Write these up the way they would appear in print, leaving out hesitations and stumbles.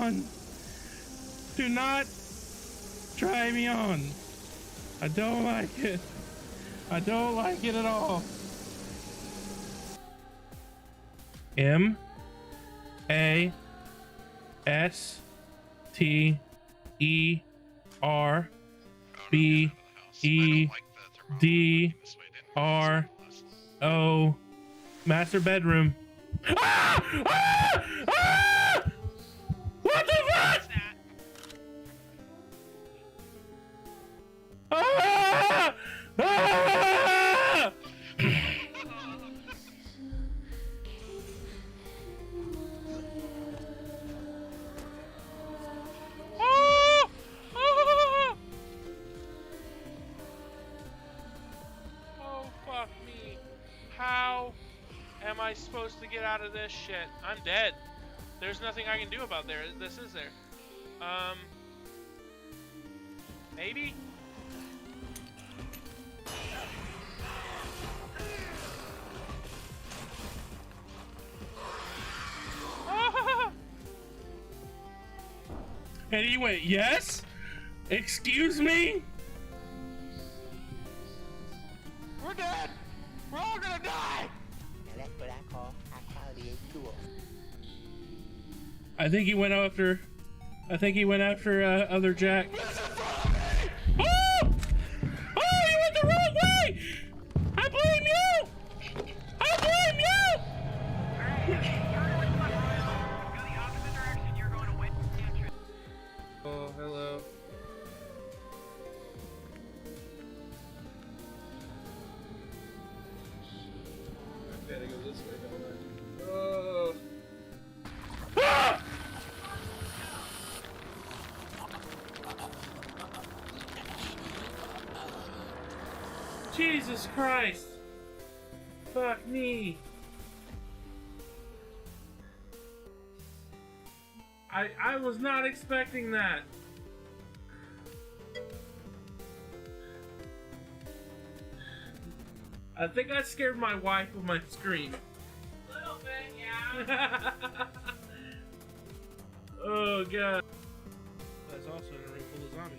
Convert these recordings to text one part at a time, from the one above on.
on. Do not try me on. I don't like it. I don't like it at all. M A S T E R B E D R O. Master bedroom. Ah! Ah! Ah! What the fuck? Ah! Ah! Ah! Ah! Oh, fuck me. How am I supposed to get out of this shit? I'm dead. There's nothing I can do about this, is there? Maybe? Ah! And he went, yes? Excuse me? We're dead! We're all gonna die! And that's what I call high quality duo. I think he went after other Jack. Oh! Oh, you went the wrong way! I blame you! I blame you! Oh, hello. I gotta go this way, don't I? Oh. Ah! Jesus Christ! Fuck me! I was not expecting that. I think I scared my wife with my scream. A little bit, yeah. Oh god. That's also in a room full of zombies.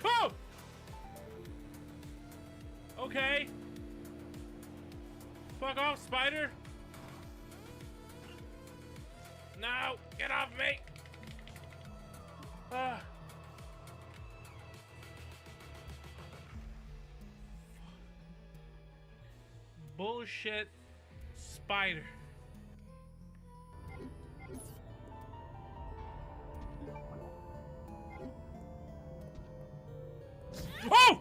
Oh! Okay. Fuck off, spider. No, get off me. Ah. Bullshit spider. Oh!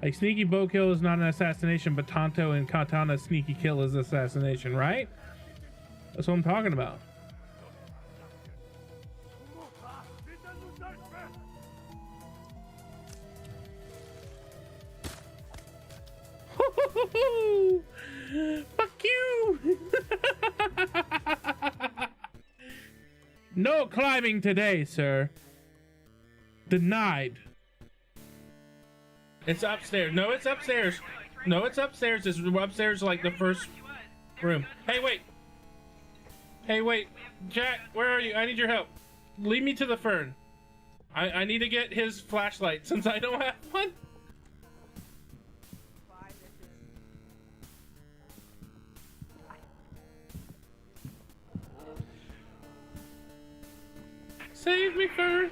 A sneaky bow kill is not an assassination, but Tonto and Katana sneaky kill is assassination, right? That's what I'm talking about. Fuck you! No climbing today, sir. Denied. It's upstairs. No, it's upstairs. No, it's upstairs. It's upstairs like the first room. Hey, wait. Hey, wait. Jack, where are you? I need your help. Lead me to the fern. I need to get his flashlight since I don't have one. Save me, fern.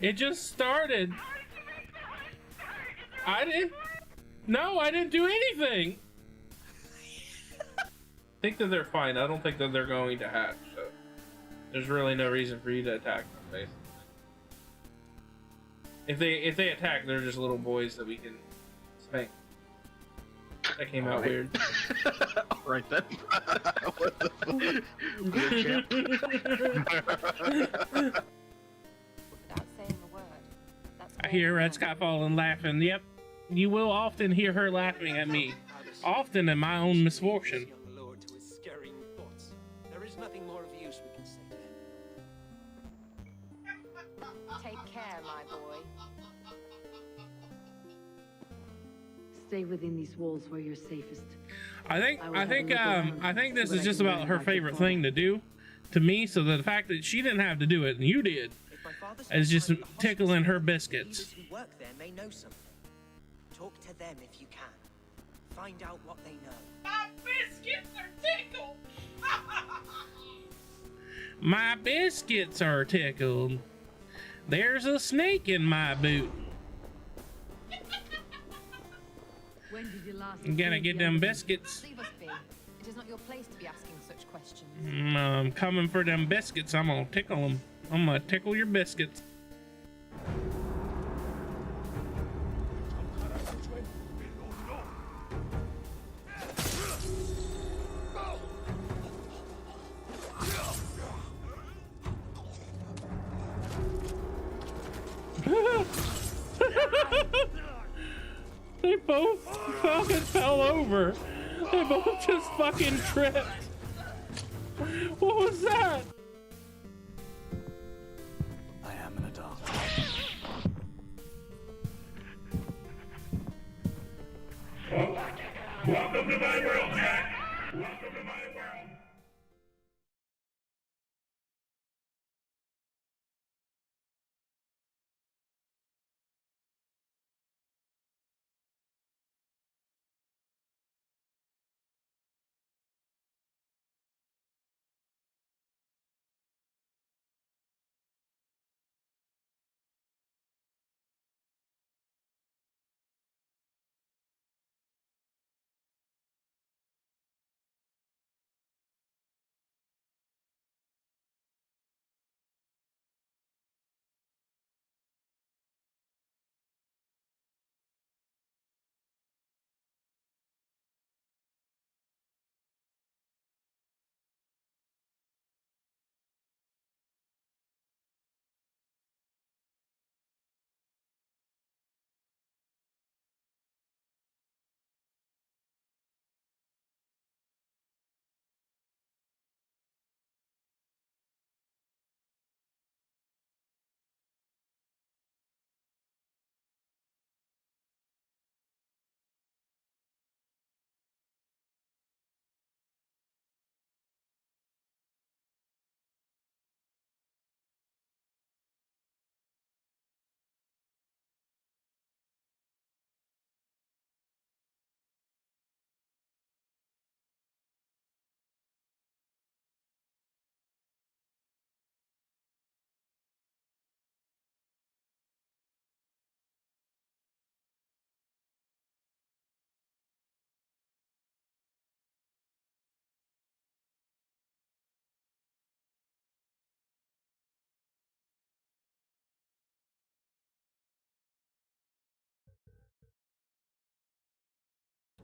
It just started. I didn't. No, I didn't do anything. I think that they're fine. I don't think that they're going to hatch. So there's really no reason for you to attack them, basically. If they attack, they're just little boys that we can spank. That came out weird. Alright then. What the fuck? Without saying a word, hear Red Skyfall laughing. Yep, you will often hear her laughing at me, often in my own misfortune. Young lord to his scurrying thoughts. There is nothing more of use we can say to him. Take care, my boy. Stay within these walls where you're safest. I think this is just about her favorite thing to do to me, so the fact that she didn't have to do it and you did If my father is just spent time at the tickling her hospital, biscuits. leaders who work there may know something. Talk to them if you can. Find out what they know. My biscuits are tickled. My biscuits are tickled. There's a snake in my boot. When did you last I'm gonna get them biscuits. Leave us be. It is not your place to be asking such questions. I'm coming for them biscuits. I'm gonna tickle them. I'm gonna tickle your biscuits. They both fucking fell over. They both just fucking tripped. What was that? I am an adult. Welcome to my world, Jack. Welcome to my world.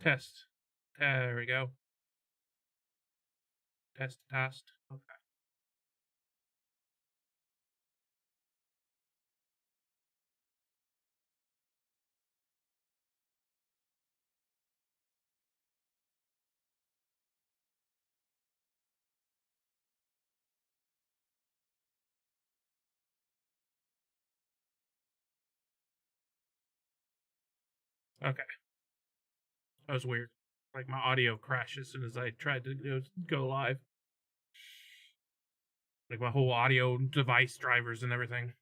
Test. There we go. Test. Okay. Okay. That was weird. Like my audio crashed as soon as I tried to go live. Like my whole audio device drivers and everything.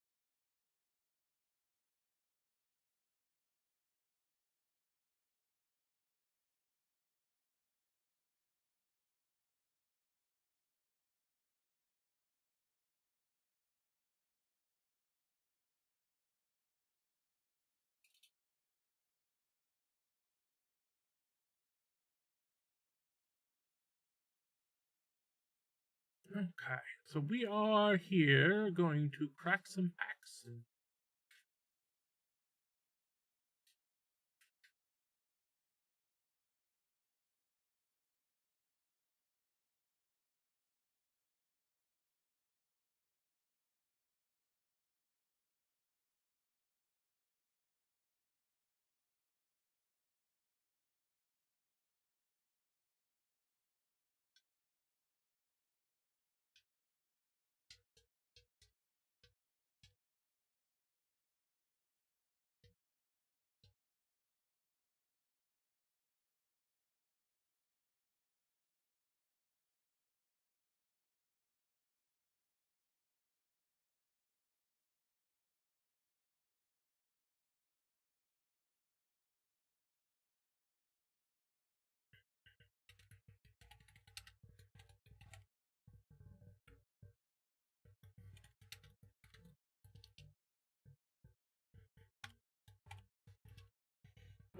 Okay, so we are here going to crack some packs.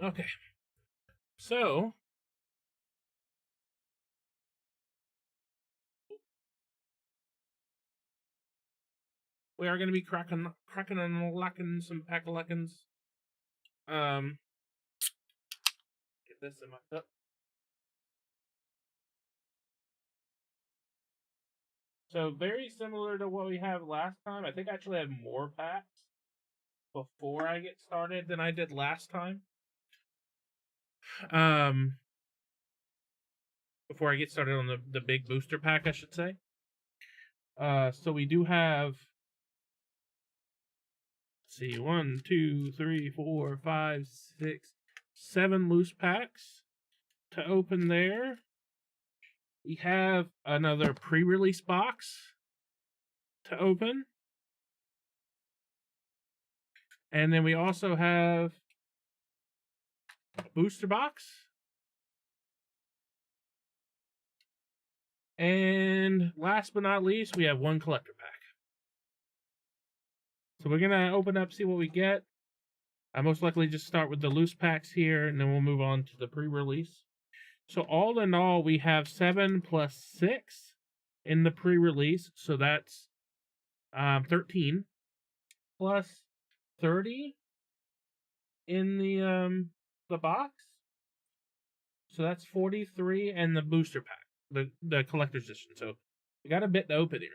Okay. So we are going to be cracking and locking some pack of luckins. Get this in my cup. So very similar to what we had last time. I think I actually had more packs before I get started than I did last time. Before I get started on the big booster pack, I should say. So we do have, let's see, 1, 2, 3, 4, 5, 6, 7 loose packs to open there. We have another pre-release box to open. And then we also have a booster box. And last but not least, we have one collector pack. So we're going to open up, see what we get. I most likely just start with the loose packs here, and then we'll move on to the pre-release. So all in all, we have 7 plus 6 in the pre-release. So that's 13 plus 30 in the box. So that's 43 and the booster pack, the collector's edition. So we got a bit to open here.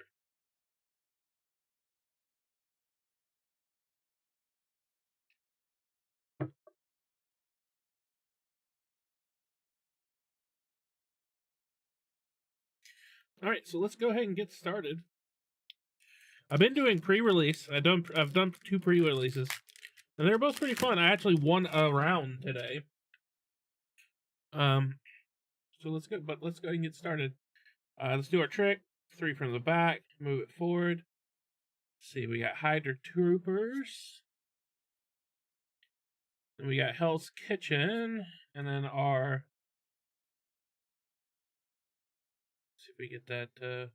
All right, so let's go ahead and get started. I've been doing pre-release. I've done 2 pre-releases, and they're both pretty fun. I actually won a round today. So let's go ahead and get started. Let's do our trick. 3 from the back, move it forward. Let's see, we got Hydra Troopers. Then we got Hell's Kitchen, and then our. Let's see if we get that.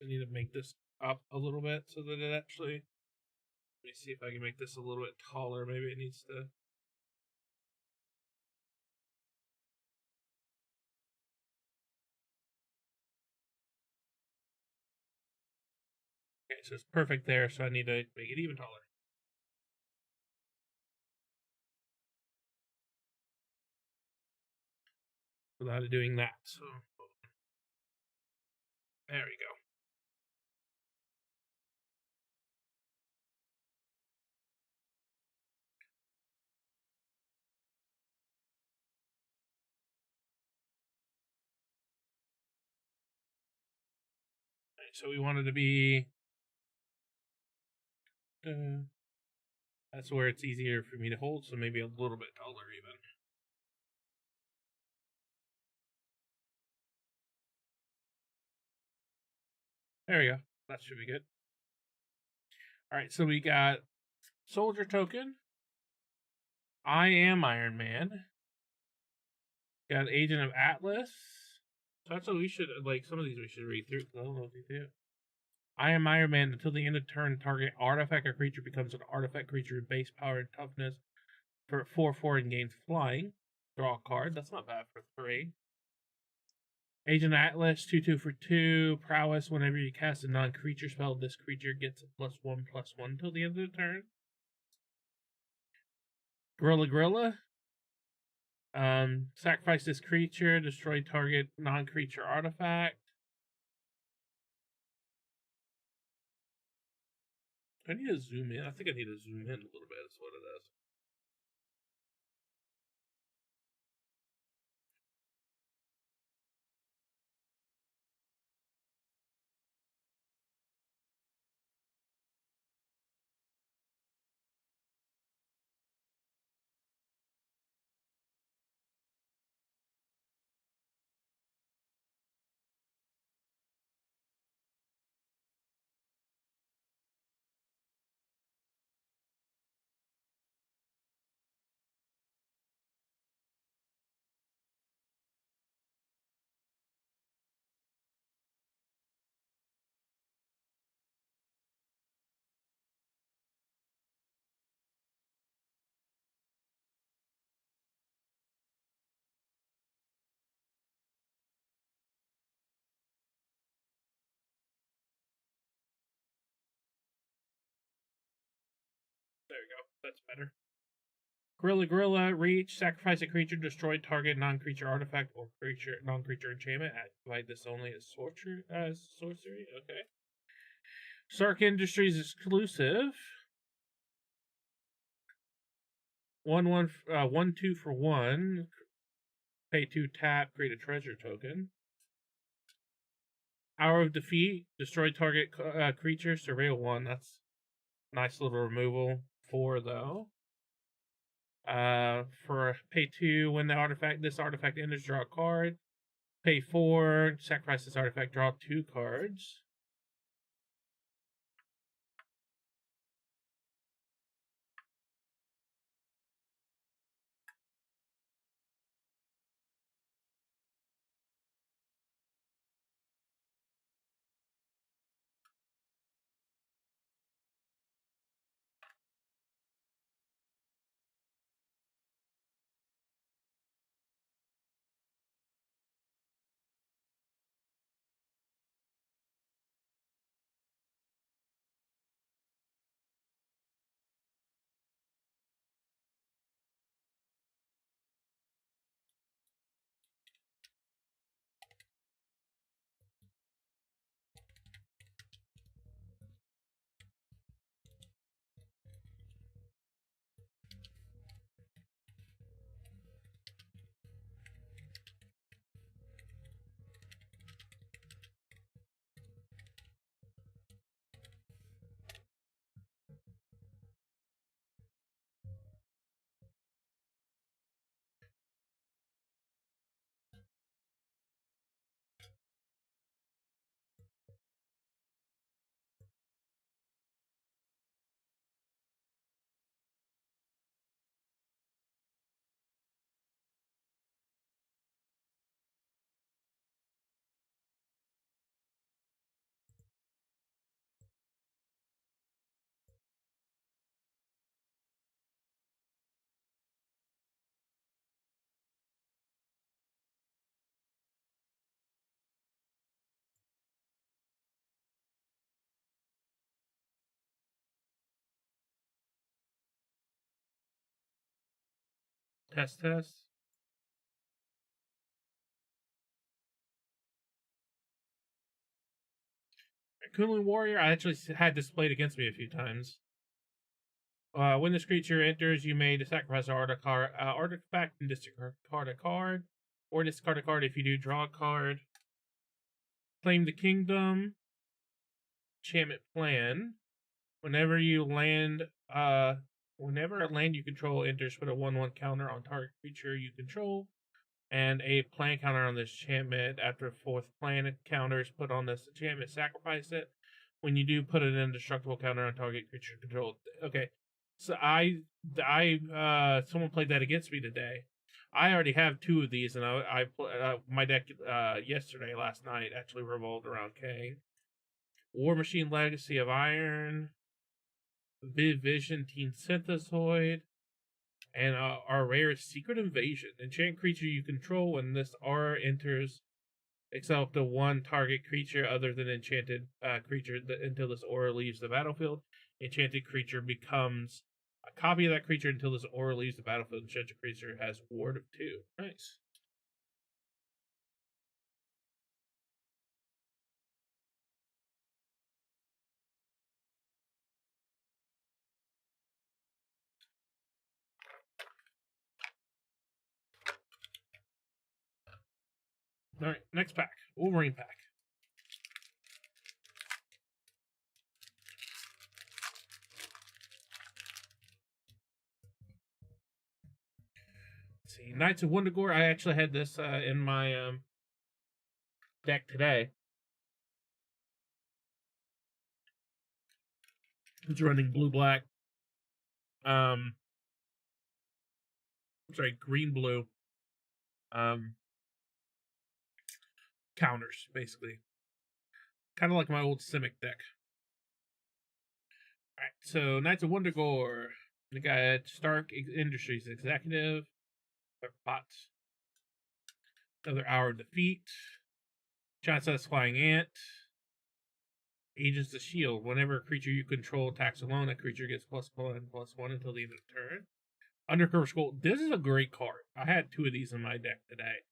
I need to make this up a little bit so that it actually. Let me see if I can make this a little bit taller. Maybe it needs to. Okay, so it's perfect there, so I need to make it even taller. Without doing that, so. There we go. Right, so we wanted to be. That's where it's easier for me to hold, so maybe a little bit taller even. There we go. That should be good. Alright, so we got Soldier Token. I Am Iron Man. Got Agent of Atlas. So that's what we should, like, some of these we should read through. I don't know if you do. I Am Iron Man. Until the end of turn, target artifact or creature becomes an artifact creature with base power and toughness for 4/4 and gains flying. Draw a card. That's not bad for 3. Agent Atlas, 2/2 for 2. Prowess. Whenever you cast a non-creature spell, this creature gets a +1/+1 until the end of the turn. Gorilla. Sacrifice this creature. Destroy target non-creature artifact. I need to zoom in. I think I need to zoom in a little bit. That's what it is. There you go. That's better. Gorilla, reach, sacrifice a creature, destroy target non-creature artifact or creature non-creature enchantment. Activate this only as sorcery. Okay. Stark Industries exclusive. 1/2 for 1. Pay 2 tap, create a treasure token. Hour of Defeat, destroy target creature, surveil 1. That's nice little removal. 4 though. For pay 2, when this artifact enters, draw a card. Pay 4, sacrifice this artifact, draw 2 cards. Test. Kunlun Warrior, I actually had this played against me a few times. When this creature enters, you may sacrifice an artifact and discard a card. Or discard a card if you do draw a card. Claim the Kingdom. Enchantment Plan. Whenever a land you control enters, put a 1/1 counter on target creature you control. And a plan counter on this enchantment. After a 4th plan counter is put on this enchantment, sacrifice it. When you do, put an indestructible counter on target creature control. Okay, so someone played that against me today. I already have 2 of these, and my deck last night actually revolved around K. War Machine, Legacy of Iron, Vision, Teen Synthesoid, and our rare Secret Invasion. Enchant creature you control when this R enters, except to 1 target creature other than enchanted creature until this aura leaves the battlefield. Enchanted creature becomes a copy of that creature until this aura leaves the battlefield. Enchanted creature has Ward of 2. Nice. Alright, next pack. Wolverine pack. Let's see. Knights of Wundagore. I actually had this in my deck today. It's running blue-black. Green-blue. Counters, basically. Kind of like my old Simic deck. Alright, so Knights of Wundagore. We got Stark Industries Executive. Bots. Another Hour of Defeat. Giant Size Flying Ant. Agents the Shield. Whenever a creature you control attacks alone, that creature gets +1/+1 until the end of the turn. Undercover Scroll. This is a great card. I had 2 of these in my deck today.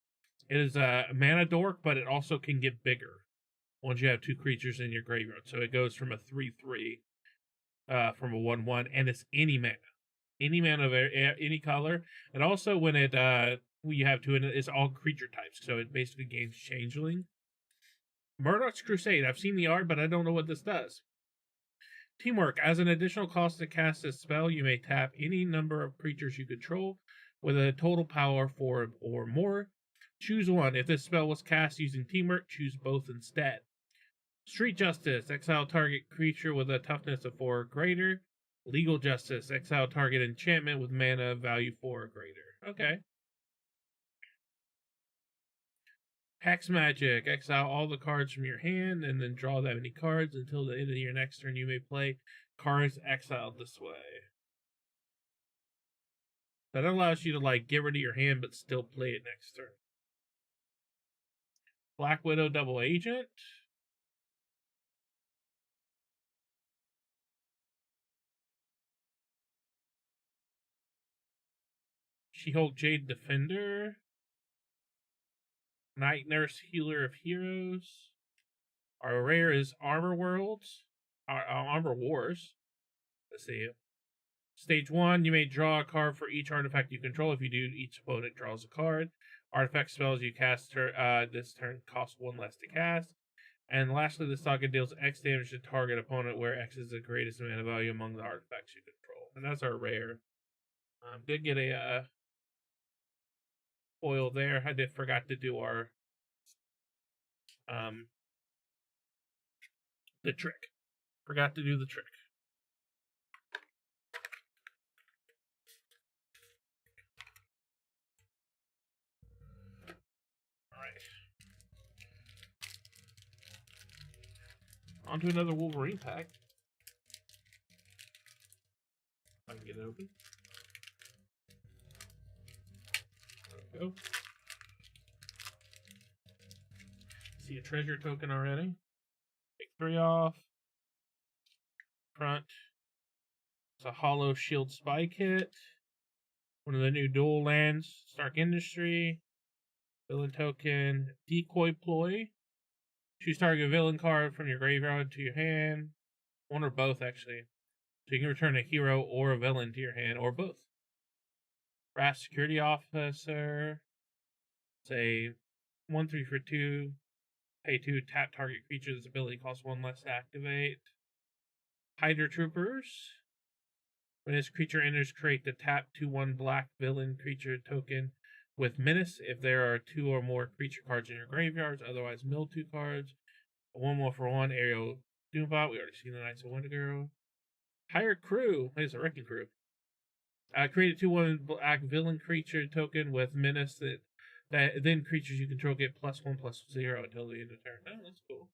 It is a mana dork, but it also can get bigger once you have 2 creatures in your graveyard. So it goes from a 3/3 from a 1/1, and it's any mana. Any mana of any color. And also when you have 2 in it, it's all creature types. So it basically gains Changeling. Murdoch's Crusade. I've seen the art, but I don't know what this does. Teamwork. As an additional cost to cast this spell, you may tap any number of creatures you control with a total power 4 or more. Choose one. If this spell was cast using Teamwork, choose both instead. Street Justice. Exile target creature with a toughness of 4 or greater. Legal Justice. Exile target enchantment with mana value 4 or greater. Okay. Hex Magic. Exile all the cards from your hand and then draw that many cards until the end of your next turn. You may play cards exiled this way. That allows you to like get rid of your hand but still play it next turn. Black Widow Double Agent. She-Hulk Jade Defender. Night Nurse Healer of Heroes. Our rare is Armor Worlds. Armor Wars. Let's see. Stage 1, you may draw a card for each artifact you control. If you do, each opponent draws a card. Artifact spells you cast this turn cost 1 less to cast. And lastly, the socket deals X damage to target opponent where X is the greatest mana value among the artifacts you control. And that's our rare. Did get a foil there. I forgot to do our the trick. Forgot to do the trick. Alright. On to another Wolverine pack. I can get it open. There we go. See a treasure token already. Take 3 off. Front. It's a hollow shield spy kit. One of the new dual lands. Stark Industry. Villain token. Decoy Ploy. Choose target villain card from your graveyard to your hand. One or both, actually. So you can return a hero or a villain to your hand, or both. Wrath Security Officer. Say 1/3 for 2. Pay 2, tap target creature. This ability costs 1 less to activate. Hydra Troopers. When this creature enters, create the tap 2/1 black villain creature token with menace if there are 2 or more creature cards in your graveyards. Otherwise, mill 2 cards. 1 for 1 aerial Doombot. We already seen the Knights of Wendigo. Hired Crew. It's a wrecking crew. Create a 2/1 black villain creature token with menace that then creatures you control get +1/+0 until the end of the turn. Oh, that's cool.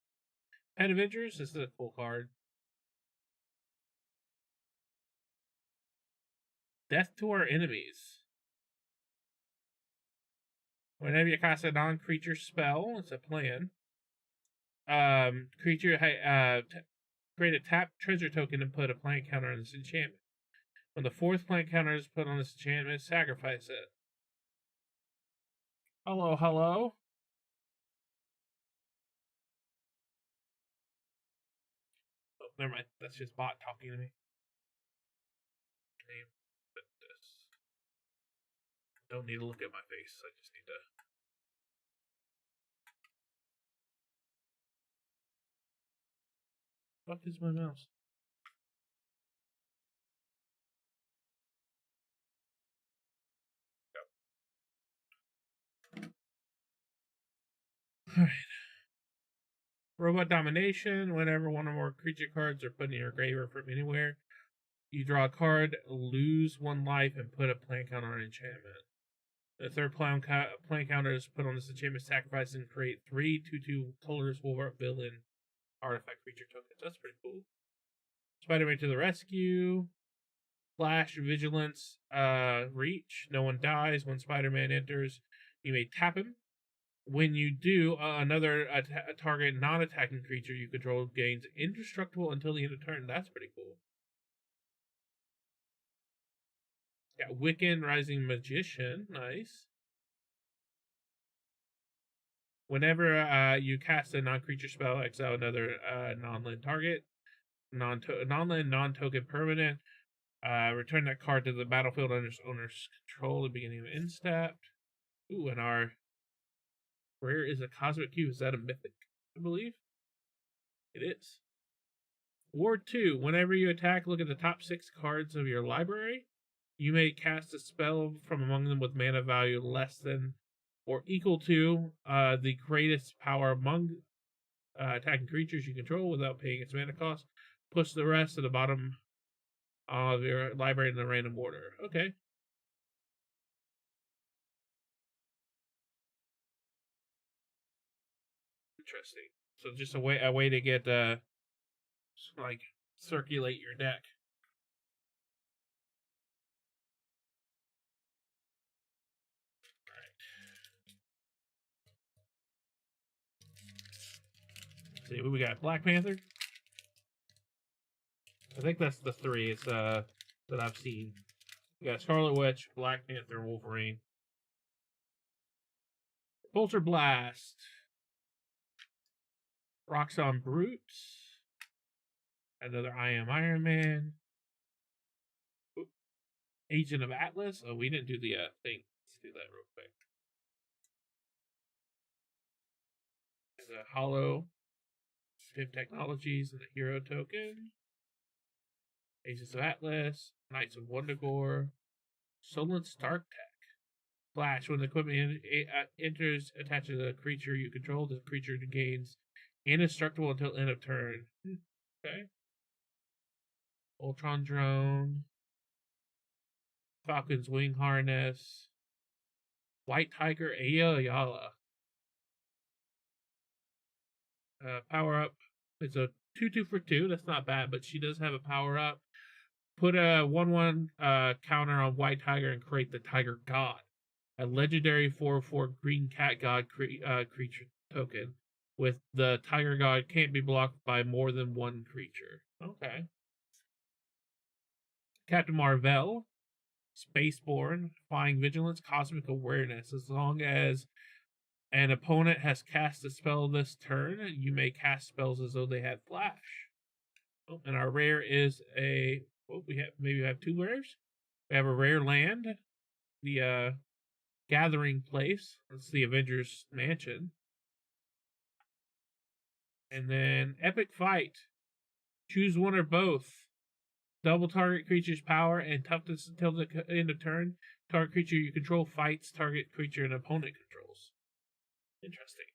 Pen Avengers. This is a cool card. Death to our enemies. Whenever you cast a non-creature spell, it's a plan. Creature create a tap treasure token and put a plant counter on this enchantment. When the 4th plant counter is put on this enchantment, sacrifice it. Hello, hello. Oh, never mind. That's just bot talking to me. Okay, put this. Don't need to look at my face. I just need to. What is my mouse? Alright. Robot Domination. Whenever one or more creature cards are put in your graveyard from anywhere, you draw a card, lose 1 life, and put a plant counter on an enchantment. The 3rd plant counter is put on this enchantment, sacrifice, and create 3 2/2 colors Wolverine villain artifact creature tokens. That's pretty cool. Spider-Man to the rescue. Flash, Vigilance, Reach. No one dies when Spider-Man enters. You may tap him. When you do, another target non-attacking creature you control gains indestructible until the end of turn. That's pretty cool. Got Wiccan Rising Magician. Nice. Whenever you cast a non-creature spell, exile another non-land target. Non-land, non-token permanent. Return that card to the battlefield under its owner's control at the beginning of end step. Ooh, and our rare is a Cosmic Cube. Is that a mythic? I believe it is. Ward 2. Whenever you attack, look at the top 6 cards of your library. You may cast a spell from among them with mana value less than or equal to the greatest power among attacking creatures you control without paying its mana cost. Push the rest to the bottom of your library in the random order. Okay. Interesting. So just a way to get like circulate your deck. See what we got. Black Panther. I think that's the 3 it's that I've seen. We got Scarlet Witch, Black Panther, and Wolverine. Bolter Blast. Roxxon Brute. Another I Am Iron Man. Oop. Agent of Atlas. Oh, we didn't do the thing. Let's do that real quick. There's a Hollow. Fifth Technologies and a Hero Token. Agents of Atlas. Knights of Wundagore. Solon Stark Tech. Flash. When the equipment enters, attaches a creature you control, the creature gains indestructible until end of turn. Okay. Ultron Drone. Falcon's Wing Harness. White Tiger Ayala. Power up. It's a 2/2 for 2. That's not bad, but she does have a power up. Put a 1/1 counter on White Tiger and create the Tiger God. A legendary 4/4 green cat god creature token. With the Tiger God can't be blocked by more than one creature. Okay. Captain Marvel. Spaceborne. Flying Vigilance. Cosmic Awareness. As long as an opponent has cast a spell this turn, you may cast spells as though they had flash. Oh, and our rare is a. Oh, we have 2 rares. We have a rare land, the Gathering Place. That's the Avengers Mansion. And then Epic Fight. Choose one or both. Double target creature's power and toughness until the end of turn. Target creature you control fights target creature an opponent controls. Interesting.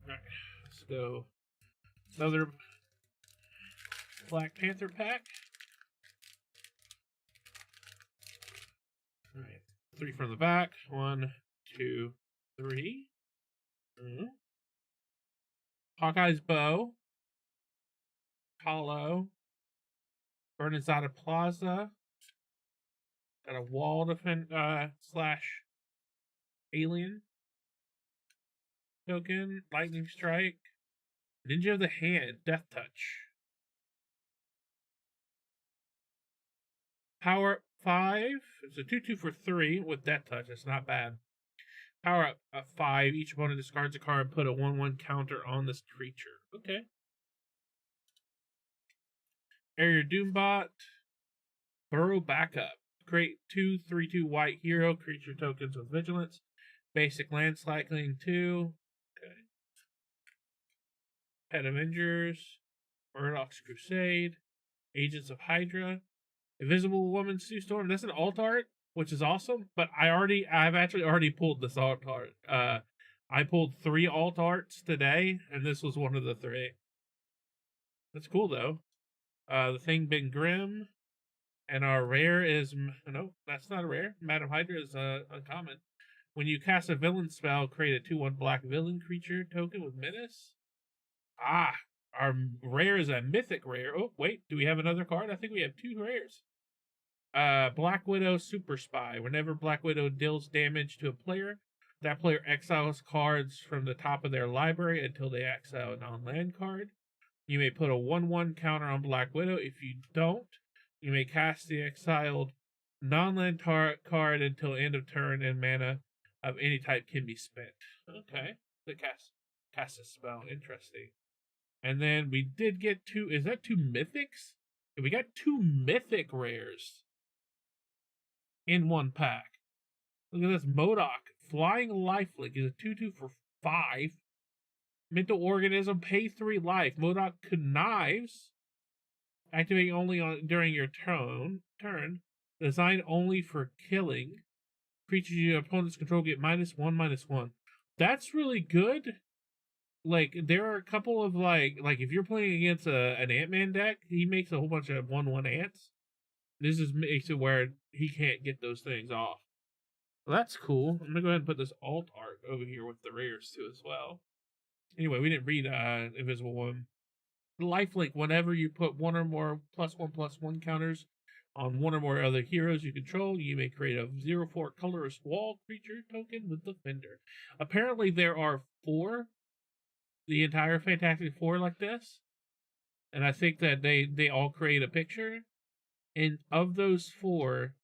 Alright, let's go. Another Black Panther pack. Alright, 3 from the back. 1, 2, 3. Hawkeye's Bow. Hollow. Bernazada Plaza. Got a wall defend slash alien token, lightning strike, ninja of the hand, death touch. Power up 5. It's a 2/2 for 3 with death touch. It's not bad. Power up 5. Each opponent discards a card. Put a 1/1 counter on this creature. Okay. Area Doombot. Burrow Backup. Create 2 3/2 white hero creature tokens with vigilance. Basic land cycling 2. Okay. Pet Avengers, Murdoch's Crusade, Agents of Hydra, Invisible Woman Sue Storm. That's an alt art, which is awesome. But I've actually already pulled this alt art. I pulled 3 alt arts today, and this was one of the 3. That's cool though. The Thing Been Grim, and our rare is no, that's not a rare. Madam Hydra is uncommon. When you cast a villain spell, create a 2/1 black villain creature token with menace. Ah, our rare is a mythic rare. Oh, wait, do we have another card? I think we have 2 rares. Black Widow Super Spy. Whenever Black Widow deals damage to a player, that player exiles cards from the top of their library until they exile a non-land card. You may put a 1/1 counter on Black Widow. If you don't, you may cast the exiled non-land card until end of turn, and mana of any type can be spent. Okay, the cast a spell. Interesting. And then we did get 2. Is that 2 mythics? We got 2 mythic rares in one pack. Look at this. Modoc, Flying Lifelink, is a 2/2 for 5. Mental Organism, pay 3 life. Modoc Connives, activate only during your turn. Designed only for killing. Creatures your opponents control get -1/-1. That's really good. Like, there are a couple of like if you're playing against an Ant-Man deck, he makes a whole bunch of 1/1 ants. This is makes it where he can't get those things off. Well, that's cool. I'm gonna go ahead and put this alt art over here with the rares too as well. Anyway, we didn't read Invisible Woman. Lifelink, whenever you put 1 or more +1/+1 counters on 1 or more other heroes you control, you may create a 0/4 colorless wall creature token with Defender. Apparently there are 4, the entire Fantastic Four like this. And I think that they all create a picture. And of those 4,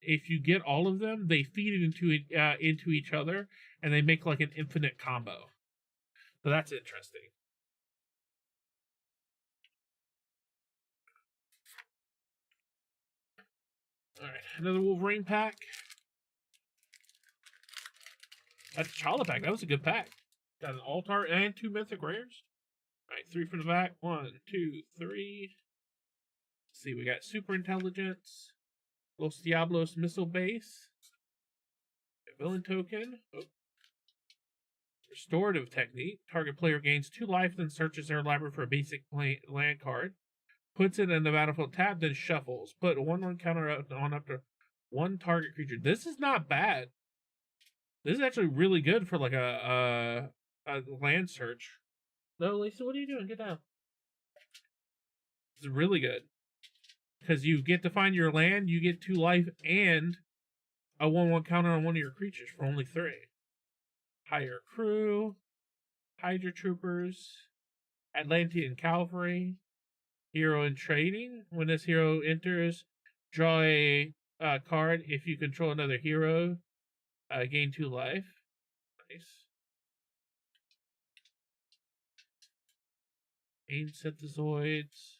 if you get all of them, they feed it into each other, and they make like an infinite combo. So that's interesting. All right, another Wolverine pack. That's a Chala pack. That was a good pack. Got an alt art and 2 mythic rares. All right, 3 from the back. 1, 2, 3. Let's see, we got Super Intelligence, Los Diablos Missile Base, a villain token. Oh. Restorative Technique. Target player gains 2 life, then searches their library for a basic land card. Puts it in the battlefield tab, then shuffles. Put a 1/1 counter on up to 1 target creature. This is not bad. This is actually really good for like a land search. No, Lisa, what are you doing? Get down. It's really good. Because you get to find your land, you get 2 life, and a 1/1 counter on one of your creatures for only 3. Hire Crew, Hydra Troopers, Atlantean Cavalry, Hero in Trading. When this hero enters, draw a card. If you control another hero, gain 2 life. Nice. Aim Synthezoids.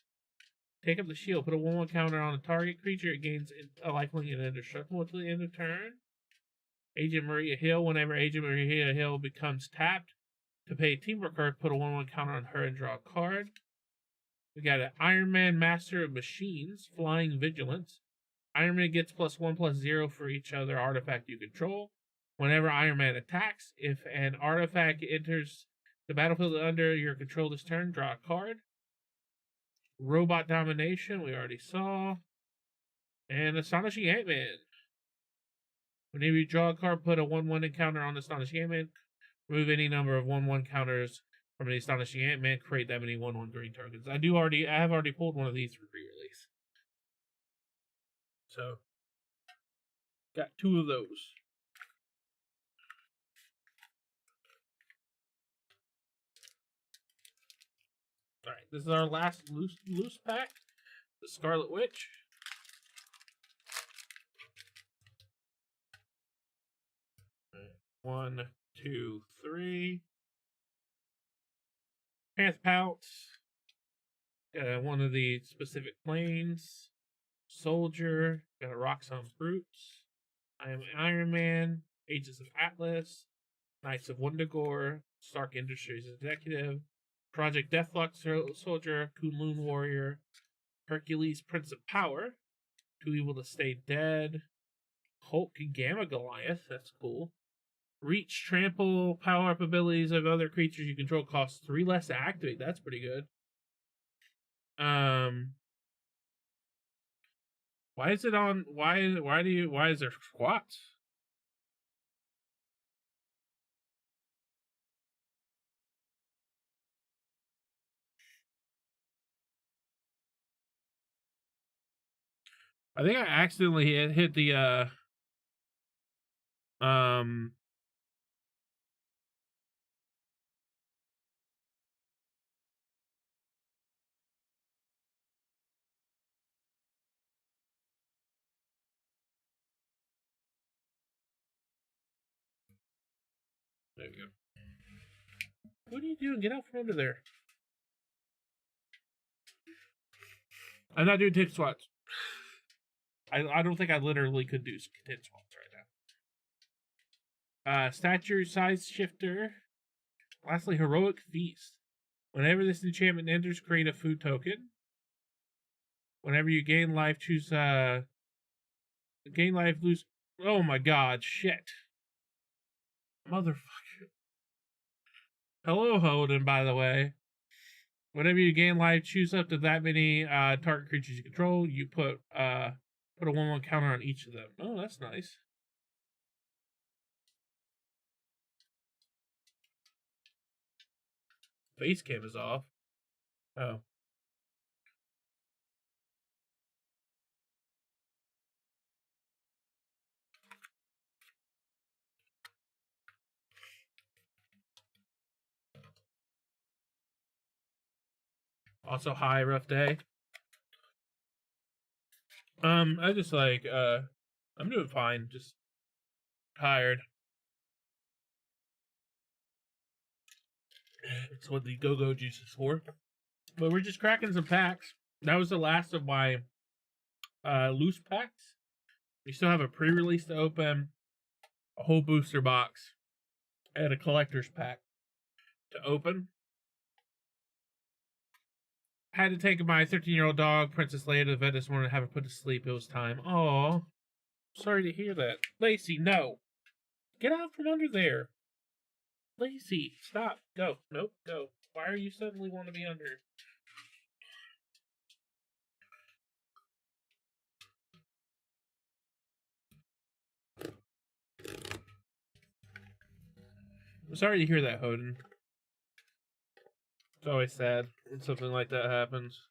Take up the shield. Put a 1/1 counter on a target creature. It gains a lifelink and indestructible until the end of turn. Agent Maria Hill. Whenever Agent Maria Hill becomes tapped to pay a teamwork card, put a 1/1 counter on her and draw a card. We got an Iron Man Master of Machines, Flying Vigilance. Iron Man gets +1/+0 for each other artifact you control. Whenever Iron Man attacks, if an artifact enters the battlefield under your control this turn, draw a card. Robot Domination, we already saw. And Astonishing Ant-Man. Whenever you draw a card, put a 1/1 encounter on Astonishing Ant-Man. Remove any number of 1/1 counters from the Astonishing Ant-Man. Create that many 1/1 green tokens. I have already pulled one of these for pre-release. So, got 2 of those. Alright, this is our last loose pack. The Scarlet Witch. Right. 1, 2, 3. Path Pounce. One of the specific planes. Soldier. Got a Rocks on Brutes. I am Iron Man. Agents of Atlas. Knights of Wundagore, Stark Industries Executive, Project Deathlock Soldier, Kunlun Warrior, Hercules Prince of Power, Too Evil to Stay Dead, Hulk Gamma Goliath, that's cool. Reach, trample, power up abilities of other creatures you control costs 3 less to activate. That's pretty good. Why is it on? Why is there squats? I think I accidentally hit the there you go. What are you doing? Get out from under there. I'm not doing tit swats. I don't think I literally could do tit swats right now. Stature size shifter. Lastly, heroic feast. Whenever this enchantment enters, create a food token. Whenever you gain life, choose gain life, lose. Oh my god, shit. Motherfucker. Hello, Holden, by the way. Whenever you gain life, choose up to that many target creatures you control. You put a 1/1 counter on each of them. Oh, that's nice. Face cam is off. Oh. Also, hi, rough day. I just like I'm doing fine, just tired. It's what the go-go juice is for. But we're just cracking some packs. That was the last of my loose packs. We still have a pre-release to open, a whole booster box, and a collector's pack to open. I had to take my 13-year-old dog, Princess Leia, to the vet this morning and have her put to sleep. It was time. Aw. Sorry to hear that. Lacey, no. Get out from under there. Lacey, stop. Go. Nope, go. Why are you suddenly want to be under? I'm sorry to hear that, Hoden. It's always sad when something like that happens.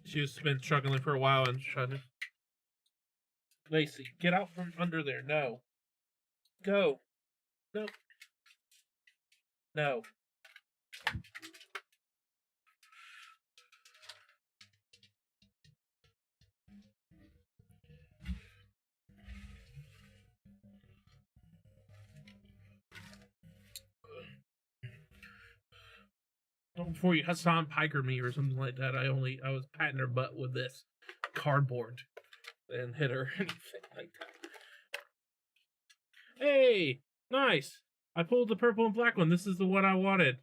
She's been struggling for a while and trying to... Lacey, get out from under there. No. Go. No. No. Before you Hassan Piker me or something like that, I was patting her butt with this cardboard and hit her anything like that. Hey, nice. I pulled the purple and black one. This is the one I wanted.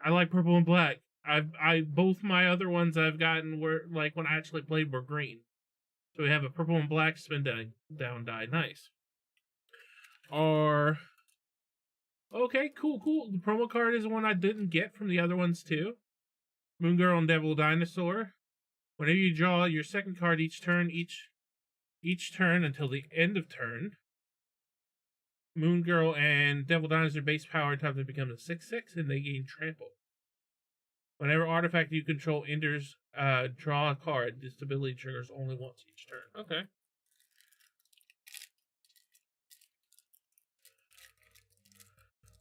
I like purple and black. I both my other ones I've gotten were like when I actually played were green. So we have a purple and black spin down die. Nice. Or okay, cool. The promo card is one I didn't get from the other ones too. Moon Girl and Devil Dinosaur. Whenever you draw your second card each turn until the end of turn, Moon Girl and Devil Dinosaur base power type to become a 6/6 and they gain trample. Whenever artifact you control enters, draw a card. This ability triggers only once each turn. Okay.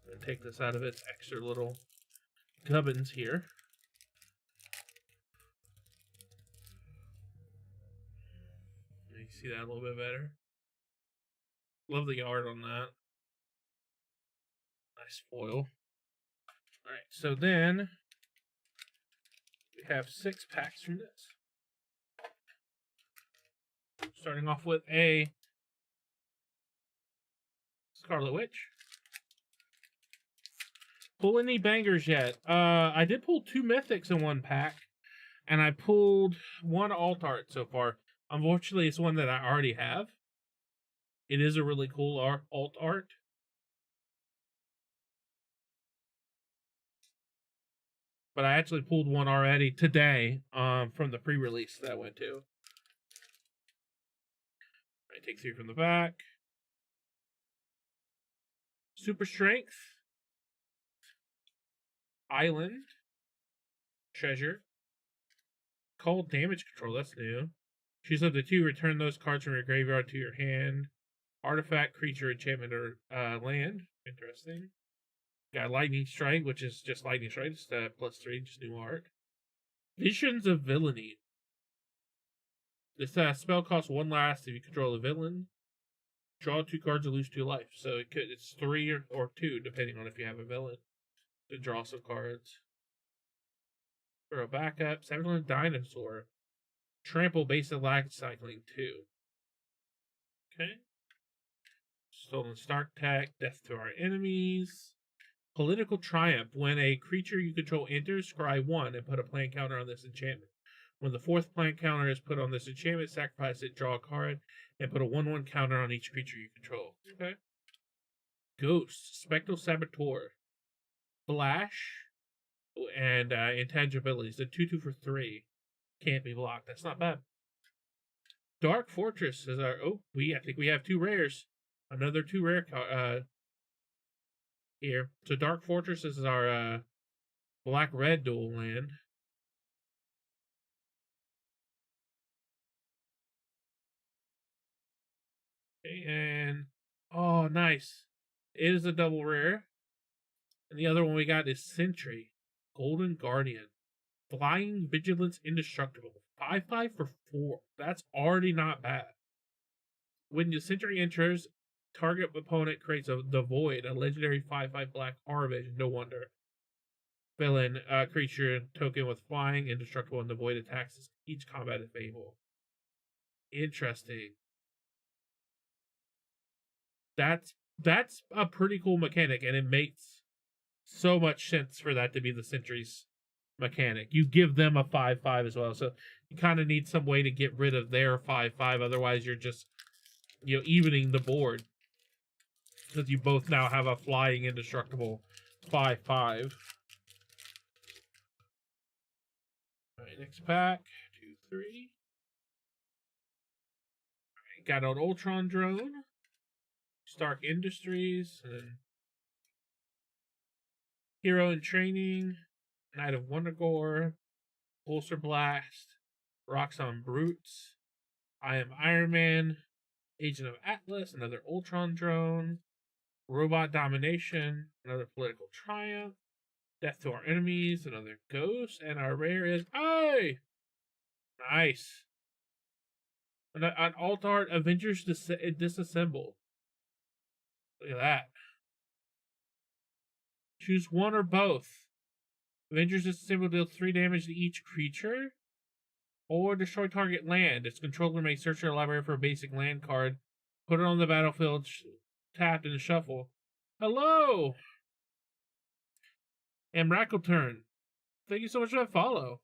I'm gonna take this out of its extra little gubbins here. You see that a little bit better. Love the art on that. Nice foil. Alright, so then we have 6 packs from this. Starting off with a Scarlet Witch. Pull any bangers yet? I did pull 2 mythics in one pack, and I pulled 1 alt art so far. Unfortunately, it's one that I already have. It is a really cool alt art. But I actually pulled one already today from the pre-release that I went to. I take 3 from the back. Super Strength. Island. Treasure. Cold Damage Control, that's new. Choose up to 2, return those cards from your graveyard to your hand. Artifact, creature, enchantment, or land. Interesting. Got Lightning Strike, which is just Lightning Strike, just +3, just new art. Visions of Villainy. This spell costs 1 last if you control a villain. Draw 2 cards and lose 2 life. So it's 3 or 2, depending on if you have a villain. To draw some cards. For a backup, 7 Dinosaur. Trample basic lag cycling 2. Okay. Stolen Stark Tech, Death to our enemies. Political Triumph. When a creature you control enters, scry 1 and put a plant counter on this enchantment. When the 4th plant counter is put on this enchantment, sacrifice it, draw a card, and put a 1/1 counter on each creature you control. Okay. Ghost. Spectral Saboteur. Flash. And intangibilities. The 2/2 for 3. Can't be blocked. That's not bad. Dark Fortress is our... I think we have 2 rares. Another 2 rare here. So Dark Fortress is our black-red dual land. Okay, and... Oh, nice. It is a double rare. And the other one we got is Sentry. Golden Guardian. Flying Vigilance Indestructible. 5/5 for 4. That's already not bad. When the Sentry enters, target opponent creates the Void, a legendary 5/5 black horror vision. No wonder. Villain, creature token with flying, indestructible, and the Void attacks each combat if able. Interesting. That's a pretty cool mechanic, and it makes so much sense for that to be the Sentry's mechanic. You give them a 5/5 as well, so you kind of need some way to get rid of their 5/5. Otherwise, you're just evening the board because you both now have a flying indestructible 5/5. All right, next pack 2, 3. All right, got an Ultron drone, Stark Industries, and Hero in Training. Knight of Wondergore, Pulsar Blast, Roxxon Brutes, I Am Iron Man, Agent of Atlas, another Ultron drone, Robot Domination, another Political Triumph, Death to Our Enemies, another Ghost, and our rare is... Hey! Nice. An alt art, Avengers Disassemble. Look at that. Choose one or both. Avengers Disassemble deals 3 damage to each creature. Or destroy target land. Its controller may search your library for a basic land card. Put it on the battlefield, tapped, and shuffle. Hello! And Miracle Turn. Thank you so much for that follow.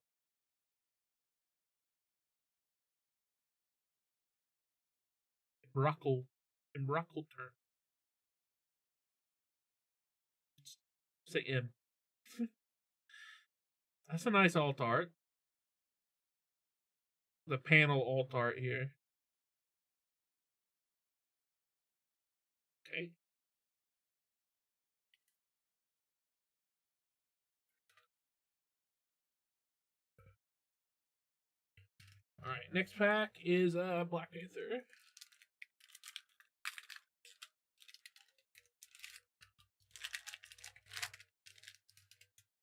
Miracle Turn. Say M. That's a nice alt art. The panel alt art here. Okay. Alright, next pack is Black Panther.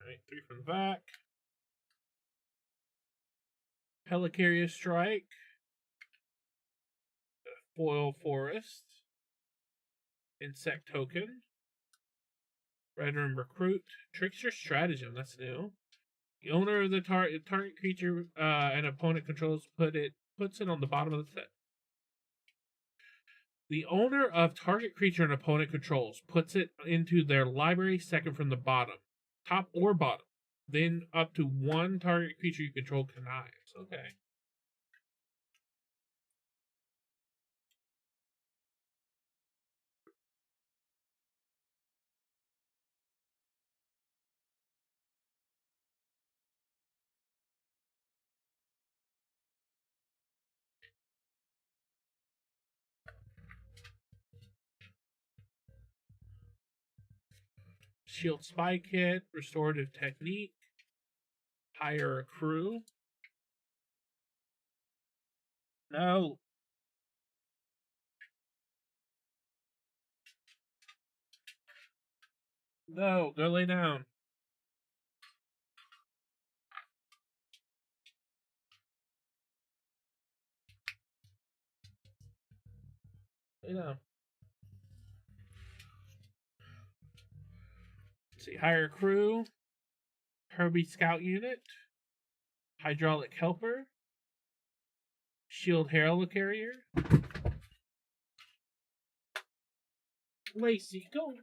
Alright, 3 from the back. Helicarrier Strike. Foil Forest. Insect Token. Red Room Recruit. Trickster Stratagem, that's new. The owner of the target creature an opponent controls puts it on the bottom of the set. The owner of target creature an opponent controls puts it into their library second from the bottom, top or bottom. Then up to one target creature you control connives. Okay. Shield Spy Kit, Restorative Technique, Hire a Crew. No. No, go lay down. Lay down. Let's see, Hire a Crew, Herbie Scout Unit, Hydraulic Helper, Shield Helicarrier. Lacey, go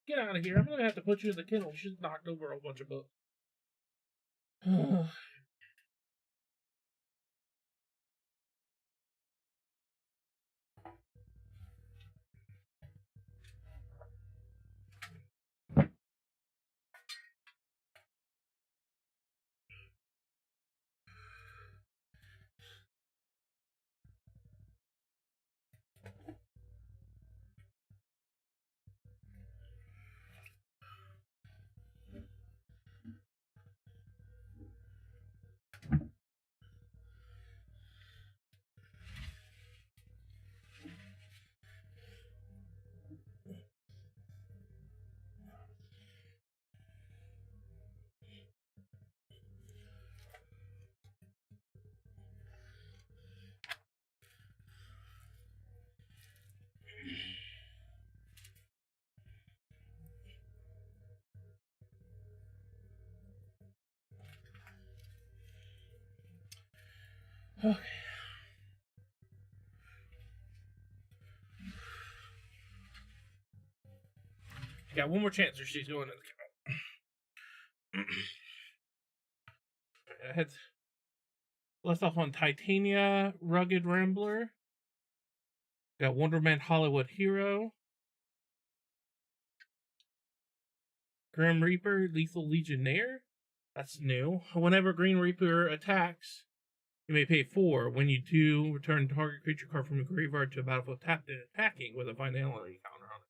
get out of here. I'm gonna have to put you in the kennel. She's knocked over a bunch of books. Okay. Got one more chance or she's going in the kennel. I had left off on Titania, Rugged Rambler. Got Wonderman Hollywood Hero. Grim Reaper, Lethal Legionnaire. That's new. Whenever Green Reaper attacks, you may pay 4. When you do, return target creature card from the graveyard to a battlefield tapped and attacking with a finality counter on it.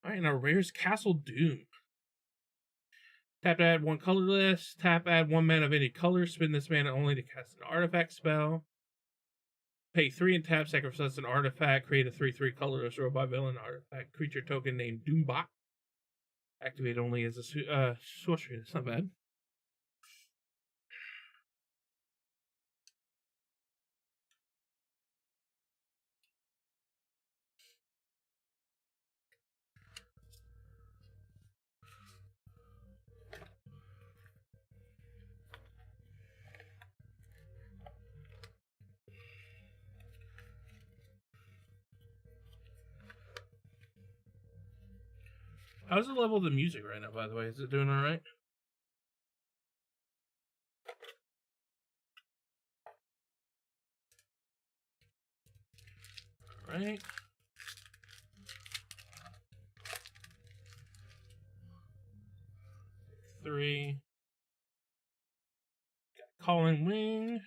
Alright, now Rare's Castle Doom. Tap to add 1 colorless. Tap add 1 mana of any color. Spend this mana only to cast an artifact spell. Pay 3 and tap, sacrifice an artifact. Create a 3/3 colorless robot villain artifact creature token named Doombot. Activate only as a sorcery. That's not bad. How's the level of the music right now, by the way? Is it doing alright? Alright. Three. Calling Wing.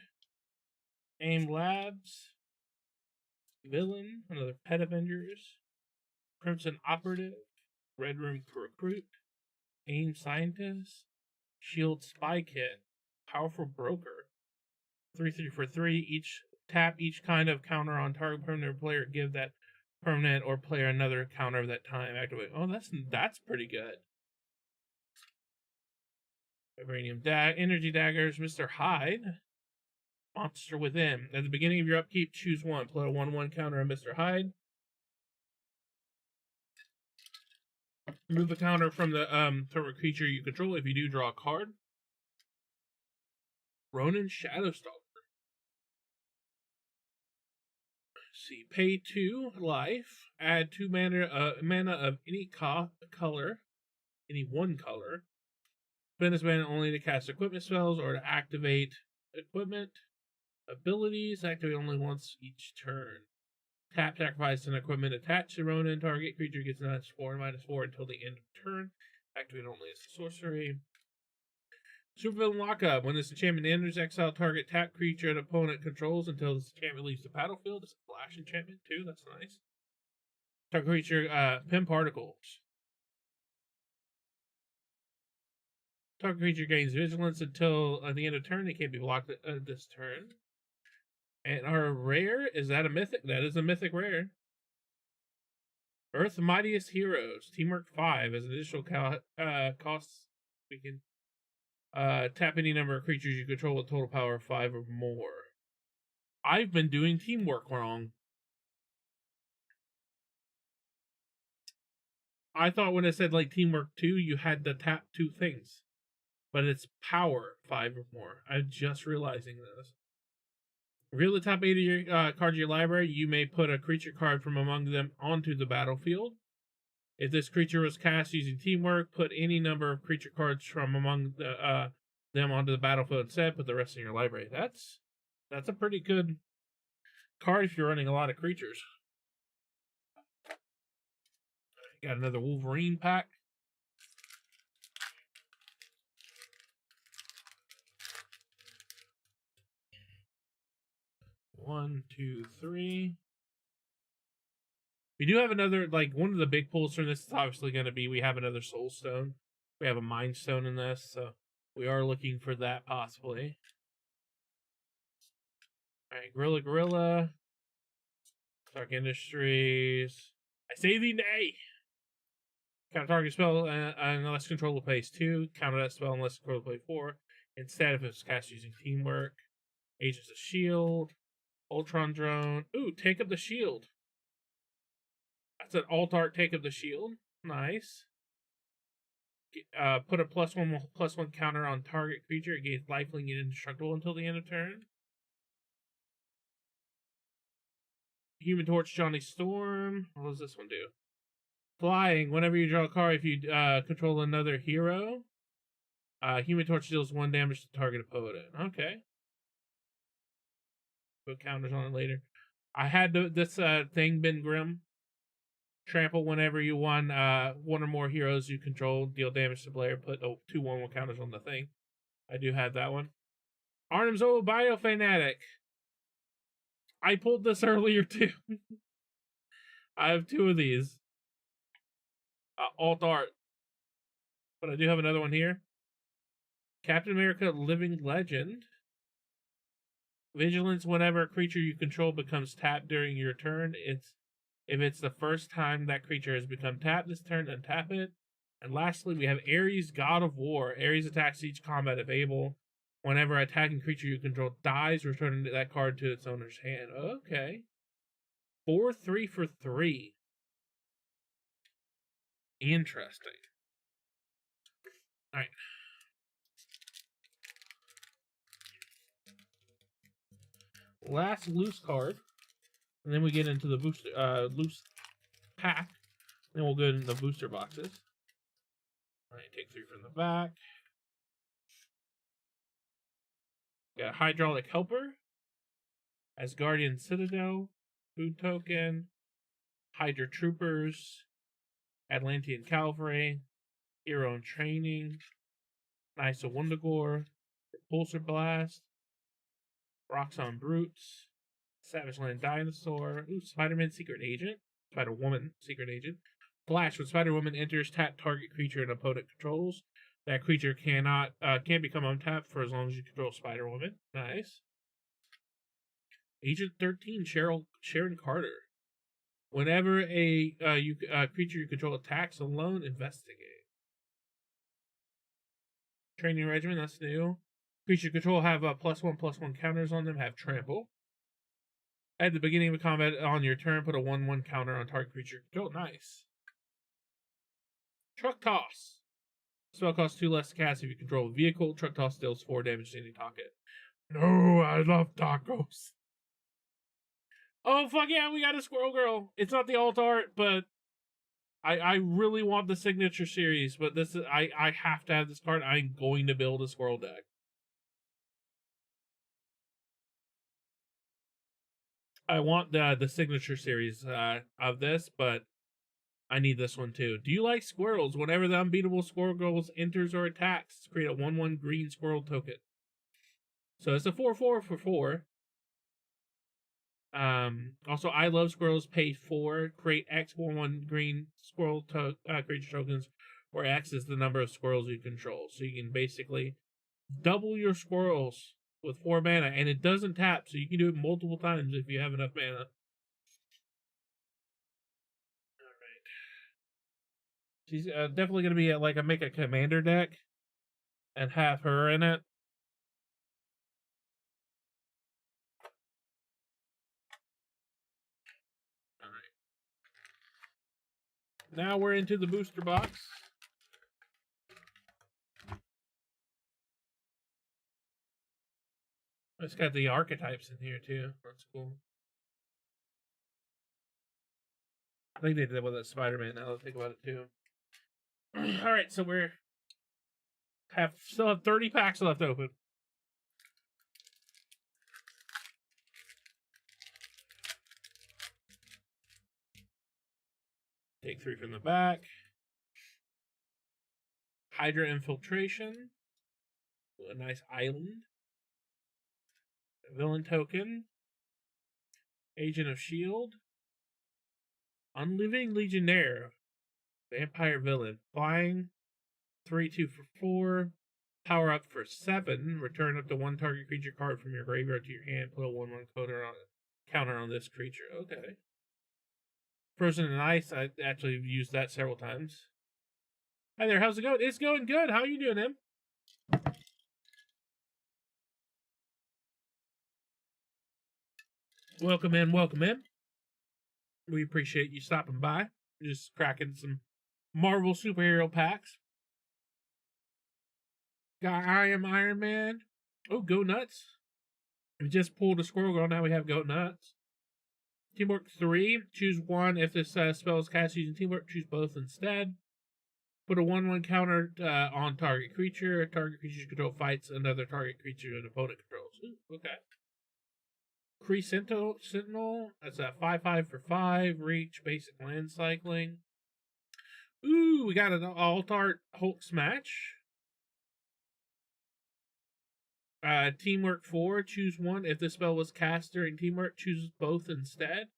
AIM Labs. Villain. Another Pet Avengers. Crimson Operative. Red Room Recruit. AIM Scientist. Shield Spy Kit. Powerful Broker. 3/3 for 3. Each tap each kind of counter on target permanent player. Give that permanent or player another counter of that time. Activate. Oh, that's pretty good. Vibranium Energy Daggers. Mr. Hyde. Monster Within. At the beginning of your upkeep, choose one. Play a 1/1 counter on Mr. Hyde. Remove a counter from the target creature you control. If you do, draw a card. Ronin Shadowstalker. see. Pay 2 life. Add 2 mana of any color. Any one color. Spend this mana only to cast equipment spells or to activate equipment. Abilities. Activate only once each turn. Tap, sacrifice an equipment attached to Ronin. Target creature gets -4 and -4 until the end of turn. Activate only as a sorcery. Supervillain Lockup. When this enchantment enters, exile target tap creature an opponent controls until this enchantment leaves the battlefield. It's a flash enchantment too. That's nice. Target creature Pin Particles. Target creature gains vigilance until the end of turn. It can't be blocked this turn. And our rare, is that a mythic? That is a mythic rare. Earth's Mightiest Heroes. Teamwork 5. As an additional costs, we can tap any number of creatures you control with total power of 5 or more. I've been doing teamwork wrong. I thought when it said like teamwork 2, you had to tap 2 things. But it's power 5 or more. I'm just realizing this. Reveal the top 8 of your cards of your library. You may put a creature card from among them onto the battlefield. If this creature was cast using teamwork, put any number of creature cards from among them onto the battlefield instead. Put the rest in your library. That's a pretty good card if you're running a lot of creatures. Got another Wolverine pack. One, two, three. We do have another, like, one of the big pulls from this is obviously going to be we have another Soul Stone. We have a Mind Stone in this, so we are looking for that possibly. Alright, Gorilla. Stark Industries. I say thee nay! Counter target spell unless controller plays 2. Counter that spell unless controller plays 4. Instead, if it's cast using teamwork. Agents of Shield. Ultron Drone. Ooh, Take Up the Shield. That's an alt art Take Up the Shield. Nice. Put a +1/+1 counter on target creature. It gains lifelink and indestructible until the end of turn. Human Torch Johnny Storm. What does this one do? Flying. Whenever you draw a card, if you control another hero, Human Torch deals 1 damage to target opponent. Okay. Put counters on it later. I had this thing, Ben Grimm. Trample whenever you won 1 or more heroes you control, deal damage to player, put 2 1/1 counters on the thing. I do have that one. Arnim's old Biofanatic. I pulled this earlier too. I have 2 of these. Alt art. But I do have another one here. Captain America Living Legend. Vigilance whenever a creature you control becomes tapped during your turn. If it's the first time that creature has become tapped this turn, untap it. And lastly, we have Ares, God of War. Ares attacks each combat if able. Whenever an attacking creature you control dies, return that card to its owner's hand. Okay. 4/3 for 3. Interesting. Alright. Last loose card. And then we get into the booster loose pack. Then we'll go into the booster boxes. Alright, take 3 from the back. Got Hydraulic Helper. Asgardian Citadel. Food Token. Hydra Troopers. Atlantean Cavalry. Hero in Training. Nysa Wundagore. Repulsor Blast. Roxxon Brutes. Savage Land Dinosaur. Ooh, Spider-Man Secret Agent. Spider-Woman Secret Agent. Flash. When Spider-Woman enters, tap target creature an opponent controls. That creature can't become untapped for as long as you control Spider-Woman. Nice. Agent 13, Sharon Carter. Whenever a creature you control attacks alone, investigate. Training Regimen, that's new. Creature control have +1/+1 counters on them, have trample. At the beginning of a combat on your turn, put a 1/1 counter on target creature control. Nice. Truck Toss. Spell costs 2 less to cast if you control a vehicle. Truck Toss deals 4 damage to any target. No, I love tacos. Oh, fuck yeah, we got a Squirrel Girl. It's not the alt art, but I really want the signature series, but this is I have to have this card. I'm going to build a Squirrel deck. I want the signature series of this, but I need this one too. Do you like squirrels? Whenever the unbeatable Squirrel Girl enters or attacks, create a 1/1 green squirrel token. So it's a 4/4 for 4. Also, I love squirrels. Pay 4. Create X 1/1 green squirrel creature tokens, where X is the number of squirrels you control. So you can basically double your squirrels with 4 mana, and it doesn't tap, so you can do it multiple times if you have enough mana. Alright. She's definitely going to be like make a commander deck and have her in it. Alright. Now we're into the booster box. It's got the archetypes in here too. That's cool. I think they did that with that Spider-Man. Now that I think about it too. All right, so we're still have 30 packs left open. Take 3 from the back. Hydra Infiltration. A nice island. Villain token. Agent of Shield. Unliving Legionnaire. Vampire villain. Flying. 3/2 for 4. Power up for 7. Return up to 1 target creature card from your graveyard to your hand. Put a 1/1 counter on this creature. Okay. Frozen in Ice. I actually used that several times. Hi there. How's it going? It's going good. How are you doing, Em? Welcome in, welcome in. We appreciate you stopping by. Just cracking some Marvel superhero packs. Got I Am Iron Man. Oh, Go Nuts. We just pulled a Squirrel Girl, now we have Go Nuts. Teamwork 3. Choose 1. If this spell is cast using Teamwork, choose both instead. Put a 1/1 counter on target creature. Target creature's control fights another target creature an opponent controls. Ooh, okay. Kree Sentinel. That's a 5/5 for 5. Reach, basic land cycling. Ooh, we got an alt art Hulk Smash. Teamwork 4. Choose 1. If the spell was cast during Teamwork, choose both instead.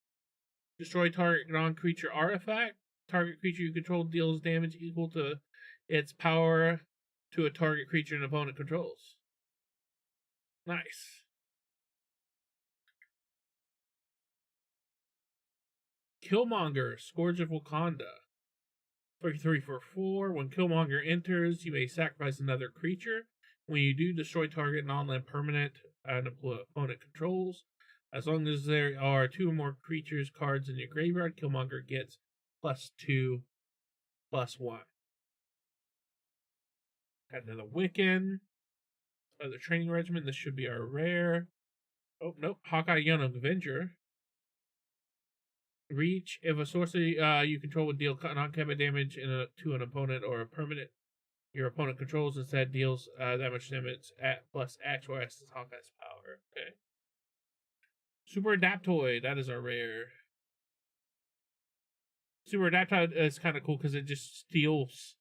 Destroy target non-creature artifact. Target creature you control deals damage equal to its power to a target creature an opponent controls. Nice. Killmonger, Scourge of Wakanda. 3/3 for 4. When Killmonger enters, you may sacrifice another creature. When you do, destroy target non-land permanent an opponent controls. As long as there are 2 or more creatures cards in your graveyard, Killmonger gets +2/+1. Got another Wiccan. Another training regiment. This should be our rare. Oh, nope. Hawkeye Young Avenger. Reach. If a sorcery you control would deal non-combat damage to an opponent or a permanent your opponent controls, instead deals that much damage at +X, where X is Hawkeye's power. Okay. Super Adaptoid. That is our rare. Super Adaptoid is kind of cool because it just steals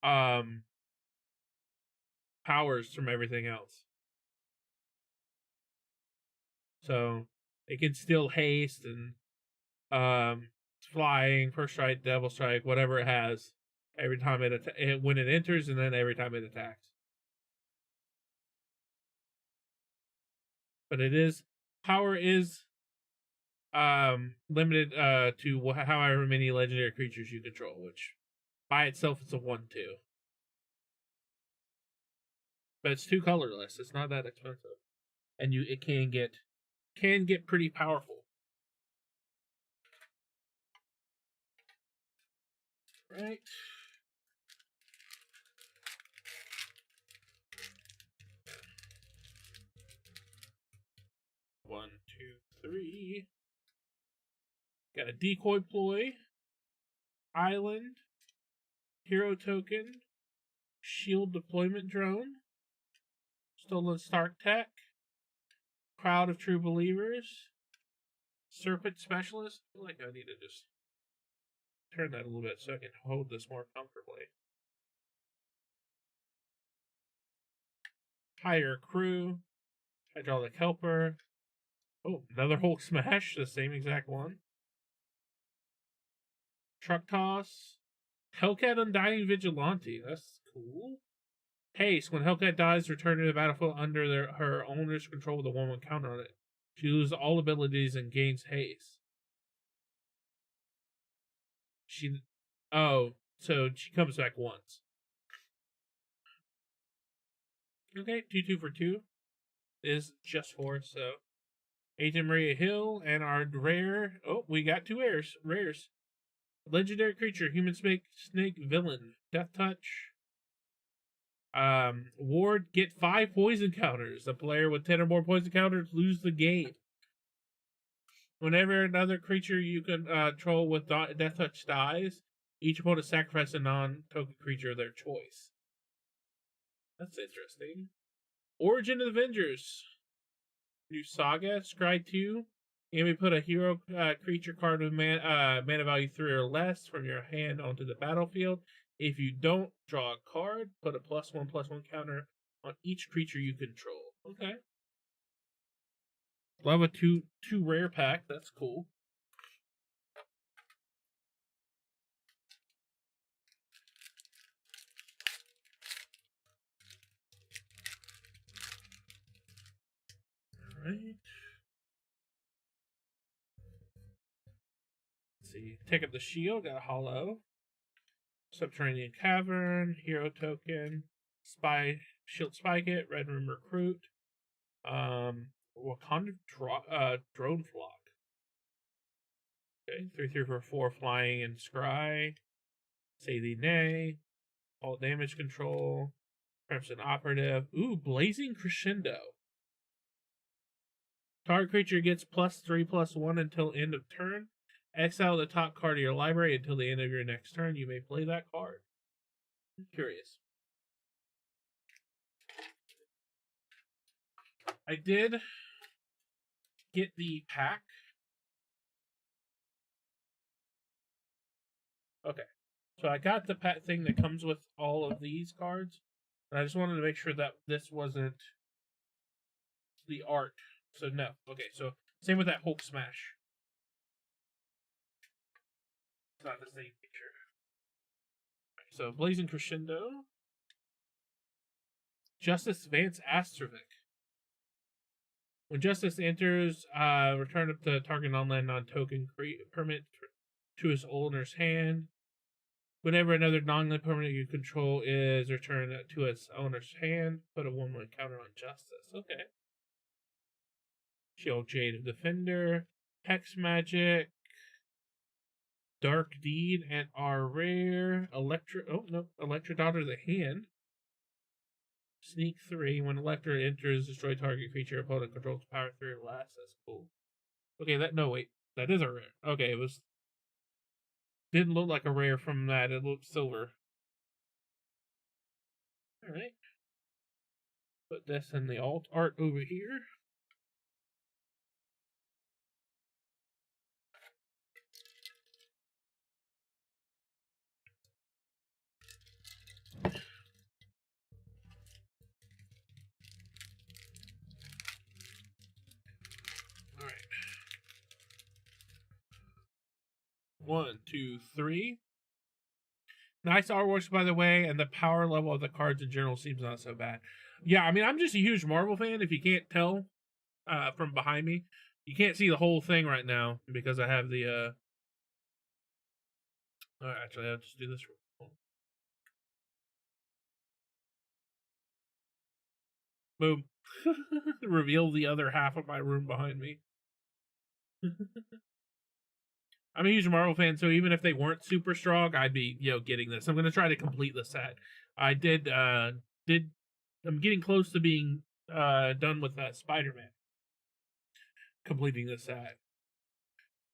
powers from everything else. So it can steal haste and flying, first strike, double strike, whatever it has, every time when it enters, and then every time it attacks. But power is limited to however many legendary creatures you control, which by itself it's a 1/2. But it's 2 colorless. It's not that expensive, and it can get pretty powerful. Right. One, two, three. Got a decoy ploy, island, hero token, shield deployment drone, stolen Stark tech, crowd of true believers, serpent specialist. I feel like I need to just turn that a little bit so I can hold this more comfortably. Hire crew, hydraulic helper. Oh, another Hulk smash, the same exact one. Truck toss. Hellcat Undying Vigilante. That's cool. Haste. When Hellcat dies, return to the battlefield under her owner's control with a 1/1 counter on it. She loses all abilities and gains haste. So she comes back once. Okay, 2/2 for 2 is just 4, so. Agent Maria Hill and our rare. Oh, we got 2 rares. Legendary creature, human snake villain, death touch. Ward, get 5 poison counters. The player with 10 or more poison counters lose the game. Whenever another creature you control with death touch dies, each opponent sacrifices a non-token creature of their choice. That's interesting. Origin of the Avengers. New saga, Scry 2. And we put a hero creature card with mana value 3 or less from your hand onto the battlefield. If you don't draw a card, put a +1/+1 counter on each creature you control. Okay. Love a two rare pack. That's cool. All right. Let's see. Take up the shield. Got a hollow. Subterranean Cavern, Hero Token, Shield Spy Kit, Red Room Recruit, Wakanda Drone Flock. Okay, 3/3 for 4 flying and scry. Say the nay. All damage control. Crimson Operative. Ooh, Blazing Crescendo. Target creature gets +3/+1 until end of turn. Exile the top card of your library until the end of your next turn. You may play that card. I'm curious. I did get the pack. Okay. So I got the pack thing that comes with all of these cards. And I just wanted to make sure that this wasn't the art. So no. Okay, so same with that Hulk Smash. It's not the same picture. So Blazing Crescendo. Justice Vance Astrovic. When Justice enters, return up the target non-land non-token permanent to his owner's hand. Whenever another non-land permanent you control is returned to its owner's hand, put a 1/1 counter on Justice. Okay. Shield Jade Defender, Hex Magic, Dark Deed, and our rare Electra Daughter of the Hand. Sneak 3. When Electra enters, destroy target creature opponent controls power 3 or less. That's cool. Okay, that is a rare. Okay, didn't look like a rare from that. It looked silver. Alright. Put this in the alt art over here. Alright. 1, 2, 3. Nice artworks, by the way, and the power level of the cards in general seems not so bad. Yeah, I mean, I'm just a huge Marvel fan, if you can't tell from behind me. You can't see the whole thing right now because I have the... actually, I'll just do this. Boom. Reveal the other half of my room behind me. I'm a huge Marvel fan, so even if they weren't super strong, I'd be, getting this. I'm gonna try to complete the set. I'm getting close to being done with Spider-Man. Completing the set.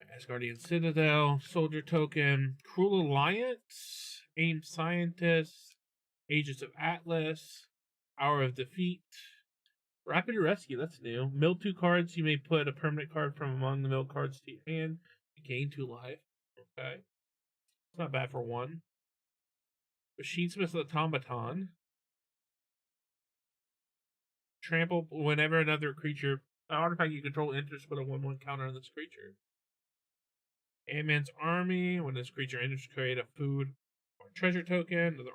Asgardian Citadel, Soldier Token, Cruel Alliance, Aim Scientist, Agents of Atlas, Hour of Defeat, Rapid Rescue, that's new. Mill 2 cards, you may put a permanent card from among the mill cards to your hand. Gain 2 life. Okay. It's not bad for 1. Machinesmith Automaton. Trample whenever another creature, an artifact you control enters, put a 1/1 counter on this creature. Ant-Man's Army, when this creature enters, create a food or treasure token. Another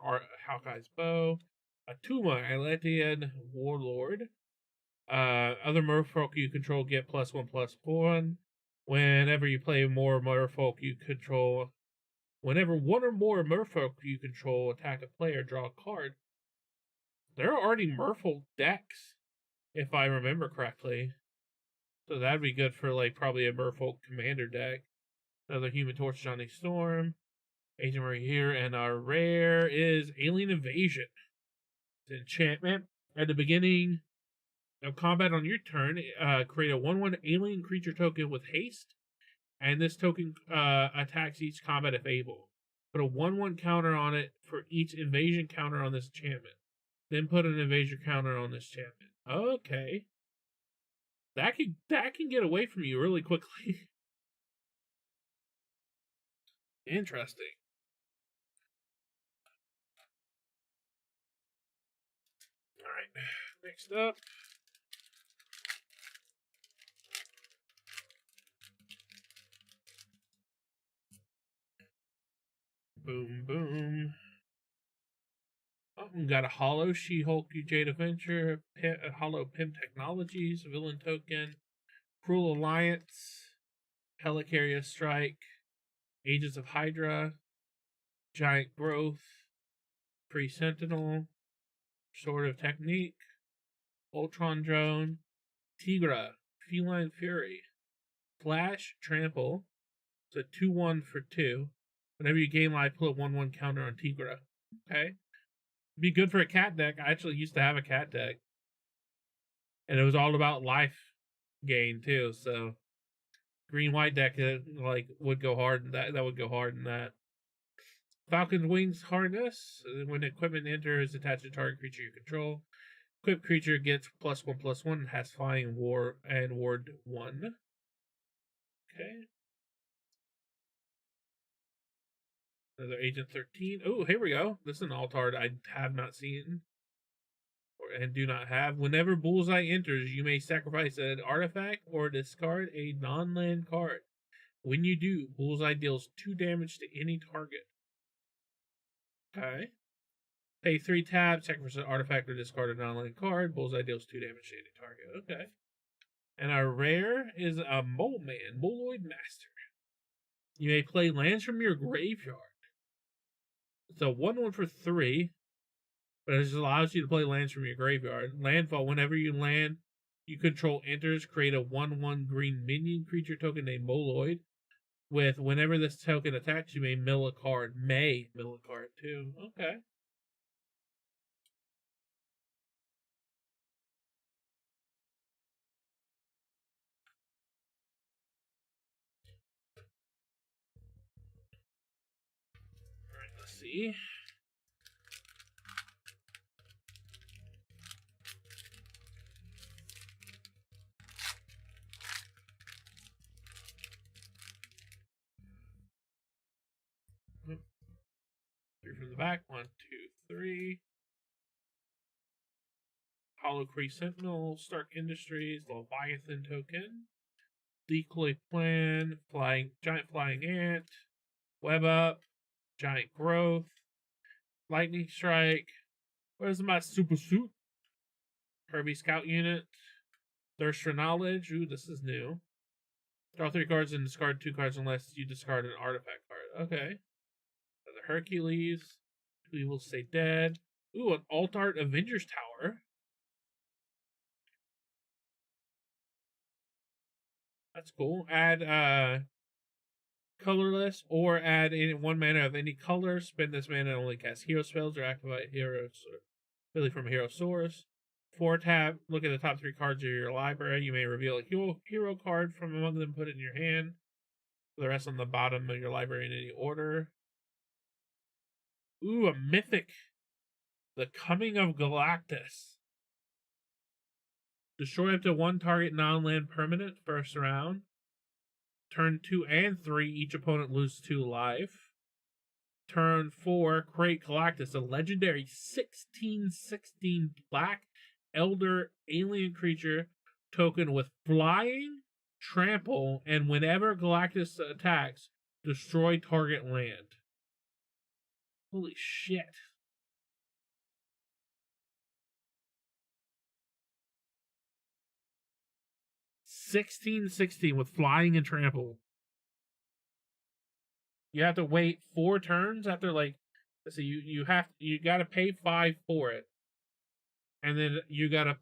Hawkeye's Bow. A Tuma, Atlantean Warlord. Other merfolk you control get +1/+1. Whenever you play more merfolk you control, whenever one or more merfolk you control attack a player, draw a card. There are already merfolk decks, if I remember correctly. So that'd be good for like probably a merfolk commander deck. Another Human Torch, Johnny Storm. Agent Marie here, and our rare is Alien Invasion. It's an enchantment. At the beginning of combat on your turn, create a 1/1 alien creature token with haste, and this token attacks each combat if able. Put a 1/1 counter on it for each invasion counter on this enchantment. Then put an invasion counter on this enchantment. Okay. That can get away from you really quickly. Interesting. Alright, next up. Boom, boom. Oh, we got a Hollow She-Hulk Jade Adventure, Hollow Pym Technologies, Villain Token, Cruel Alliance, Helicarrier Strike, Agents of Hydra, Giant Growth, Free Sentinel, Sword of Technique, Ultron Drone, Tigra, Feline Fury, Flash Trample. It's a 2/1 for 2. Whenever you gain life, put a 1/1 counter on Tigra. Okay. Be good for a cat deck. I actually used to have a cat deck. And it was all about life gain too, so green-white deck would go hard in that would go hard in that. Falcon's Wings Harness. When equipment enters, attach a target creature you control. Equipped creature gets +1/+1 and has flying war and ward 1. Okay. Another Agent 13. Oh, here we go. This is an alt-art I have not seen and do not have. Whenever Bullseye enters, you may sacrifice an artifact or discard a non-land card. When you do, Bullseye deals 2 damage to any target. Okay. Pay 3 taps, sacrifice an artifact or discard a non-land card. Bullseye deals 2 damage to any target. Okay. And our rare is a Mole Man, Moloid Master. You may play lands from your graveyard. It's a 1/1 for 3, but it just allows you to play lands from your graveyard. Landfall, whenever you land, you control enters, create a 1/1 green minion creature token named Moloid. With whenever this token attacks, you may mill a card. May mill a card too. Okay. Alright, let's see. Three from the back. 1, 2, 3. Hollow Cree Sentinel, Stark Industries, Leviathan token, Decoy Plan, Giant Flying Ant, Web Up, Giant Growth, Lightning Strike. Where's my super suit? Kirby Scout Unit, Thirst for Knowledge. Ooh, this is new. Draw 3 cards and discard 2 cards unless you discard an artifact card. Okay. Another Hercules. We will stay dead. Ooh, an Alt Art Avengers Tower. That's cool. Add colorless or add in 1 mana of any color. Spend this mana and only cast hero spells or activate heroes really from hero source. 4 tap, look at the top 3 cards of your library. You may reveal a hero card from among them, put it in your hand. The rest on the bottom of your library in any order. Ooh, a mythic. The Coming of Galactus. Destroy up to one target non-land permanent first round. Turn 2 and 3, each opponent loses 2 life. Turn 4, create Galactus, a legendary 16/16 black elder alien creature token with flying, trample, and whenever Galactus attacks, destroy target land. Holy shit. $16/16 with flying and trample. You have to wait 4 turns after, like, let's see, you gotta pay 5 for it. And then you gotta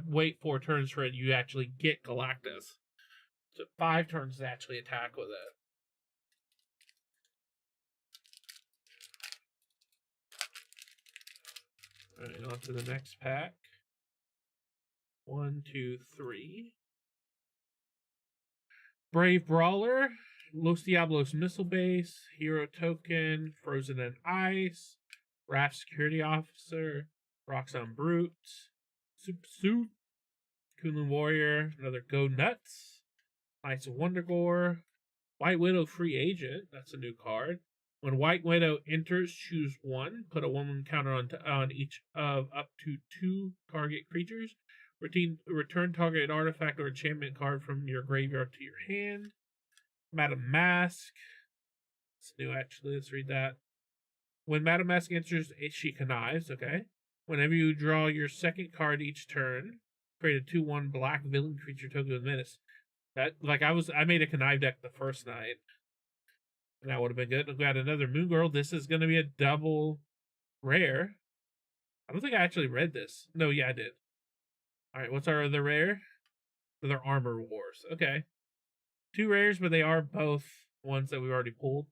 wait 4 turns for it. You actually get Galactus. So 5 turns to actually attack with it. Alright, on to the next pack. 1, 2, 3. Brave Brawler, Los Diablos Missile Base, Hero Token, Frozen in Ice, Raft Security Officer, Roxanne Brute, Soup, Kunlun Warrior, another Go Nuts, Knights of Wondergore, White Widow Free Agent, that's a new card. When White Widow enters, choose 1, put a 1/1 counter on each of up to 2 target creatures. Return target artifact or enchantment card from your graveyard to your hand. Madam Mask. It's new, actually. Let's read that. When Madam Mask enters, she connives. Okay. Whenever you draw your second card each turn, create a 2/1 black villain creature token with menace. That, like, I made a connive deck the first night. And that would have been good. We've got another Moon Girl. This is going to be a double rare. I don't think I actually read this. No, yeah, I did. Alright, what's our other rare? They're Armor Wars. Okay. 2 rares, but they are both ones that we've already pulled.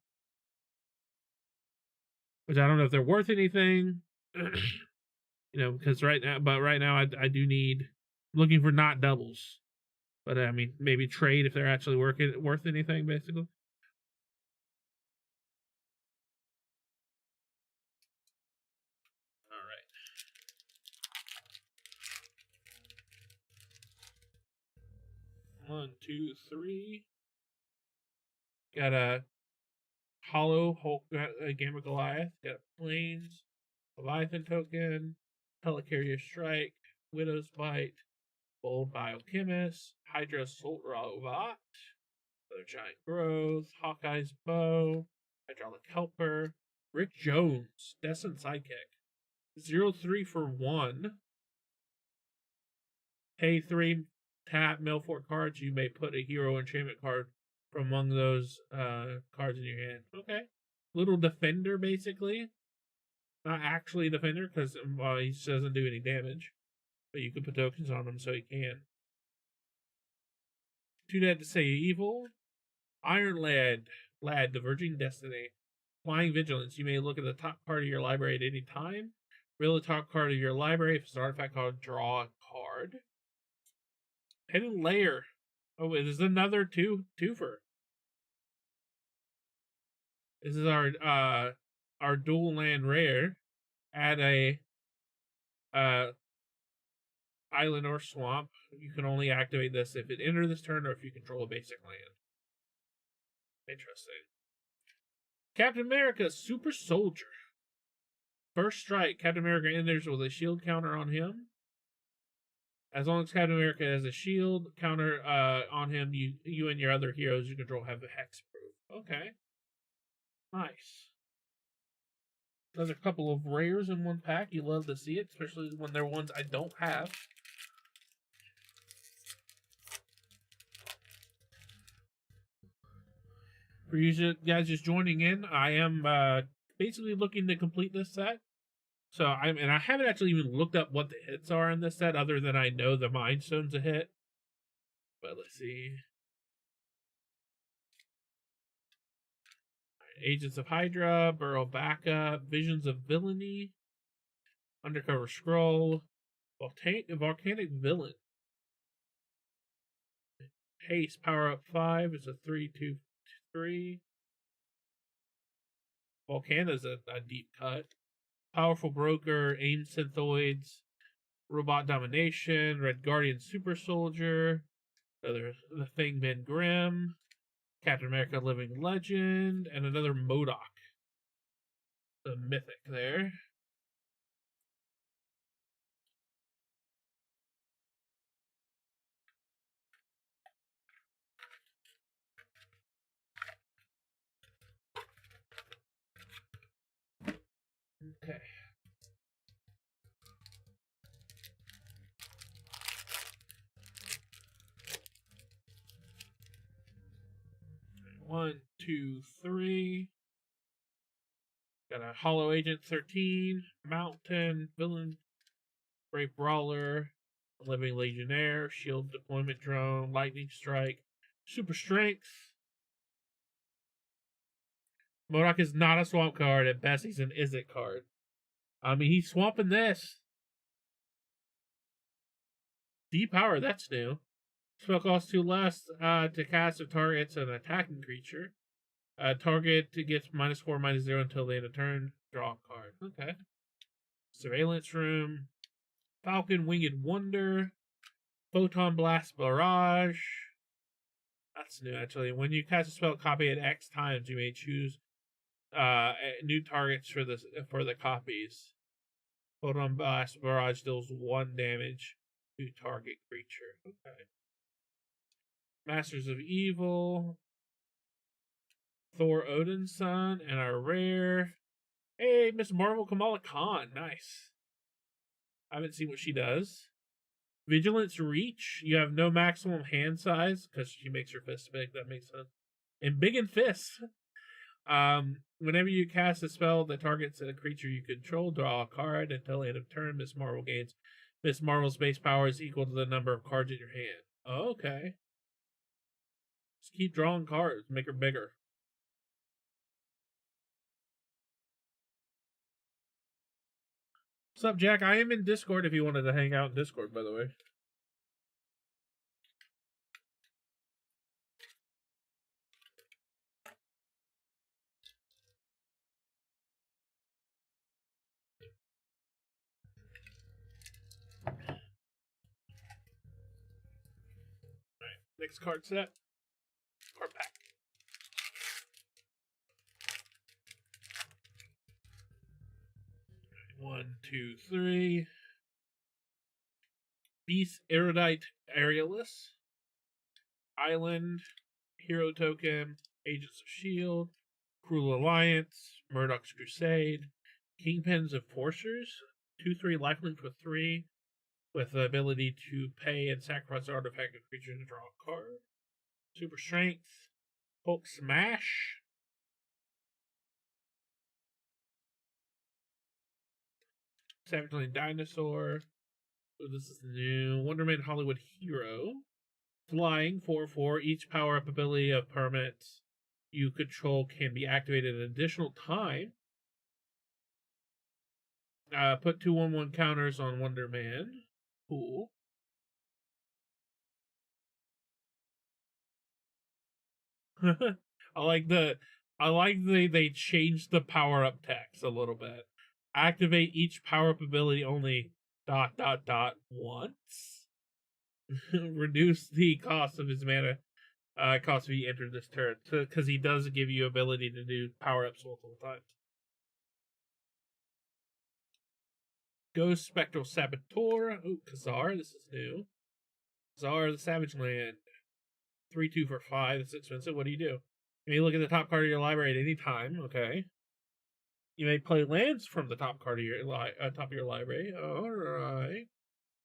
Which I don't know if they're worth anything. Because right now I do need, looking for not doubles. But I mean, maybe trade if they're actually worth anything, basically. Alright. One, 2, 3. Got a Hollow Hulk, Gamma Goliath. Got a Plains, Leviathan token, Helicarrier Strike, Widow's Bite, Bold Biochemist, Hydra Assault Robot, another Giant Growth, Hawkeye's Bow, Hydraulic Helper, Rick Jones, Descent Sidekick. 0/3 for 1. Pay 3, tap, mill 4 cards. You may put a hero enchantment card from among those cards in your hand. Okay. Little defender, basically. Not actually a defender, because he doesn't do any damage. But you can put tokens on him so he can. Too Dead to Say Evil. Iron Lad, Diverging Destiny. Flying Vigilance. You may look at the top card of your library at any time. Reveal the top card of your library. If it's an artifact card, draw a card. Hidden Layer. Oh, this is another twofer. This is our dual land rare. Add a island or swamp. You can only activate this if it enters this turn or if you control a basic land. Interesting. Captain America Super Soldier. First strike, Captain America enters with a shield counter on him. As long as Captain America has a shield counter on him, you and your other heroes you control have a hexproof. Okay. Nice. Another couple of rares in one pack. You love to see it, especially when they're ones I don't have. For you guys just joining in, I am basically looking to complete this set. So I haven't actually even looked up what the hits are in this set, other than I know the Mind Stone's a hit. But let's see. Agents of Hydra, Burrow Backup, Visions of Villainy, Undercover Scroll, Volcanic Villain, Haste power up 5 is a 3/2/3. Volcana's a deep cut. Powerful Broker, Aim Synthoids, Robot Domination, Red Guardian Super Soldier, another The Thing Ben Grimm, Captain America Living Legend, and another MODOK. The mythic there. Okay. One, two, three. Got a Hollow Agent 13, Mountain, Villain, Brave Brawler, Living Legionnaire, Shield Deployment Drone, Lightning Strike, Super Strength. MODOK is not a swamp card. At best, he's an Is-It card. I mean, he's swamping this. Depower, that's new. Spell costs 2 less to cast if target's an attacking creature. Target gets -4/-0 until the end of turn. Draw a card. Okay. Surveillance Room. Falcon Winged Wonder. Photon Blast Barrage. That's new, actually. When you cast a spell, copy it X times. You may choose new targets for the copies. Photon Blast Barrage deals 1 damage to target creature. Okay. Masters of Evil. Thor Odin's Son, and our rare. Hey, Miss Marvel Kamala Khan. Nice. I haven't seen what she does. Vigilance Reach. You have no maximum hand size because she makes her fists big. That makes sense. And Big in Fists. Whenever you cast a spell that targets a creature you control, draw a card until end of turn. Miss Marvel gains. Miss Marvel's base power is equal to the number of cards in your hand. Oh, okay. Just keep drawing cards. Make her bigger. What's up, Jack? I am in Discord if you wanted to hang out in Discord, by the way. Alright, next card set. Card pack. One, two, three. Beast Erudite Aerialist. Island. Hero Token. Agents of S.H.I.E.L.D. Cruel Alliance. Murdoch's Crusade. Kingpins Enforcers. 2/3 lifelink for 3. With the ability to pay and sacrifice an artifact of creature to draw a card. Super Strength. Hulk Smash. Savage Land Dinosaur. Oh, this is new. Wonderman Hollywood Hero. Flying 4/4. Each power up ability of permanents you control can be activated an additional time. Put 2/1/1 counters on Wonder Man. Cool. I like they changed the power up text a little bit. Activate each power up ability only ... once. Reduce the cost of his mana cost if he entered this turn, because he does give you ability to do power ups multiple times. Ghost Spectral Saboteur. Oh, Khazar, this is new. Khazar the Savage Land. 3/2 for 5. It's expensive. What do? You may look at the top card of your library at any time. Okay. You may play lands from the top card of your top of your library. All right.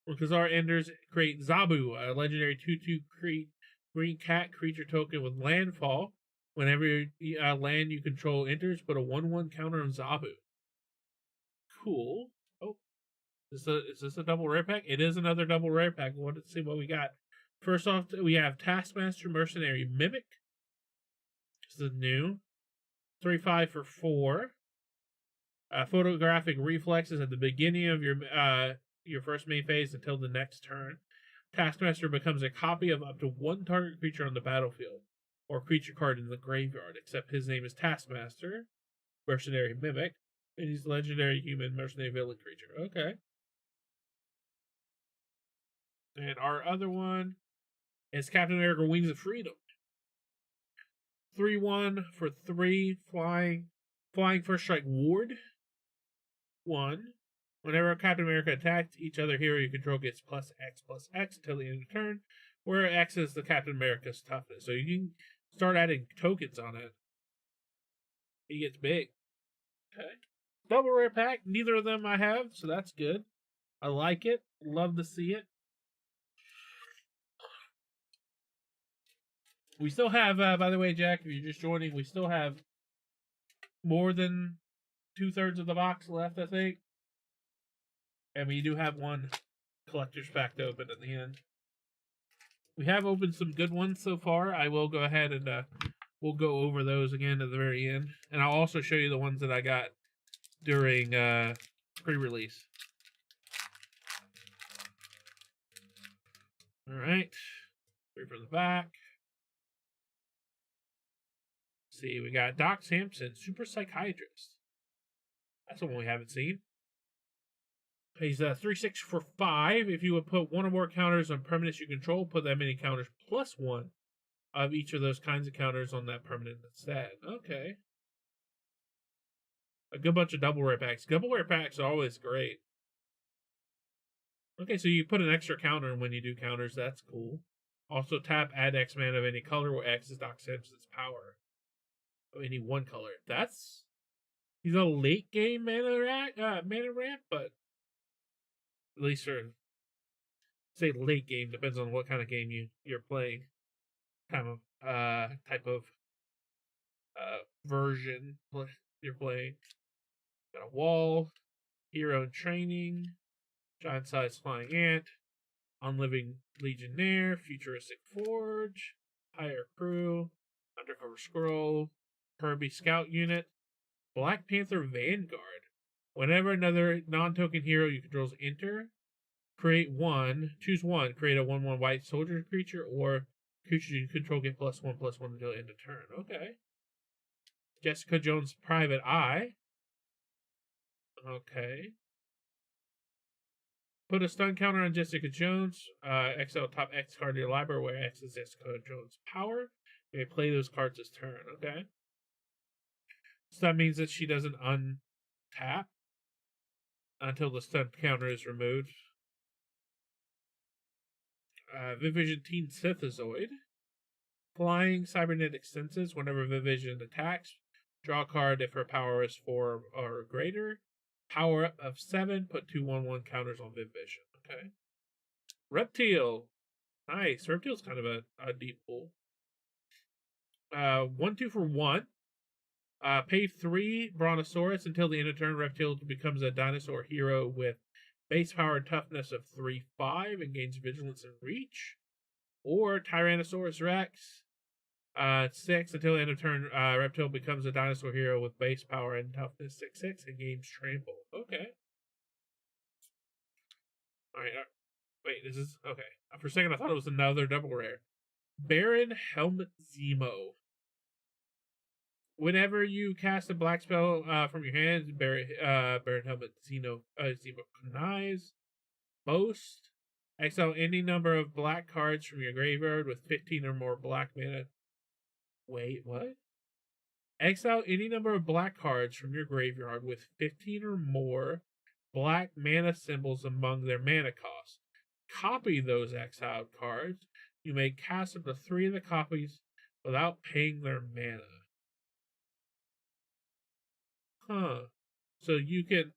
When Khazar enters, create Zabu, a legendary 2/2 green cat creature token with landfall. Whenever land you control enters, put a 1/1 counter on Zabu. Cool. Oh, is this a double rare pack? It is another double rare pack. Let's see what we got. First off, we have Taskmaster Mercenary Mimic. This is new. 3/5 for 4. Photographic reflexes at the beginning of your first main phase until the next turn. Taskmaster becomes a copy of up to one target creature on the battlefield, or creature card in the graveyard, except his name is Taskmaster, Mercenary Mimic, and he's legendary human mercenary villain creature. Okay. And our other one is Captain America Wings of Freedom. 3/1 for 3 flying. Flying first strike ward. 1. Whenever Captain America attacks each other hero you control gets +X until the end of turn, where X is the Captain America's toughness. So you can start adding tokens on it. He gets big. Okay. Double rare pack. Neither of them I have, so that's good. I like it. Love to see it. We still have, by the way, Jack, if you're just joining, we still have more than 2/3 of the box left, I think. And we do have one collector's pack to open at the end. We have opened some good ones so far. I will go ahead and we'll go over those again at the very end. And I'll also show you the ones that I got during pre-release. Alright. Three from the back. Let's see, we got Doc Samson, Super Psychiatrist. That's the one we haven't seen. He's 3/6 for 5. If you would put one or more counters on permanents you control, put that many counters +1 of each of those kinds of counters on that permanent instead. Okay. A good bunch of double rare packs. Double rare packs are always great. Okay, so you put an extra counter when you do counters. That's cool. Also tap, add X mana of any color where X is Doc Samson's power of any one color. He's a late game mana ramp, but at least for say late game, depends on what kind of game you're playing. Type of version you're playing. Got a wall, hero in training, giant size flying ant, unliving legionnaire, futuristic forge, higher crew, undercover scroll, Kirby scout unit, Black Panther Vanguard. Whenever another non-token hero you control enter, choose one, create a 1/1 white soldier creature, or creatures you control get +1/+1 until end of turn. Okay. Jessica Jones Private Eye. Okay. Put a stun counter on Jessica Jones. Exile top X card of your library where X is Jessica Jones' power. You may play those cards this turn. Okay. So that means that she doesn't untap until the stun counter is removed. Vivision Teen Synthezoid. Flying Cybernetic Senses. Whenever Vivision attacks, draw a card if her power is 4 or greater. Power up of 7. Put 2 1/1 counters on Vivision. Okay. Reptile. Nice. Reptile's kind of a deep pull. 1/2 for 1. Pay 3 Brontosaurus until the end of turn. Reptile becomes a dinosaur hero with base power and toughness of 3/5 and gains vigilance and reach. Or Tyrannosaurus Rex. 6 until the end of turn. Reptile becomes a dinosaur hero with base power and toughness 6/6 and gains trample. Okay. Alright. Wait, this is okay. For a second I thought it was another double rare. Baron Helmet Zemo. Whenever you cast a black spell from your hand, Baron Helmet Zemo Connives. Boast. Exile any number of black cards from your graveyard with 15 or more black mana. Wait, what? Exile any number of black cards from your graveyard with 15 or more black mana symbols among their mana cost. Copy those exiled cards. You may cast up to 3 of the copies without paying their mana. Huh. So you can,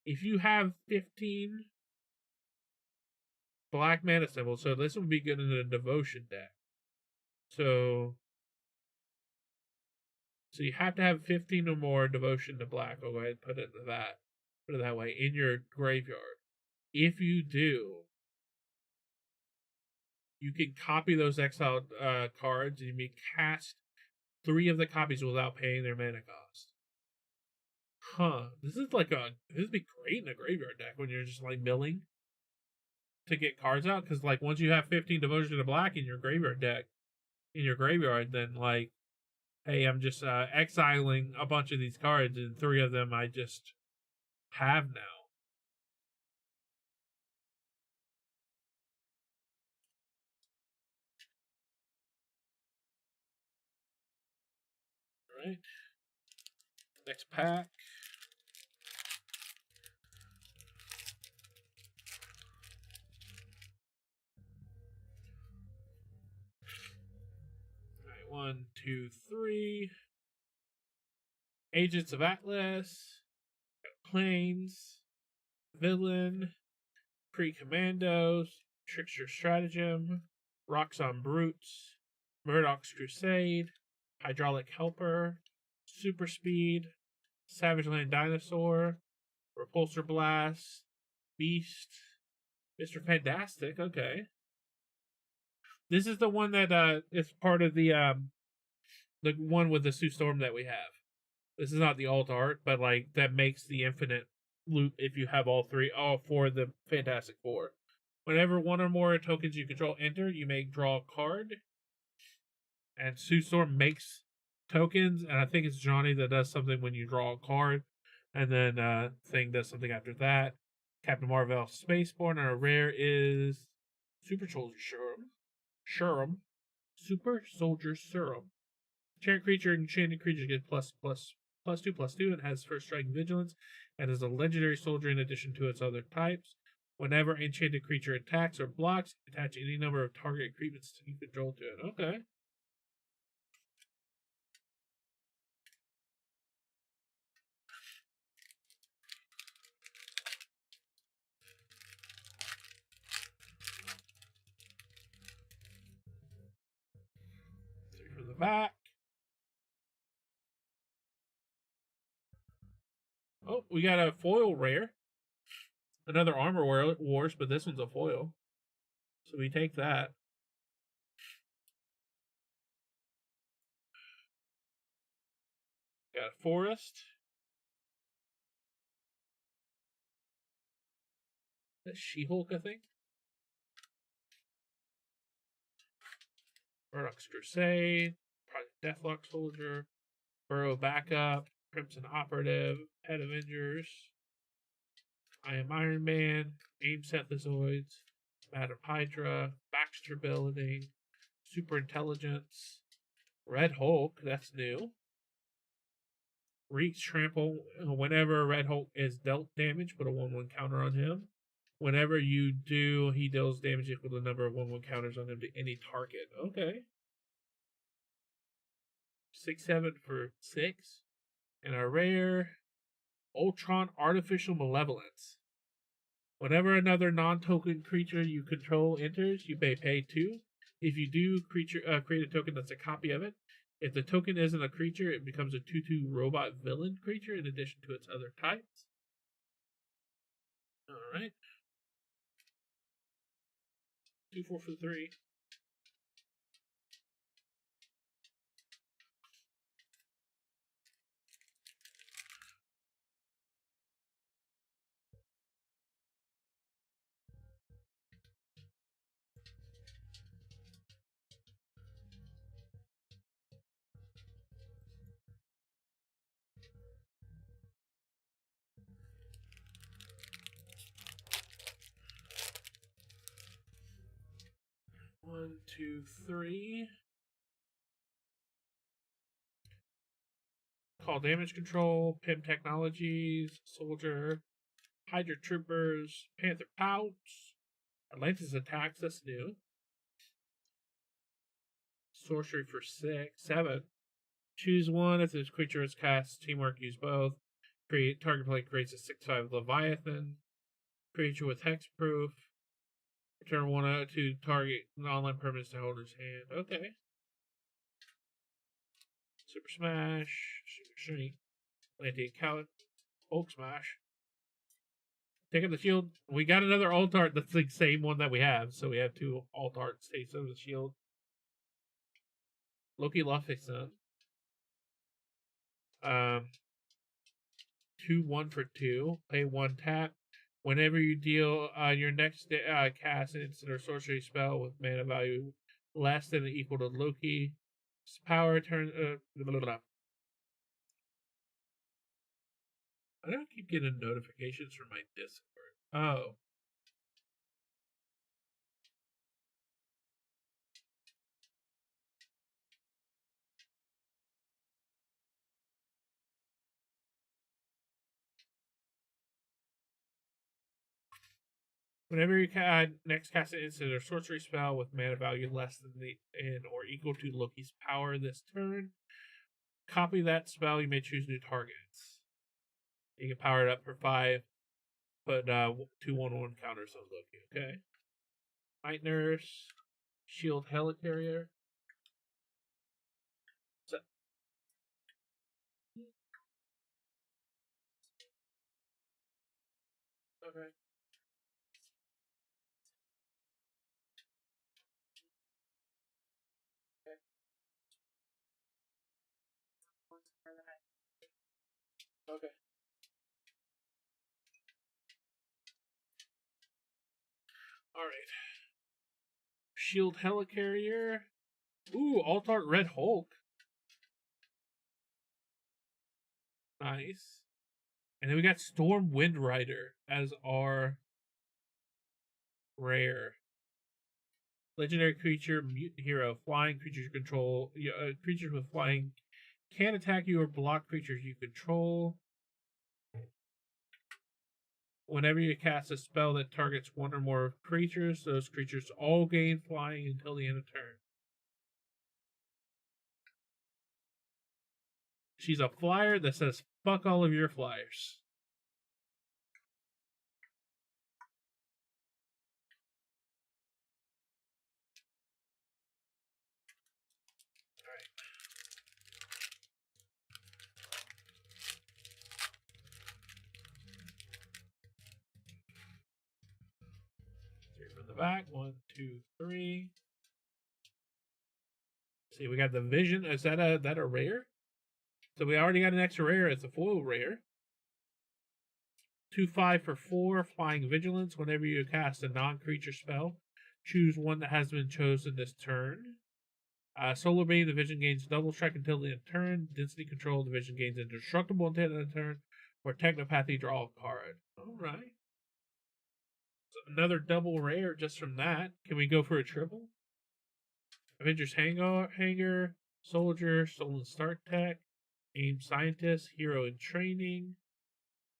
if you have 15 black mana symbols, so this would be good in a devotion deck. So you have to have 15 or more devotion to black. I'll go ahead and put it that way, in your graveyard. If you do, you can copy those exiled cards and you may cast 3 of the copies without paying their mana cost. Huh. This would be great in a graveyard deck when you're just like milling to get cards out, because like once you have 15 Devotion to Black in your graveyard deck, then like, hey, I'm just exiling a bunch of these cards, and 3 of them I just have now. All right. Next pack. All right, 1, 2, 3. Agents of Atlas. Planes. Villain. Pre-Commandos. Trickster Stratagem. Roxxon Brutes. Murdoch's Crusade. Hydraulic Helper. Super Speed. Savage Land Dinosaur. Repulsor Blast. Beast. Mr. Fantastic, okay. This is the one that is part of the one with the Sue Storm that we have. This is not the alt art, but like that makes the infinite loop if you have all 4 of the Fantastic Four. Whenever one or more tokens you control enter, you may draw a card. And Sue Storm makes tokens, and I think it's Johnny that does something when you draw a card. And then Thing does something after that. Captain Marvel Spaceborne, and our rare is Super Soldier Serum. Super Soldier Serum. Enchanted creature gets +2/+2 and has first strike vigilance and is a legendary soldier in addition to its other types. Whenever enchanted creature attacks or blocks, attach any number of target creatures you control to it. Okay. From the back. Oh, we got a foil rare. Another Armor Wars, but this one's a foil. So we take that. Got a Forest. That's She-Hulk, I think. Murdoch's Crusade. Project Deathlock Soldier. Burrow Backup. Crimson Operative. Head Avengers. I Am Iron Man. AIM Synthesoids. Madam Hydra. Baxter Building. Super Intelligence. Red Hulk. That's new. Reach Trample. Whenever Red Hulk is dealt damage, put a 1/1 counter on him. Whenever you do, he deals damage equal to the number of 1/1 counters on him to any target. Okay. 6/7 for 6. And a rare Ultron Artificial Malevolence. Whenever another non-token creature you control enters, you may pay 2. If you do create a token that's a copy of it. If the token isn't a creature, it becomes a 2/2 robot villain creature in addition to its other types. Alright. 2/4 for 3. One, two, three. Call Damage Control, Pim Technologies, Soldier, Hydra Troopers, Panther Pouts, Atlantis Attacks, that's new. Sorcery for 7. Choose one. If this creature is cast, teamwork, use both. Target player creates a 6/5 Leviathan. Creature with hexproof. Return 1 out to target non-land permanents to holder's hand. Okay. Super Smash. Super Shrink. Atlantean Coward. Hulk Smash. Take out the shield. We got another alt art that's the same one that we have. So we have 2 alt arts. Takes over the shield. Loki Luffington. 2/1 for 2. Pay 1 tap. Whenever you deal your next cast an instant or sorcery spell with mana value less than or equal to Loki's power turn. Blah, blah, blah. I don't keep getting notifications from my Discord. Oh. Whenever you next cast an instant or sorcery spell with mana value less than or equal to Loki's power this turn, copy that spell. You may choose new targets. You can power it up for 5. Put 2 1/1 counters on Loki. Okay. Night Nurse, Shield Helicarrier. So, okay. Okay. Alright. Shield Helicarrier. Ooh, Alt Art Red Hulk. Nice. And then we got Storm Wind Rider as our rare. Legendary creature, mutant hero, flying creatures you control. Creatures with flying can attack you or block creatures you control. Whenever you cast a spell that targets one or more creatures, those creatures all gain flying until the end of turn. She's a flyer that says, fuck all of your flyers. From the back, 1, 2, 3. See, we got the Vision. Is that a rare? So we already got an extra rare. It's a foil rare. 2/5 for 4, Flying Vigilance. Whenever you cast a non-creature spell, choose one that has been chosen this turn. Solar Beam, the Vision gains double strike until the end of turn. Density Control, the Vision gains indestructible until the end of turn. Or Technopathy, draw a card. Alright. So another double rare just from that. Can we go for a triple? Avengers Hangar, Soldier, Stolen Start Tech, AIM Scientist, Hero in Training.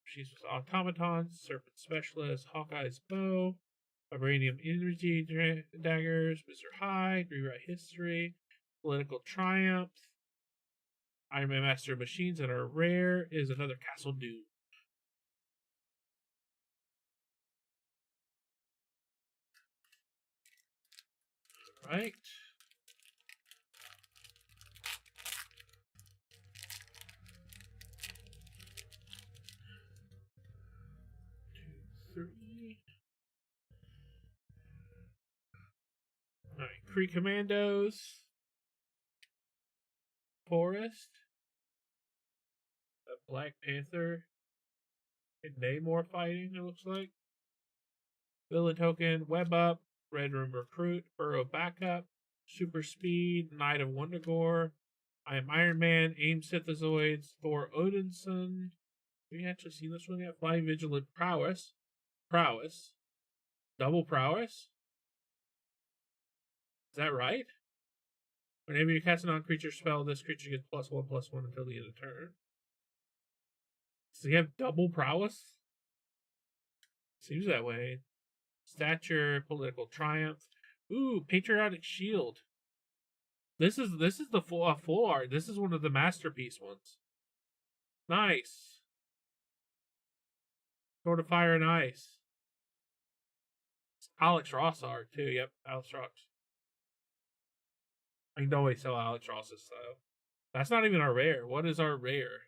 She's Automaton, Serpent Specialist, Hawkeye's Bow, Vibranium Energy Daggers, Mr. Hyde, Rewrite History, Political Triumph, Iron Man Master of Machines, and our rare is another Castle Doom. Alright. Alright, Kree Commandos, Forest, a Black Panther, and Namor fighting, it looks like. Villain Token, Web Up, Red Room Recruit, Burrow Backup, Super Speed, Knight of Wondergore, I Am Iron Man, AIM Synthezoids, Thor Odinson. Have you actually seen this one yet? Flying Vigilant Prowess. Double Prowess? Is that right? Whenever you cast a non-creature spell, this creature gets +1/+1 until the end of turn. Does he have double prowess? Seems that way. Stature, Political Triumph. Ooh, Patriotic Shield. This is the full art. This is one of the masterpiece ones. Nice. Sword of Fire and Ice. It's Alex Ross art too. Yep, Alex Ross. I can always sell Alex Ross's though. That's not even our rare. What is our rare?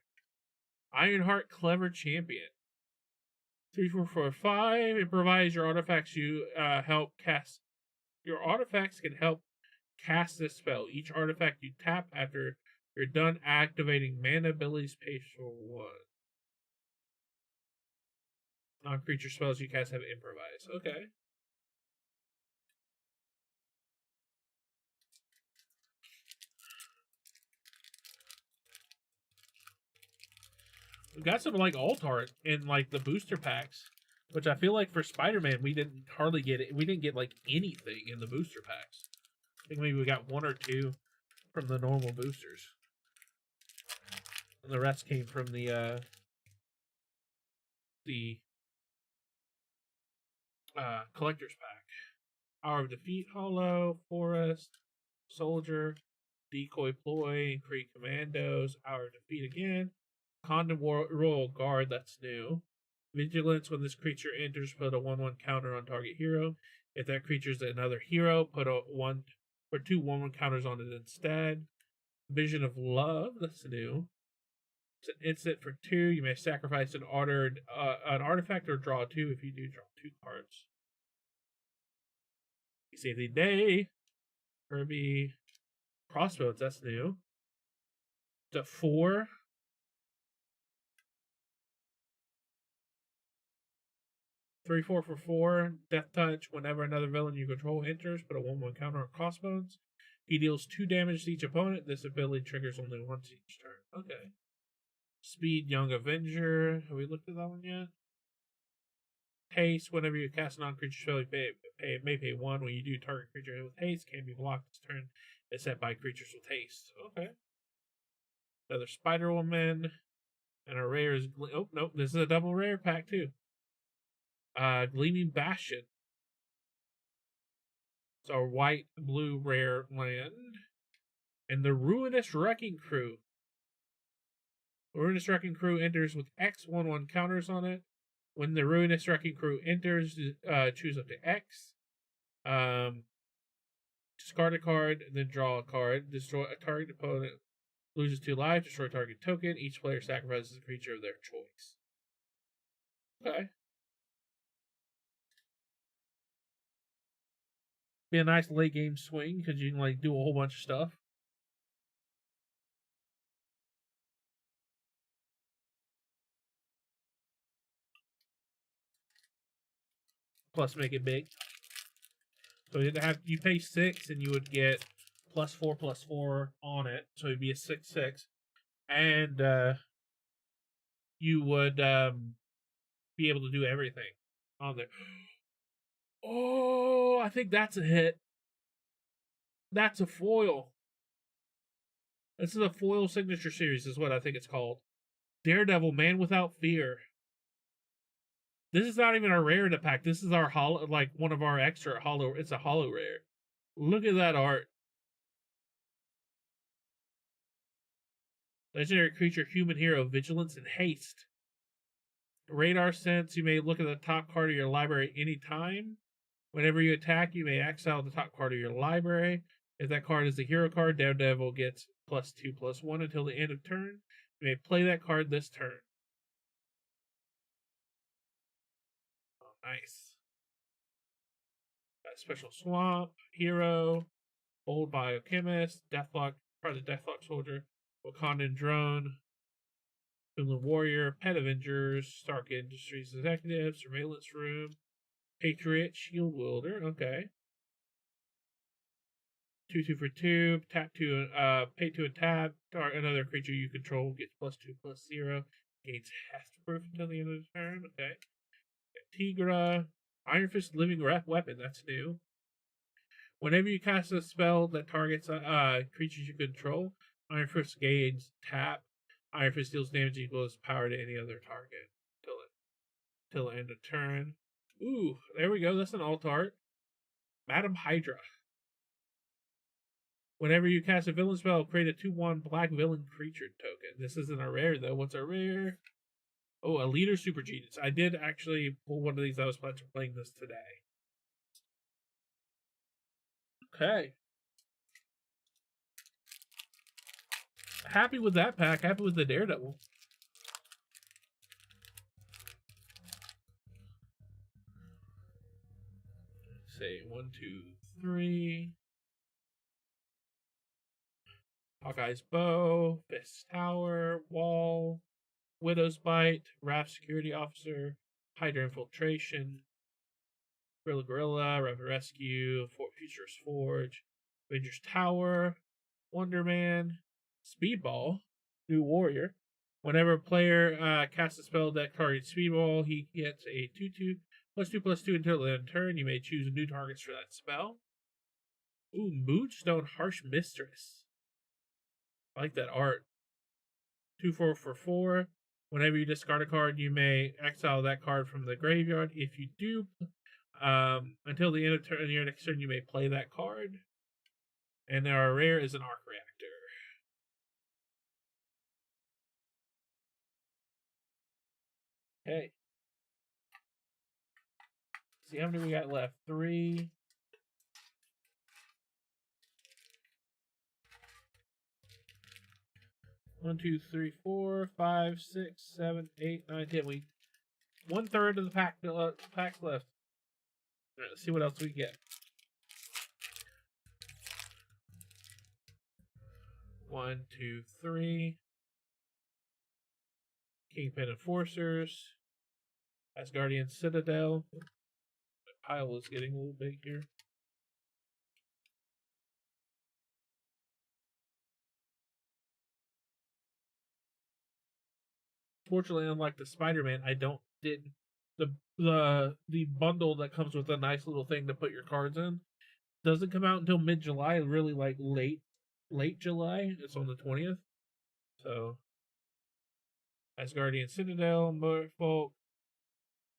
Ironheart Clever Champion. 3, 4, 4, 5. It provides your artifacts you help cast. Your artifacts can help cast this spell. Each artifact you tap after you're done activating mana abilities pays for 1. Non-creature spells you cast have improvise. Okay. We got some like alt art in like the booster packs, which I feel like for Spider-Man we didn't hardly get it. We didn't get like anything in the booster packs. I think maybe we got one or two from the normal boosters, and the rest came from the collector's pack. Hour of Defeat, Hollow, Forest, Soldier, Decoy Ploy, Kree Commandos, Hour of Defeat again. Condon Royal Guard, that's new. Vigilance, when this creature enters, put a 1/1 counter on target hero. If that creature is another hero, put a 1 or 2 1/1 counters on it instead. Vision of Love, that's new. It's an instant for 2. You may sacrifice an artifact or draw 2. If you do, draw 2 cards. You save the day. Kirby Crossbones, that's new. It's a 4. 3/4 for 4. Death Touch. Whenever another villain you control enters, put a 1/1 counter on Crossbones. He deals 2 damage to each opponent. This ability triggers only once each turn. Okay. Speed Young Avenger. Have we looked at that one yet? Haste. Whenever you cast a non-creature spell, you may pay 1. When you do, target creature hit with haste can be blocked this turn. It's set by creatures with haste. Okay. Another Spider-Woman. And a rare is... Oh, nope. This is a double rare pack, too. Gleaming Bastion. It's our white, blue, rare land. And the Ruinous Wrecking Crew. The Ruinous Wrecking Crew enters with X 1/1 counters on it. When the Ruinous Wrecking Crew enters, choose up to X. Discard a card, then draw a card. Destroy a target opponent. Loses 2 life. Destroy target token. Each player sacrifices a creature of their choice. Okay. Be a nice late game swing because you can like do a whole bunch of stuff. Plus make it big. So you pay 6 and you would get +4/+4 on it. So it'd be a 6/6. And you would be able to do everything on there. Oh, I think that's a hit. That's a foil. This is a foil signature series, is what I think it's called. Daredevil, Man Without Fear. This is not even our rare in the pack. This is our hollow, like one of our extra hollow. It's a hollow rare. Look at that art. Legendary creature, human hero, vigilance and haste. Radar sense. You may look at the top card of your library anytime. Whenever you attack, you may exile the top card of your library. If that card is a hero card, Daredevil gets +2/+1 until the end of turn. You may play that card this turn. Oh, nice. Special Swamp, Hero, Old Biochemist, Deathlock, part of the Deathlock Soldier, Wakandan Drone, Finland Warrior, Pet Avengers, Stark Industries Executive, Surveillance Room, Patriot, Shield Wielder, okay. 2/2 for 2, tap 2, pay 2 and tap. Another creature you control gets +2/+0, gains Hexproof until the end of the turn, okay. Tigra, Iron Fist Living Weapon, that's new. Whenever you cast a spell that targets creatures you control, Iron Fist gains tap. Iron Fist deals damage equals power to any other target till the end of turn. Ooh, there we go. That's an alt art. Madam Hydra. Whenever you cast a villain spell, create a 2/1 black villain creature token. This isn't a rare though. What's a rare? Oh, a leader super genius. I did actually pull one of these. I was planning on playing this today. Okay. Happy with that pack. Happy with the Daredevil. Let's see. 1, 2, 3. Hawkeye's Bow. Fist Tower. Wall. Widow's Bite. Raft Security Officer. Hydra Infiltration, Gorilla, Rapid Rescue, Futurist Forge, Avengers Tower, Wonder Man, Speedball, New Warrior. Whenever a player casts a spell that targets Speedball, he gets a 2/2 +2/+2 until the end of turn. You may choose new targets for that spell. Ooh, Moonstone Harsh Mistress. I like that art. 2/4 for 4. Whenever you discard a card, you may exile that card from the graveyard. If you do, until the end of your next turn, you may play that card. And our rare is an Arc Reactor. Okay. See how many we got left? 3. 1, 2, 3, 4, 5, 6, 7, 8, 9, 10. We 1/3 of the packs left. All right, let's see what else we get. 1, 2, 3. Kingpin Enforcers. Asgardian Citadel. My pile is getting a little big here. Fortunately, unlike the Spider-Man, I did the bundle that comes with a nice little thing to put your cards in doesn't come out until mid-July, really like late July. It's on the 20th. So Asgardian Citadel, Merfolk,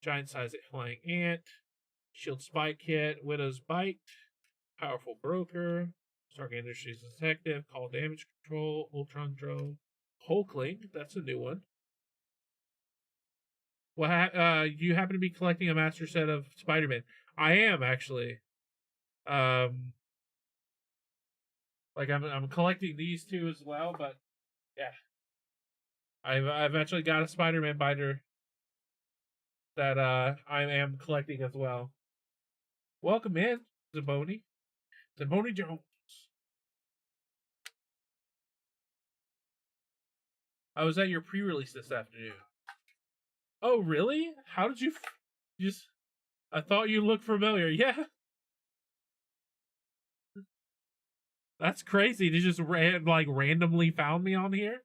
Giant Size Flying Ant, Shield Spy Kit, Widow's Bite, Powerful Broker, Stark Industries Detective, Call Damage Control, Ultron Drone, Hulkling, that's a new one. Well, you happen to be collecting a master set of Spider-Man. I am actually. Like I'm collecting these two as well, but yeah, I've actually got a Spider-Man binder that I am collecting as well. Welcome in, Zaboni Jones. I was at your pre-release this afternoon. Oh, really? How did you just... I thought you looked familiar. Yeah. That's crazy. You just randomly found me on here?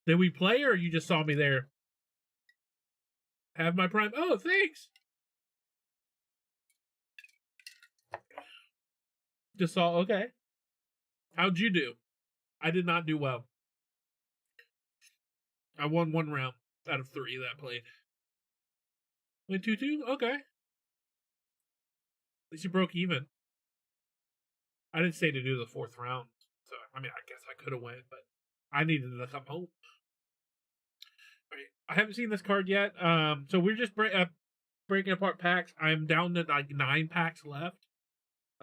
Did we play or you just saw me there? Have my Prime... Oh, thanks! Just saw... Okay. How'd you do? I did not do well. I won 1 round out of 3 that I played. Went 2-2? Okay. At least you broke even. I didn't say to do the 4th round. So, I mean, I guess I could have went, but I needed to come home. Alright, I haven't seen this card yet. So we're just breaking apart packs. I'm down to like 9 packs left.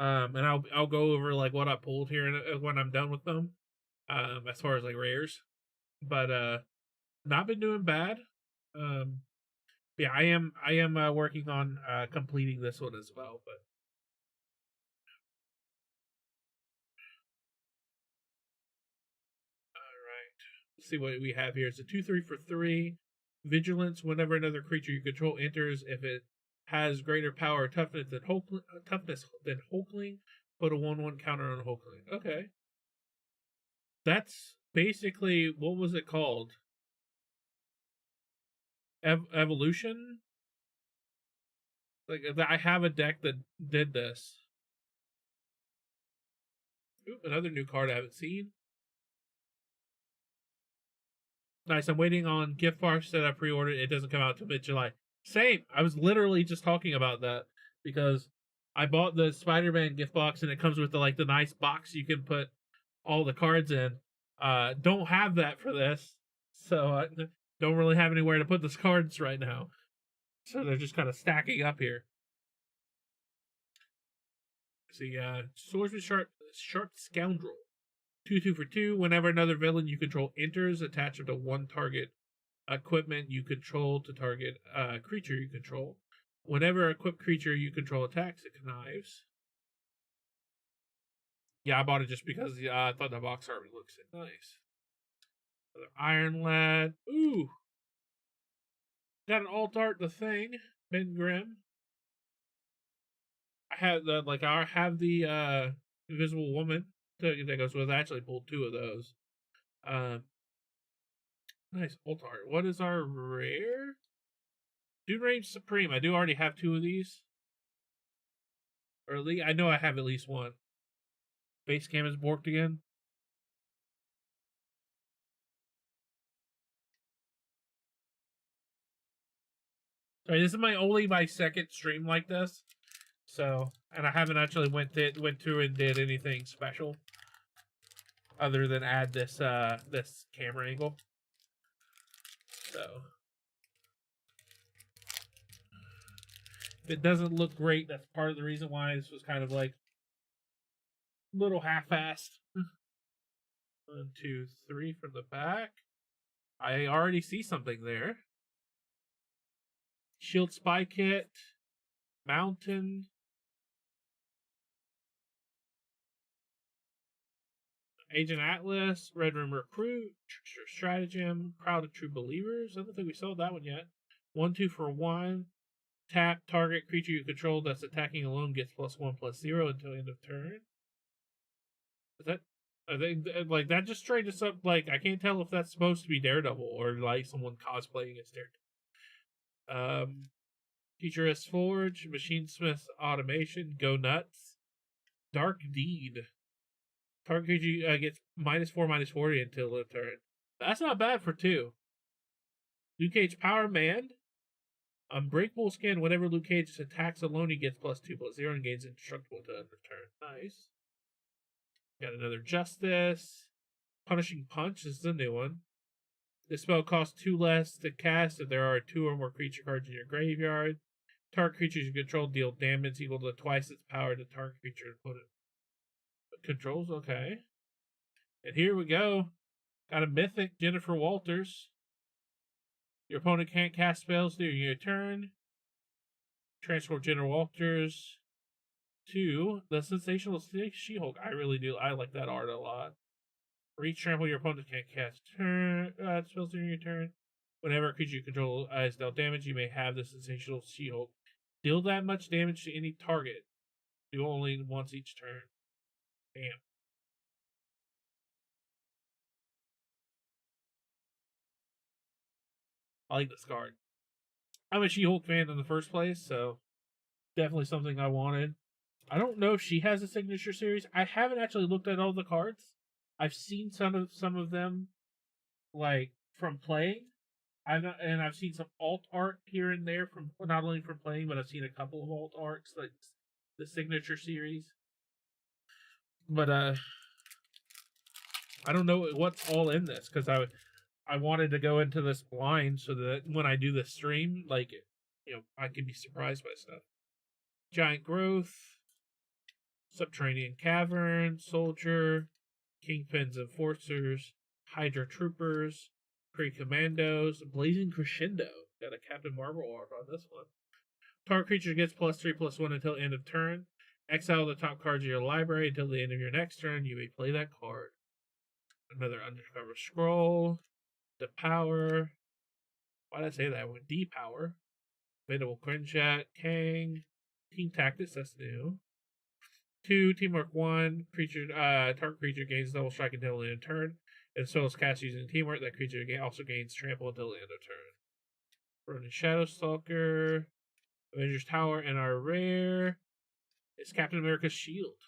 And I'll go over like what I pulled here when I'm done with them. As far as like rares. But not been doing bad. Yeah, I am working on completing this one as well, but alright. Let's see what we have here. It's a 2/3 for 3. Vigilance, whenever another creature you control enters, if it has greater power or toughness than Hulkling, put a 1/1 counter on Hulkling. Okay. That's basically, what was it called? Evolution? Like, I have a deck that did this. Ooh, another new card I haven't seen. Nice, I'm waiting on gift box that I pre-ordered. It doesn't come out till mid-July. Same. I was literally just talking about that because I bought the Spider-Man gift box and it comes with the nice box you can put all the cards in. Don't have that for this, so I don't really have anywhere to put those cards right now. So they're just kind of stacking up here. See, Swordsman Sharp Scoundrel. 2/2 for 2. Whenever another villain you control enters, attach it to 1 target equipment you control to target creature you control. Whenever equipped creature you control attacks, it connives. Yeah, I bought it just because I thought the box art looks nice. Another Iron Lad. Ooh. Got an alt art, the thing. Ben Grimm. I have the Invisible Woman that goes with. I actually pulled 2 of those. Nice alt art. What is our rare? Dune Range Supreme. I do already have 2 of these. Or at least I know I have at least one. Base cam is borked again. Sorry, this is my second stream like this. So, and I haven't actually went through and did anything special other than add this this camera angle. So, if it doesn't look great, that's part of the reason why this was kind of like a little half-assed. 1, 2, 3 from the back. I already see something there. Shield Spy Kit, Mountain, Agent Atlas, Red Room Recruit, Stratagem, Crowd of True Believers. I don't think we sold that one yet. 1, 2 for 1. Tap target creature you control that's attacking alone gets +1/+0 until end of turn. Is that? I think like that just straight us up. Like I can't tell if that's supposed to be Daredevil or like someone cosplaying as Daredevil. Futurist Forge, Machine Smith Automation, Go Nuts, Dark Deed. Target creature gets -4/-40 until the turn. That's not bad for 2. Luke Cage Power Man. Unbreakable Skin. Whenever Luke Cage attacks alone, he gets +2/+0 and gains indestructible until end of turn. Nice. Got another Justice. Punishing Punch is the new one. This spell costs 2 less to cast if there are 2 or more creature cards in your graveyard. Target creatures you control deal damage equal to twice its power to target creature and opponent controls. Okay. And here we go. Got a Mythic Jennifer Walters. Your opponent can't cast spells during your turn. Transform Jennifer Walters to the Sensational She-Hulk. I really do. I like that art a lot. Reach trample. Your opponent can't cast spells during your turn. Whenever a creature you control is dealt damage, you may have the Sensational She-Hulk deal that much damage to any target. Do only once each turn. Damn. I like this card. I'm a She-Hulk fan in the first place, so definitely something I wanted. I don't know if she has a signature series. I haven't actually looked at all the cards. I've seen some of them, like from playing. I've seen some alt art here and there from not only from playing, but I've seen a couple of alt arts like the signature series. But I don't know what's all in this because I wanted to go into this blind so that when I do the stream, like I can be surprised by stuff. Giant Growth, Subterranean Cavern, Soldier, Kingpins Enforcers, Hydra Troopers, Pre-Commandos, Blazing Crescendo. Got a Captain Marvel art on this one. Target creature gets +3/+1 until end of turn. Exile the top cards of your library until the end of your next turn. You may play that card. Another Undercover Scroll. Depower. Why did I say that one? Depower. Venable Quinjet. Kang. Team Tactics. That's new. 2, Teamwork 1, target creature gains double strike until the end of turn. If spell is cast using Teamwork, that creature also gains trample until the end of turn. Ronin Shadowstalker, Avengers Tower, and our rare is Captain America's Shield.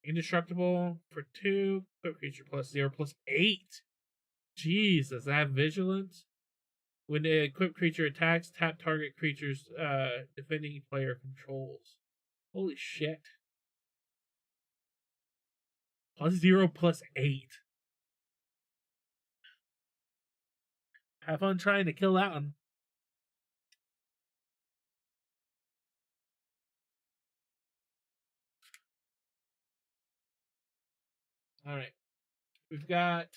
Indestructible for 2, equip creature +0/+8. Jeez, does that have vigilance? When the equipped creature attacks, tap target creature's defending player controls. Holy shit. +0/+8. Have fun trying to kill that one. Alright. We've got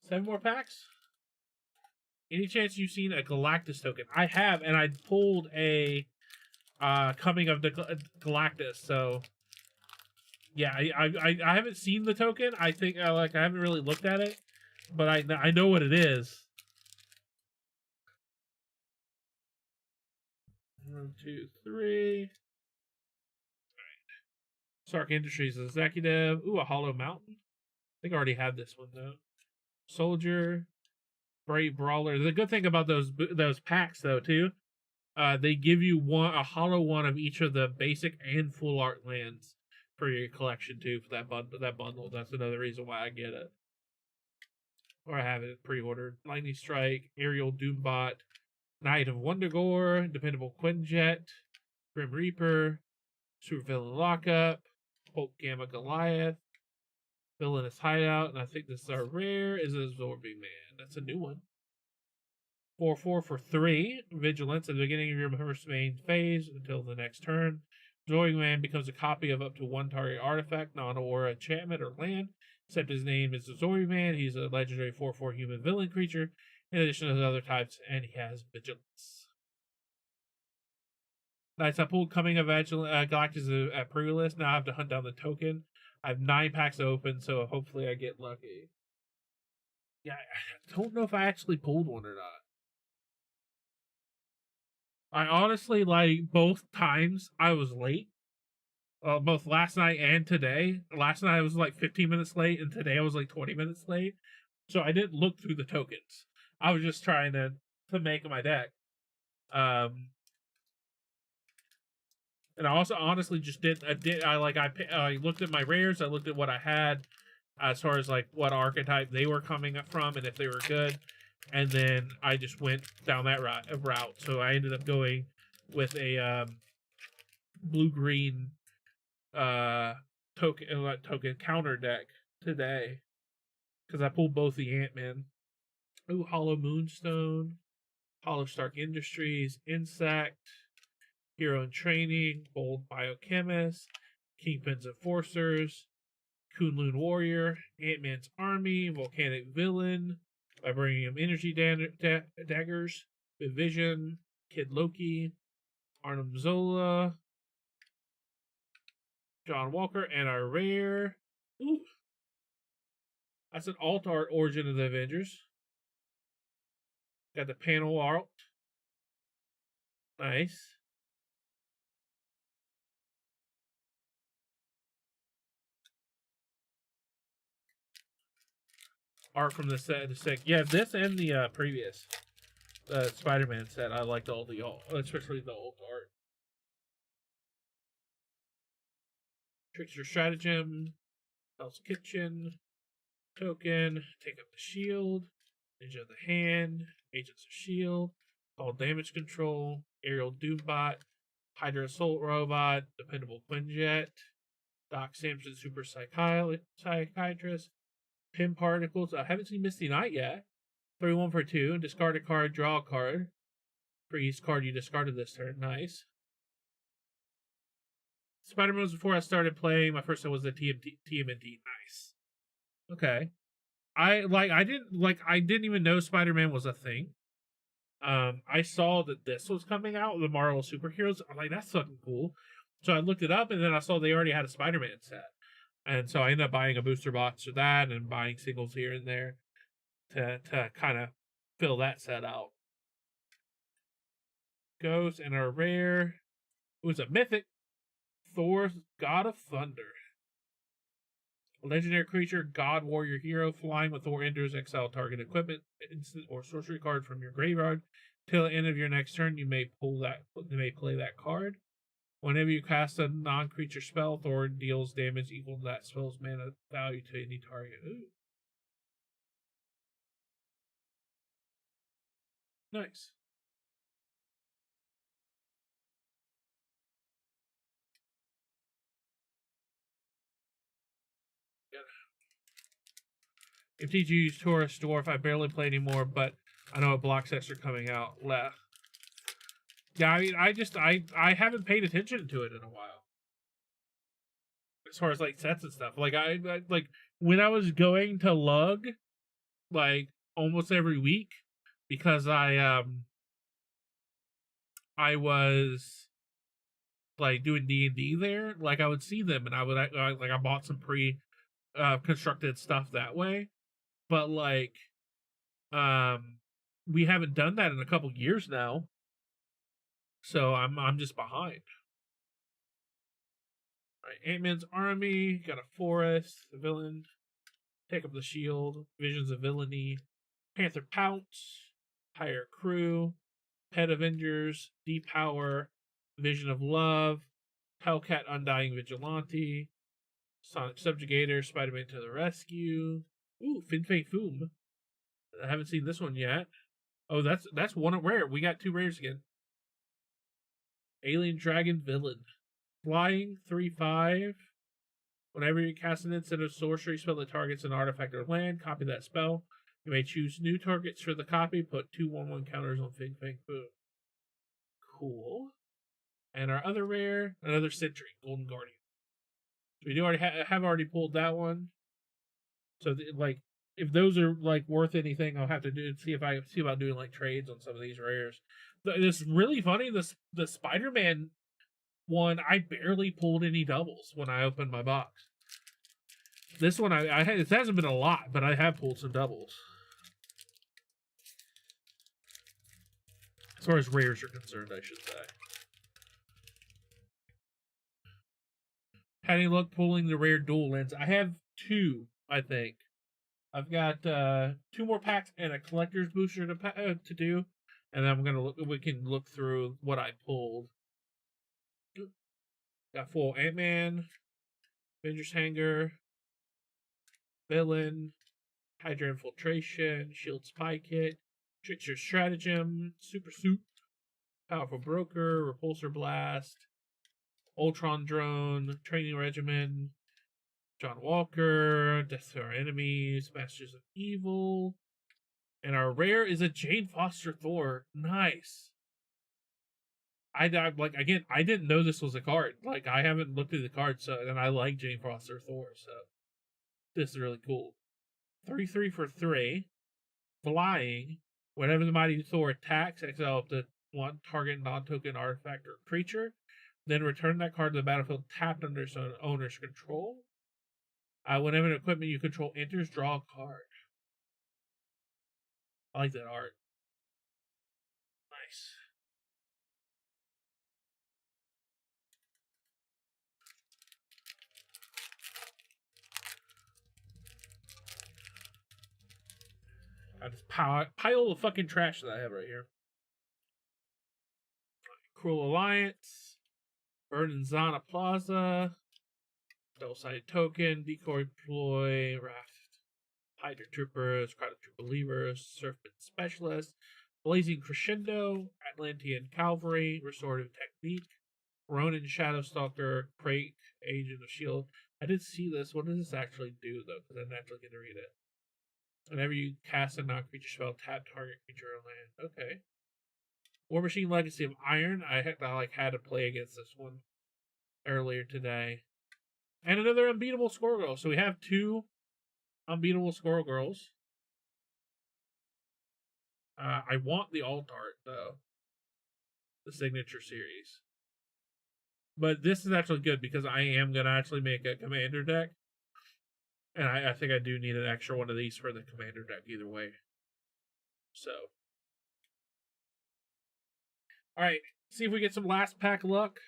7 more packs. Any chance you've seen a Galactus token? I have, and I pulled a Coming of the Galactus, so Yeah, I haven't seen the token. I think like I haven't really looked at it, but I know what it is. 1, 2, 3. Stark Industries executive. Ooh, a Hollow Mountain. I think I already had this one though. Soldier, Brave Brawler. The good thing about those packs though too, they give you a hollow one of each of the basic and full art lands for your collection too. For that bundle. That's another reason why I get it. Or I have it pre-ordered. Lightning Strike, Aerial Doombot, Knight of Wondergore, Dependable Quinjet, Grim Reaper, Super Villain Lockup, Hulk Gamma Goliath, Villainous Hideout, and I think this is our rare, is Absorbing Man. That's a new one. 4/4 for 3. Vigilance at the beginning of your first main phase until the next turn. Absorbing Man becomes a copy of up to one target artifact, non-aura, enchantment, or land. Except his name is Absorbing Man. He's a legendary 4/4 human villain creature, in addition to the other types, and he has Vigilance. Nice, I pulled Coming of Galactus at pre-list. Now I have to hunt down the token. I have 9 packs open, so hopefully I get lucky. Yeah, I don't know if I actually pulled one or not. I honestly, like, both times I was late. Both last night and today. Last night I was like 15 minutes late, and today I was like 20 minutes late. So I didn't look through the tokens. I was just trying to make my deck. And I also honestly just I looked at my rares. I looked at what I had as far as like what archetype they were coming up from and if they were good. And then I just went down that route. So I ended up going with a blue-green token counter deck today. Because I pulled both the Ant-Man. Ooh, Hollow Moonstone, Hollow Stark Industries, Insect, Hero in Training, Bold Biochemist, Kingpin's Enforcers, Kunlun Warrior, Ant-Man's Army, Volcanic Villain, Vibranium Energy Daggers, Vision, Kid Loki, Arnim Zola, John Walker, and our rare. Ooh. That's an alt art Origin of the Avengers. Got the panel art. Nice. Art from the set. Yeah, this and the previous Spider-Man set. I liked all the alt, especially the alt art. Trickster Stratagem, Hell's Kitchen, Token, Take Up the Shield, Ninja of the Hand, Agents of S.H.I.E.L.D., All Damage Control, Aerial Doombot, Hydra Assault Robot, Dependable Quinjet, Doc Samson Super Psychiatrist, Pin Particles. I haven't seen Misty Knight yet. 3-1 for 2. Discard a card, draw a card. For each card you discarded this turn. Nice. Spider-Man was before I started playing. My first one was the TMNT. Nice. Okay. I didn't even know Spider-Man was a thing. I saw that this was coming out, the Marvel Superheroes. I'm like, that's fucking cool. So I looked it up, and then I saw they already had a Spider-Man set. And so I ended up buying a booster box for that and buying singles here and there to kind of fill that set out. Ghost and a rare. It was a mythic. Thor, God of Thunder. A legendary creature, God Warrior Hero, flying with Thor enters, exile target equipment, instant or sorcery card from your graveyard. Till the end of your next turn, you may play that card. Whenever you cast a non-creature spell, Thor deals damage equal to that spell's mana value to any target. Ooh. Nice. MTG's Tourist Dwarf, I barely play anymore, but I know what block sets are coming out. Yeah, I mean, I haven't paid attention to it in a while. As far as like sets and stuff, like I like when I was going to Lug, like almost every week, because I was like doing D&D there, like I would see them and I would like I bought some constructed stuff that way. But like we haven't done that in a couple years now. So I'm just behind. All right, Ant-Man's army, got a forest, the villain, take up the shield, visions of villainy, Panther Pounce, hire crew, Pet Avengers, Depower, Vision of Love, Hellcat Undying Vigilante, Sonic Subjugator, Spider-Man to the Rescue. Ooh, Fin Fei Foom. I haven't seen this one yet. Oh, that's one rare. We got 2 rares again. Alien Dragon Villain. Flying 3/5. Whenever you cast an instant of sorcery spell that targets an artifact or land, copy that spell. You may choose new targets for the copy. Put 2 1/1 counters on Fin Fei Foom. Cool. And our other rare, another Sentry, Golden Guardian. So we do already have already pulled that one. So like, if those are like worth anything, I'll have to see about doing like trades on some of these rares. It's really funny. The Spider-Man one, I barely pulled any doubles when I opened my box. This one, I had, it hasn't been a lot, but I have pulled some doubles. As far as rares are concerned, I should say. Had any luck pulling the rare dual lens? I have 2, I think. I've got 2 more packs and a collector's booster to do, and then we can look through what I pulled. Got full Ant-Man, Avengers Hanger, Villain, Hydra Infiltration, Shield Spy Kit, Trickster Stratagem, Super Suit, Powerful Broker, Repulsor Blast, Ultron Drone, Training Regimen, John Walker, Death to Our Enemies, Masters of Evil, and our rare is a Jane Foster Thor. Nice. I didn't know this was a card. Like, I haven't looked at the card, and I like Jane Foster Thor, so this is really cool. 3/3 for 3, flying. Whenever the Mighty Thor attacks, exile up to 1 target non-token artifact or creature. Then return that card to the battlefield tapped under its owner's control. Whenever an equipment you control enters, draw a card. I like that art. Nice. I just pile of fucking trash that I have right here. Cruel Alliance, Burden Zana Plaza, Double-Sided Token, Decoy Ploy, Raft, Hydra Troopers, Crowd of True Believers, Surfman Specialist, Blazing Crescendo, Atlantean Cavalry, Restorative Technique, Ronin Shadowstalker, Crake, Agent of S.H.I.E.L.D. I did see this. What does this actually do, though? Because I didn't actually get to read it. Whenever you cast a non-creature spell, tap target creature or land. Okay. War Machine Legacy of Iron. I had to play against this one earlier today. And another Unbeatable Squirrel Girl. So we have 2 Unbeatable Squirrel Girls. I want the alt art, though. The Signature Series. But this is actually good because I am going to actually make a Commander deck. And I think I do need an extra one of these for the Commander deck either way. So. Alright, see if we get some last pack luck.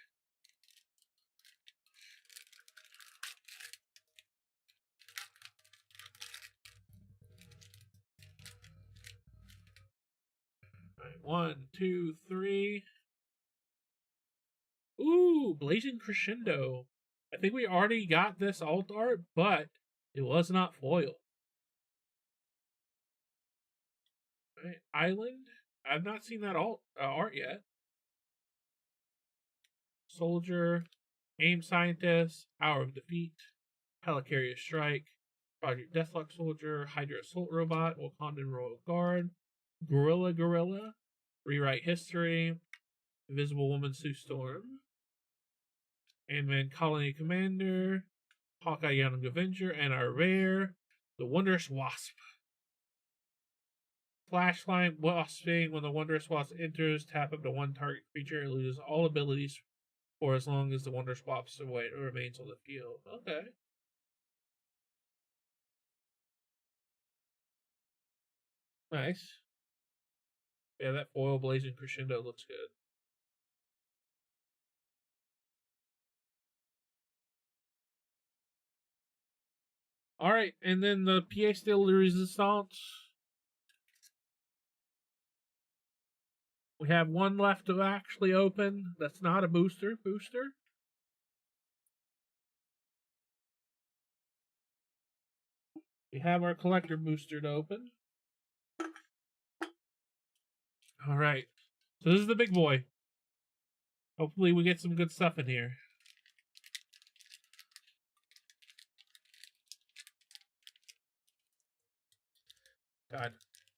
Alright, 1, 2, 3. Ooh, Blazing Crescendo. I think we already got this alt art, but it was not foil. Alright, Island. I've not seen that art yet. Soldier, Aim Scientist, Hour of Defeat, Helicarrier Strike, Project Deathlock Soldier, Hydra Assault Robot, Wakandan Royal Guard, Gorilla, Rewrite History, Invisible Woman Sue Storm, Ant-Man Colony Commander, Hawkeye Young Avenger, and our rare, the Wondrous Wasp. Flashlight Wasping. When the Wondrous Wasp enters, tap up to 1 target creature. It loses all abilities for as long as the Wonder Swaps away remains on the field. Okay. Nice. Yeah, that foil blazing crescendo looks good. All right, and then the pièce de la résistance. We have one left to actually open. That's not a booster. We have our collector booster to open. All right. So this is the big boy. Hopefully we get some good stuff in here. God,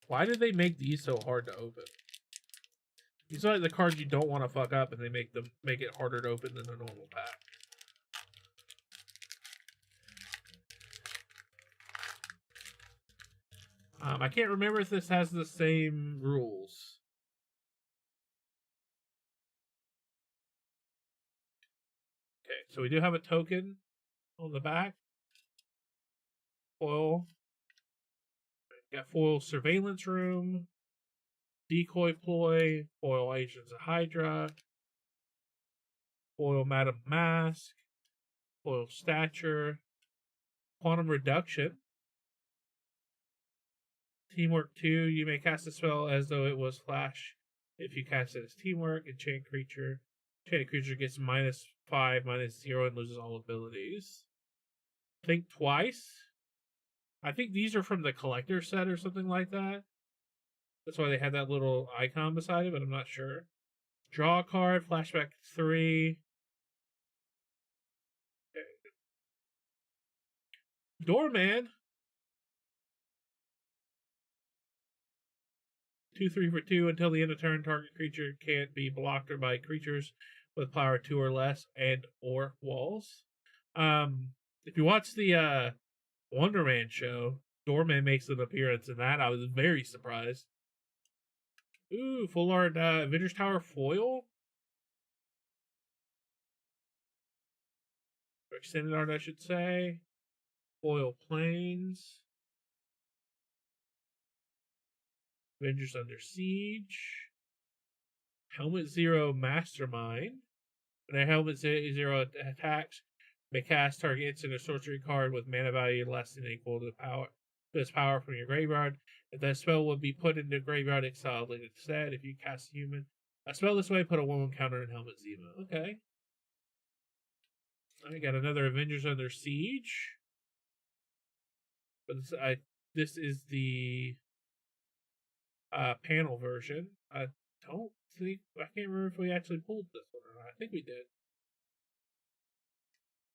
why did they make these so hard to open? These are like the cards you don't want to fuck up, and they make it harder to open than a normal pack. I can't remember if this has the same rules. Okay, so we do have a token on the back. Foil. Got foil surveillance room. Decoy ploy. Foil agents of Hydra. Foil Madam Mask. Foil stature. Quantum reduction. Teamwork 2. You may cast a spell as though it was flash. If you cast it as teamwork, enchant creature. Enchanted creature gets -5, -0, and loses all abilities. Think twice. I think these are from the collector set or something like that. That's why they had that little icon beside it, but I'm not sure. Draw a card, flashback 3. Okay. Doorman. 2/3 for 2 until the end of turn. Target creature can't be blocked or by creatures with power 2 or less and or walls. If you watch the Wonder Man show, Doorman makes an appearance in that. I was very surprised. Ooh, full art Avengers Tower foil. Or extended art, I should say. Foil planes. Avengers Under Siege. Helmet Zero Mastermind. When a Helmet Zero attacks, may cast target instant or sorcery card with mana value less than or equal to this power from your graveyard. If that spell would be put into graveyard exiled later instead, if you cast a human, a spell this way, put a 1/1 counter in Helmet Zemo. Okay. I got another Avengers Under Siege. But this is the panel version. I can't remember if we actually pulled this one or not. I think we did.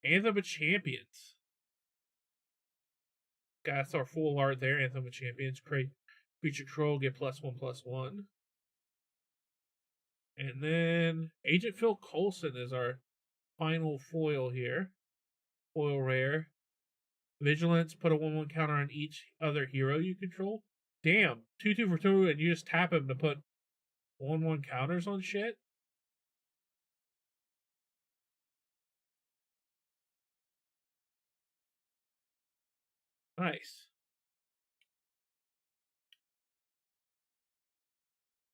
Anthem of Champions. That's our full art there. Anthem of Champions. Create creature control, get +1/+1. And then Agent Phil Coulson is our final foil here. Foil rare. Vigilance, put a 1/1 counter on each other hero you control. Damn, 2/2 for 2, and you just tap him to put 1/1 counters on shit? Nice.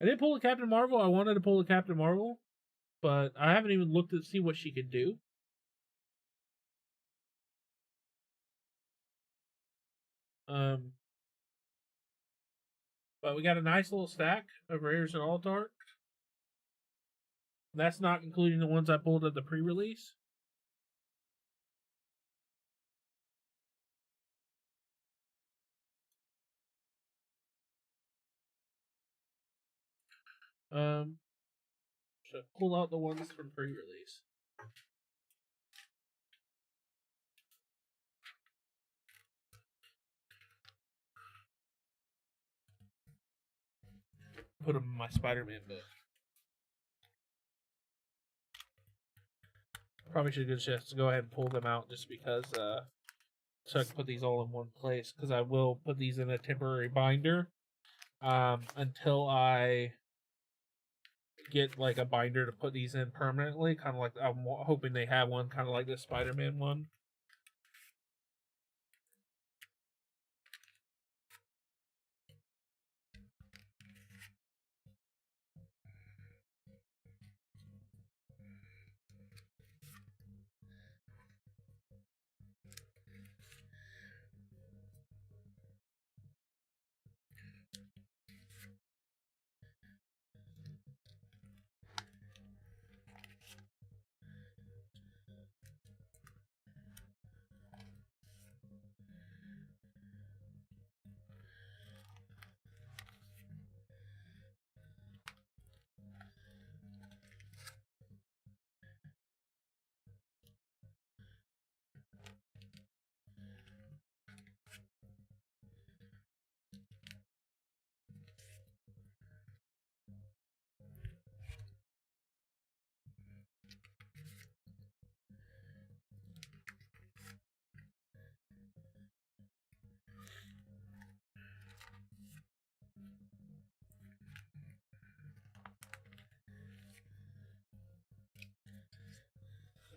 I did pull a Captain Marvel. I wanted to pull a Captain Marvel, but I haven't even looked to see what she could do. But we got a nice little stack of rares and all dark. That's not including the ones I pulled at the pre-release. So pull out the ones from pre-release. Put them in my Spider-Man book. Probably should just go ahead and pull them out just because, so I can put these all in one place. Because I will put these in a temporary binder until I get like a binder to put these in permanently. Kind of like I'm hoping they have one, kind of like the Spider-Man one.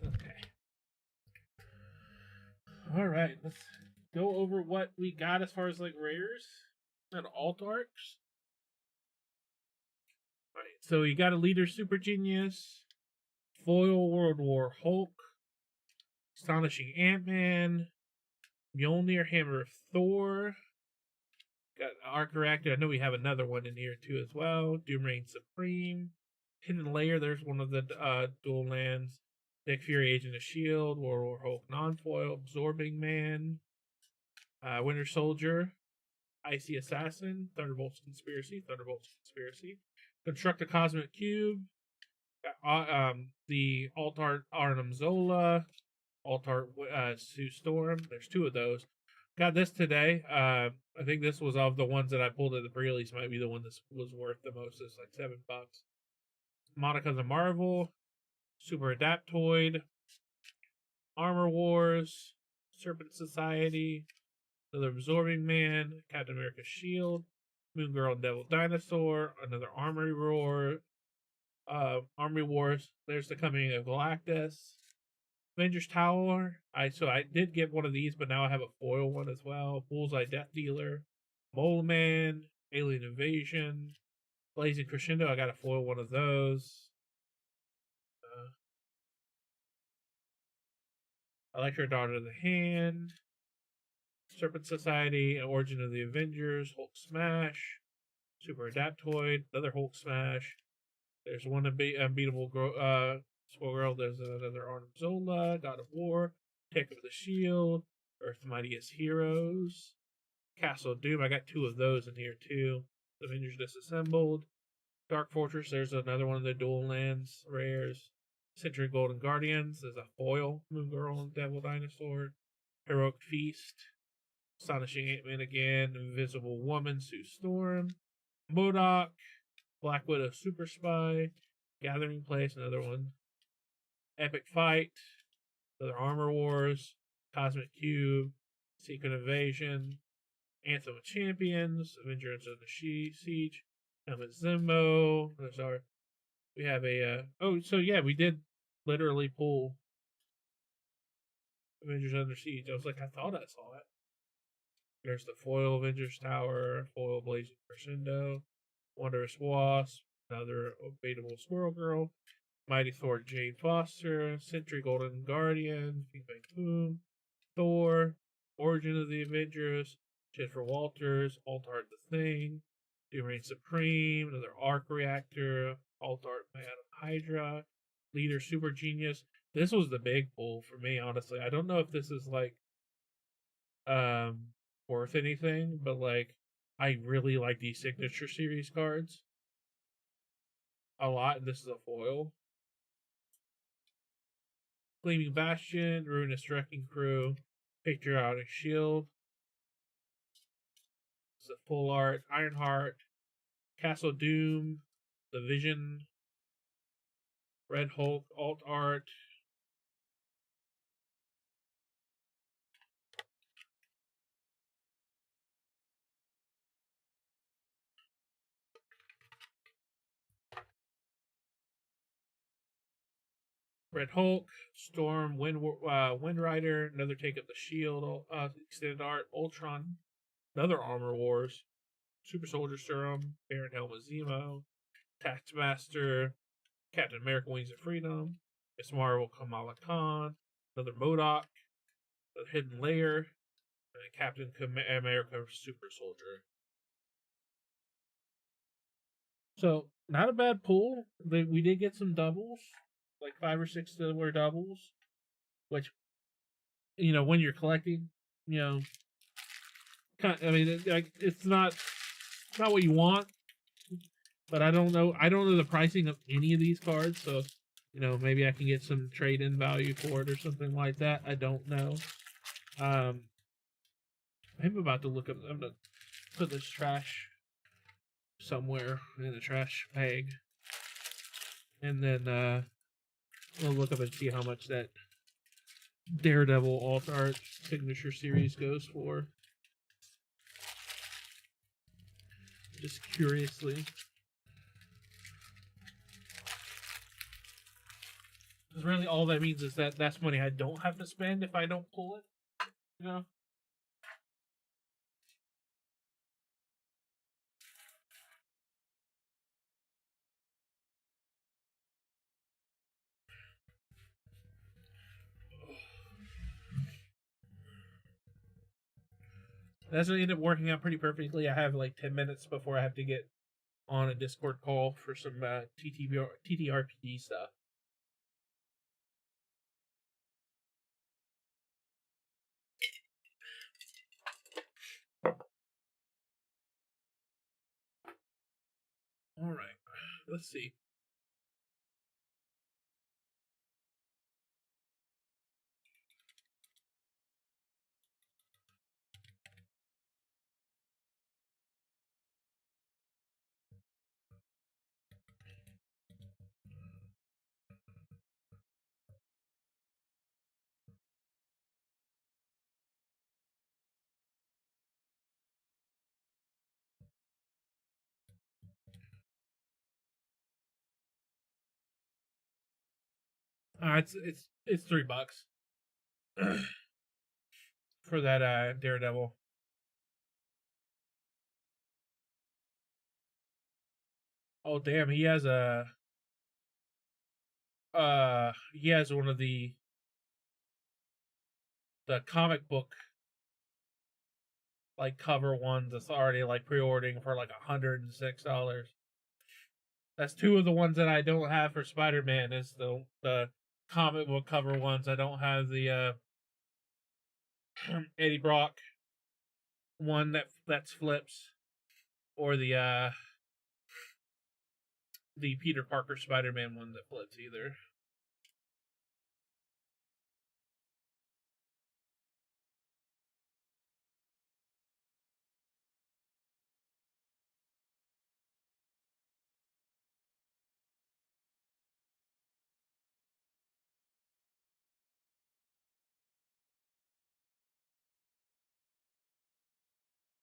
Okay. All right, let's go over what we got as far as like rares and alt arcs. All right, so you got a leader super genius, foil World War Hulk, astonishing Ant-Man, Mjolnir Hammer of Thor. Got Arc Reactor. I know we have another one in here too as well. Doom Reign Supreme, Hidden Layer. There's one of the dual lands. Nick Fury, Agent of Shield, World War Hulk non-foil, Absorbing Man, Winter Soldier, Icy Assassin, Thunderbolts Conspiracy, Construct a Cosmic Cube, the Alt Art Arnim Zola, Alt Art Sue Storm. There's two of those. Got this today. I think this was of the ones that I pulled at the pre-release. Might be the one that was worth the most. It's like $7. Monica the Marvel, Super Adaptoid, Armor Wars, Serpent Society, another Absorbing Man, Captain America's Shield, Moon Girl and Devil Dinosaur, another Armory Wars. There's the Coming of Galactus, Avengers Tower. I did get one of these, but now I have a foil one as well. Bullseye Death Dealer, Mole Man, Alien Invasion, Blazing Crescendo. I got a foil one of those. Electra Daughter of the Hand, Serpent Society, Origin of the Avengers, Hulk Smash, Super Adaptoid, another Hulk Smash. There's one unbeatable Squirrel Girl. There's another Arnim Zola, God of War, Tech of the Shield, Earth's Mightiest Heroes, Castle of Doom. I got two of those in here too. Avengers Disassembled, Dark Fortress. There's another one of the dual lands rares. Century Golden Guardians. There's a foil Moon Girl and Devil Dinosaur. Heroic Feast. Astonishing Ant-Man again. Invisible Woman, Sue Storm. MODOK. Black Widow Super Spy. Gathering Place, another one. Epic Fight. Another Armor Wars. Cosmic Cube. Secret Invasion. Anthem of Champions. Avengers of the Siege. Helmet Zimbo. We have we did literally pull Avengers Under Siege. I was like, I thought I saw it. There's the foil Avengers Tower, foil Blazing Crescendo, Wondrous Wasp, another Beatable Squirrel Girl, Mighty Thor Jane Foster, Sentry Golden Guardian, Bing Bang Boom, Thor, Origin of the Avengers, Jennifer Walters, Alt Art the Thing, Doom Reign Supreme, another Arc Reactor, Alt Art Man Hydra, Leader Super Genius. This was the big pull for me, honestly. I don't know if this is like worth anything, but like I really like these signature series cards a lot, and this is a foil. Gleaming Bastion, Ruinous Wrecking Crew, Patriotic Shield. This is a full art. Ironheart, Castle Doom, The Vision, Red Hulk, Alt Art. Red Hulk, Storm, Wind Rider, another Take of the Shield, Extended Art, Ultron, another Armor Wars, Super Soldier Serum, Baron Helmet Zemo, Taskmaster, Captain America Wings of Freedom, Miss Marvel Kamala Khan, another MODOK, the Hidden Layer, and Captain America Super Soldier. So, not a bad pull. We did get some doubles, like 5 or 6 that were doubles, which, when you're collecting, I mean, it's not what you want, but I don't know the pricing of any of these cards, so maybe I can get some trade-in value for it or something like that. I don't know. I'm about to look up. I'm gonna put this trash somewhere in the trash bag, and then we'll look up and see how much that Daredevil Alt Art Signature Series goes for. Just curiously. Because really all that means is that that's money I don't have to spend if I don't pull it. That's going to end up working out pretty perfectly. I have like 10 minutes before I have to get on a Discord call for some TTRPG stuff. All right, let's see. It's $3 for that Daredevil. Oh damn, he has one of the comic book like cover ones that's already like pre-ordering for like $106. That's 2 of the ones that I don't have for Spider-Man is the comic book cover ones. I don't have the Eddie Brock one that's flips, or the Peter Parker Spider-Man one that flips either.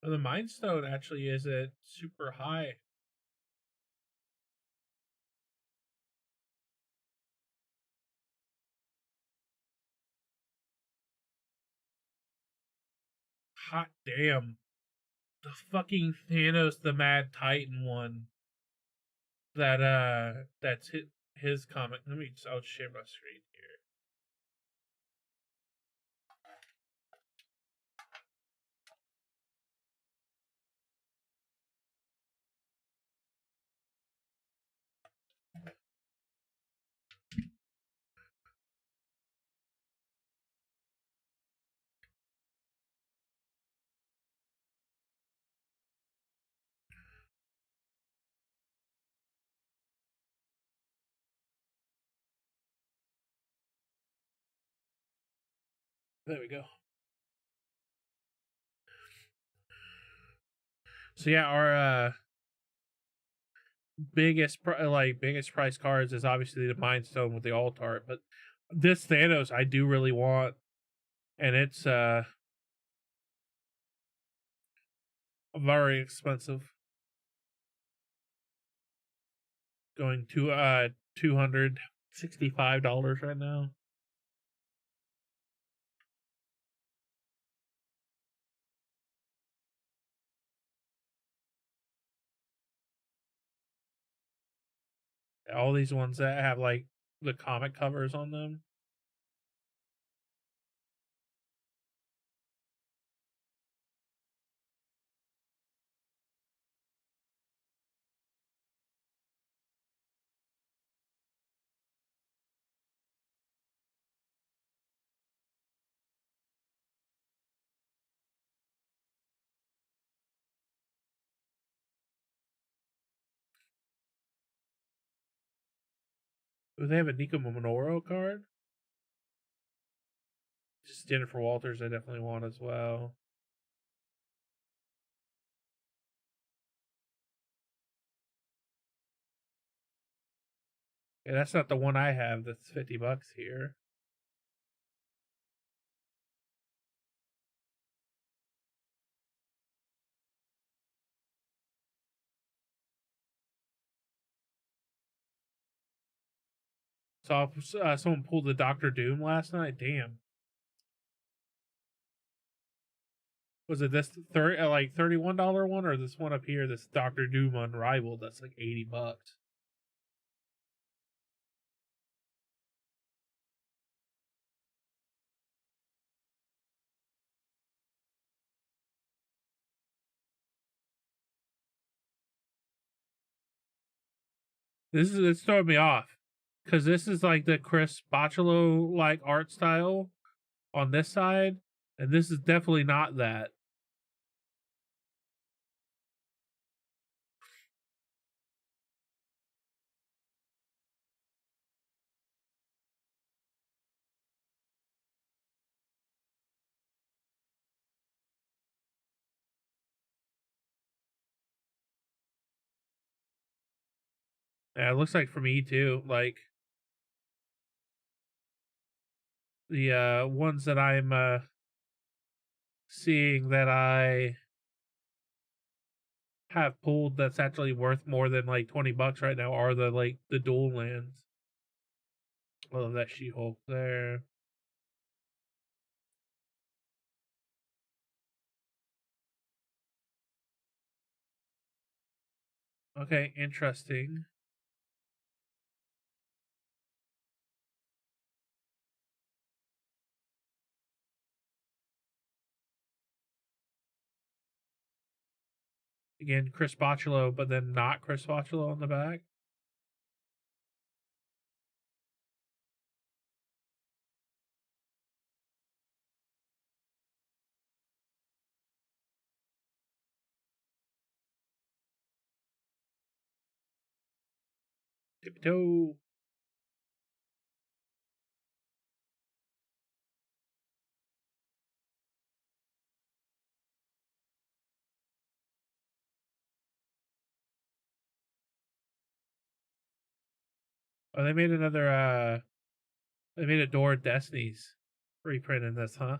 Well, the Mind Stone actually is at super high. Hot damn. The fucking Thanos the Mad Titan one. That's his comic. I'll share my screen here. There we go. So yeah, our biggest price cards is obviously the Mind Stone with the Alt Art, but this Thanos I do really want, and it's very expensive. Going to 200 $65 right now. All these ones that have like the comic covers on them. Do they have a Nico Minoru card? Just Jennifer Walters, I definitely want as well. Yeah, that's not the one I have. That's $50 here. Saw someone pulled the Doctor Doom last night. Damn. Was it this like $31 one or this one up here? This Doctor Doom Unrivaled. That's like $80. It's throwing me off because this is like the Chris Bocciolo like art style on this side, and this is definitely not that. Yeah, it looks like for me too. Like the ones that I'm seeing that I have pulled that's actually worth more than like $20 right now are the dual lands. I love that She-Hulk there. Okay, interesting. Again, Chris Bocciolo, but then not Chris Bocciolo on the back. Tippy toe. Oh, they made another they made a Door of Destinies reprint in this, huh?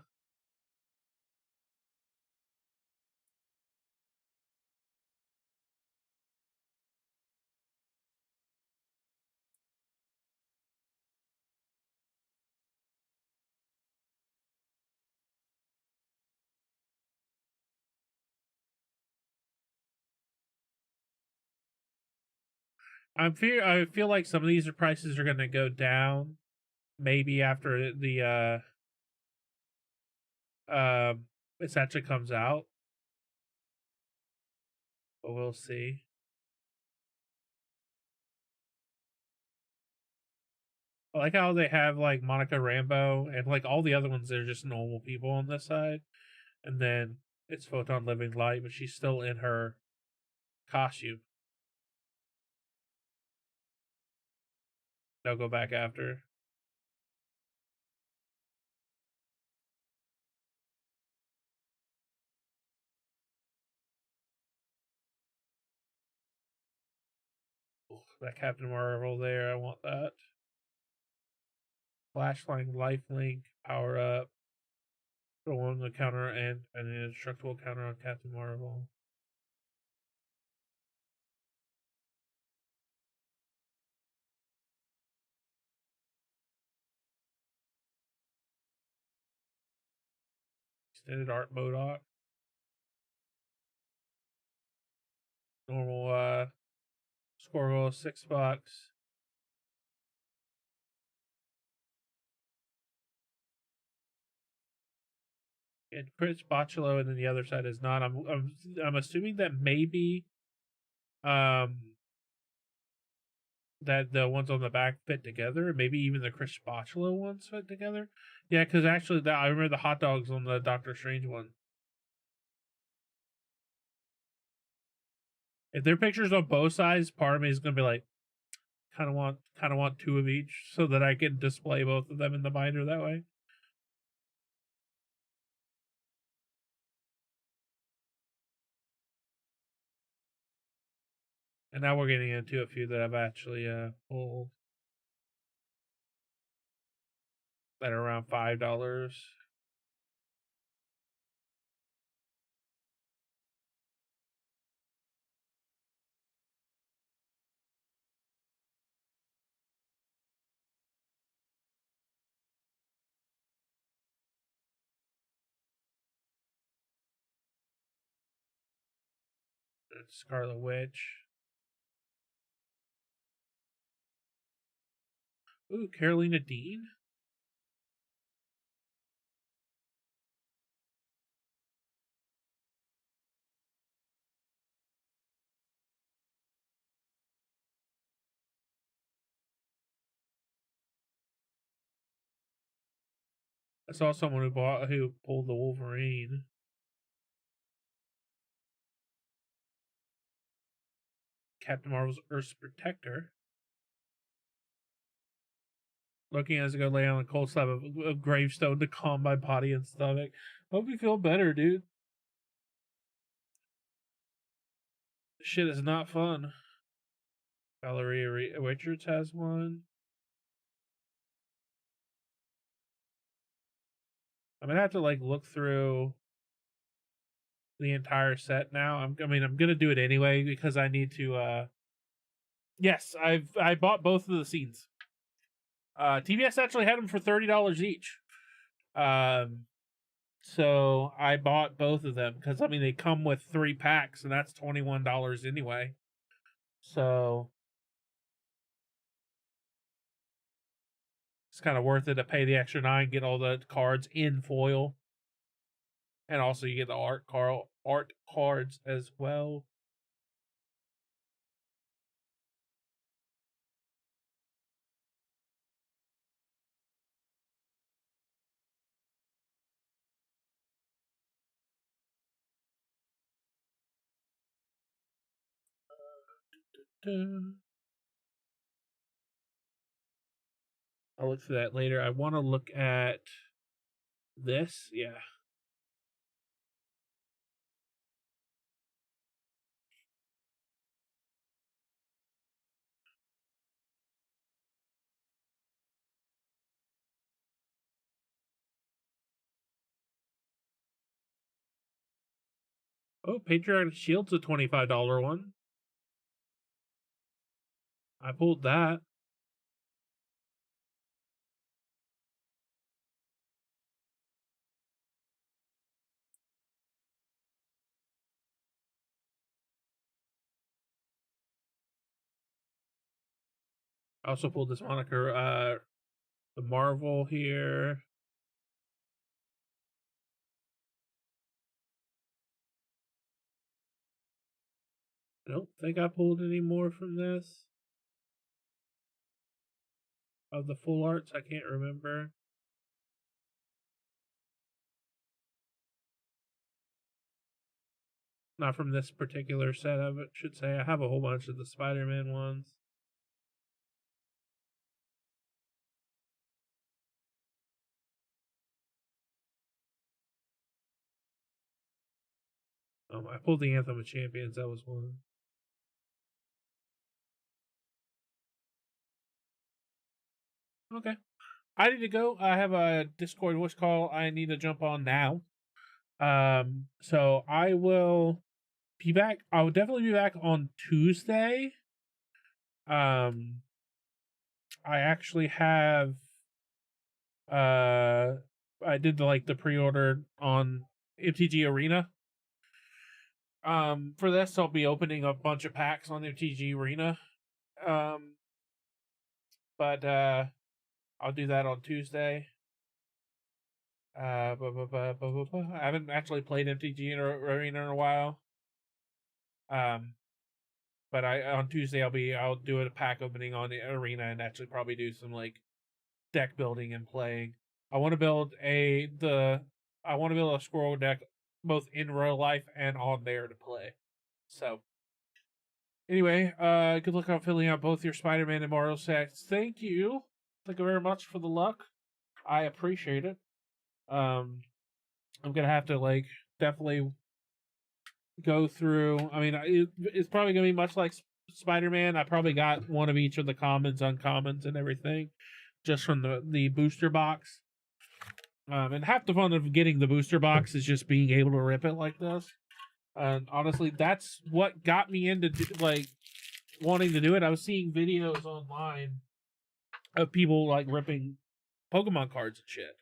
I feel like some of these prices are gonna go down maybe after the it actually comes out. But we'll see. I like how they have like Monica Rambeau and like all the other ones, they're just normal people on this side. And then it's Photon Living Light, but she's still in her costume. They'll go back after. Ooh, that Captain Marvel there, I want that. Flashlight, lifelink, power up. Throw on the counter and an indestructible counter on Captain Marvel. extended art Modoc. Normal score goal $6. And Chris Bocciolo, and then the other side is not. I'm assuming that maybe that the ones on the back fit together. Maybe even the Chris Bocciolo ones fit together. Yeah, because actually, I remember the hot dogs on the Doctor Strange one. If there are pictures on both sides, part of me is gonna be like, kind of want two of each so that I can display both of them in the binder that way. And now we're getting into a few that I've actually pulled that are around $5. Scarlet Witch. Ooh, Carolina Dean. I saw someone who pulled the Wolverine. Captain Marvel's Earth's Protector. Looking as I go lay on a cold slab of gravestone to calm my body and stomach. Hope you feel better, dude. This shit is not fun. Valeria Richards has one. I'm gonna have to like look through the entire set now. I'm gonna do it anyway because I need to. Yes, I bought both of the scenes. TBS actually had them for $30 each. So I bought both of them because they come with 3 packs and that's $21 anyway. So it's kind of worth it to pay the extra $9, get all the cards in foil, and also you get the art cards as well. I'll look through that later. I want to look at this. Yeah. Oh, Patriotic Shield's a $25 one. I pulled that. I also pulled this moniker, the Marvel here. I don't think I pulled any more from this. Of the full arts, I can't remember. Not from this particular set, I should say. I have a whole bunch of the Spider-Man ones. I pulled the Anthem of Champions, that was one. Okay. I need to go. I have a Discord voice call I need to jump on now. So I will be back. I will definitely be back on Tuesday. I actually have I did the pre-order on MTG Arena. For this, I'll be opening a bunch of packs on MTG Arena. But I'll do that on Tuesday. I haven't actually played MTG Arena in a while. But on Tuesday I'll do a pack opening on the Arena and actually probably do some like deck building and playing. I want to build a squirrel deck both in real life and on there to play. So anyway, good luck on filling out both your Spider-Man and Mario sets. Thank you very much for the luck. I appreciate it. I'm gonna have to like definitely go through. I mean, it's probably gonna be much like Spider-Man. I probably got one of each of the commons, uncommons, and everything just from the booster box. And half the fun of getting the booster box is just being able to rip it like this. And honestly, that's what got me into like wanting to do it. I was seeing videos online of people like ripping Pokemon cards and shit.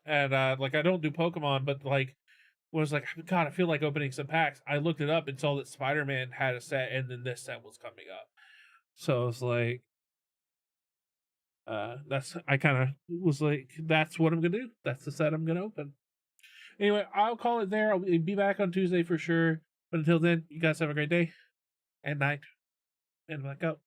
And like I don't do Pokemon, but like was like, God, I feel like opening some packs. I looked it up and saw that Spider-Man had a set, and then this set was coming up. So I was like, I kind of was like, that's what I'm gonna do. That's the set I'm gonna open. Anyway, I'll call it there. I'll be back on Tuesday for sure. But until then, you guys have a great day and night. And back up.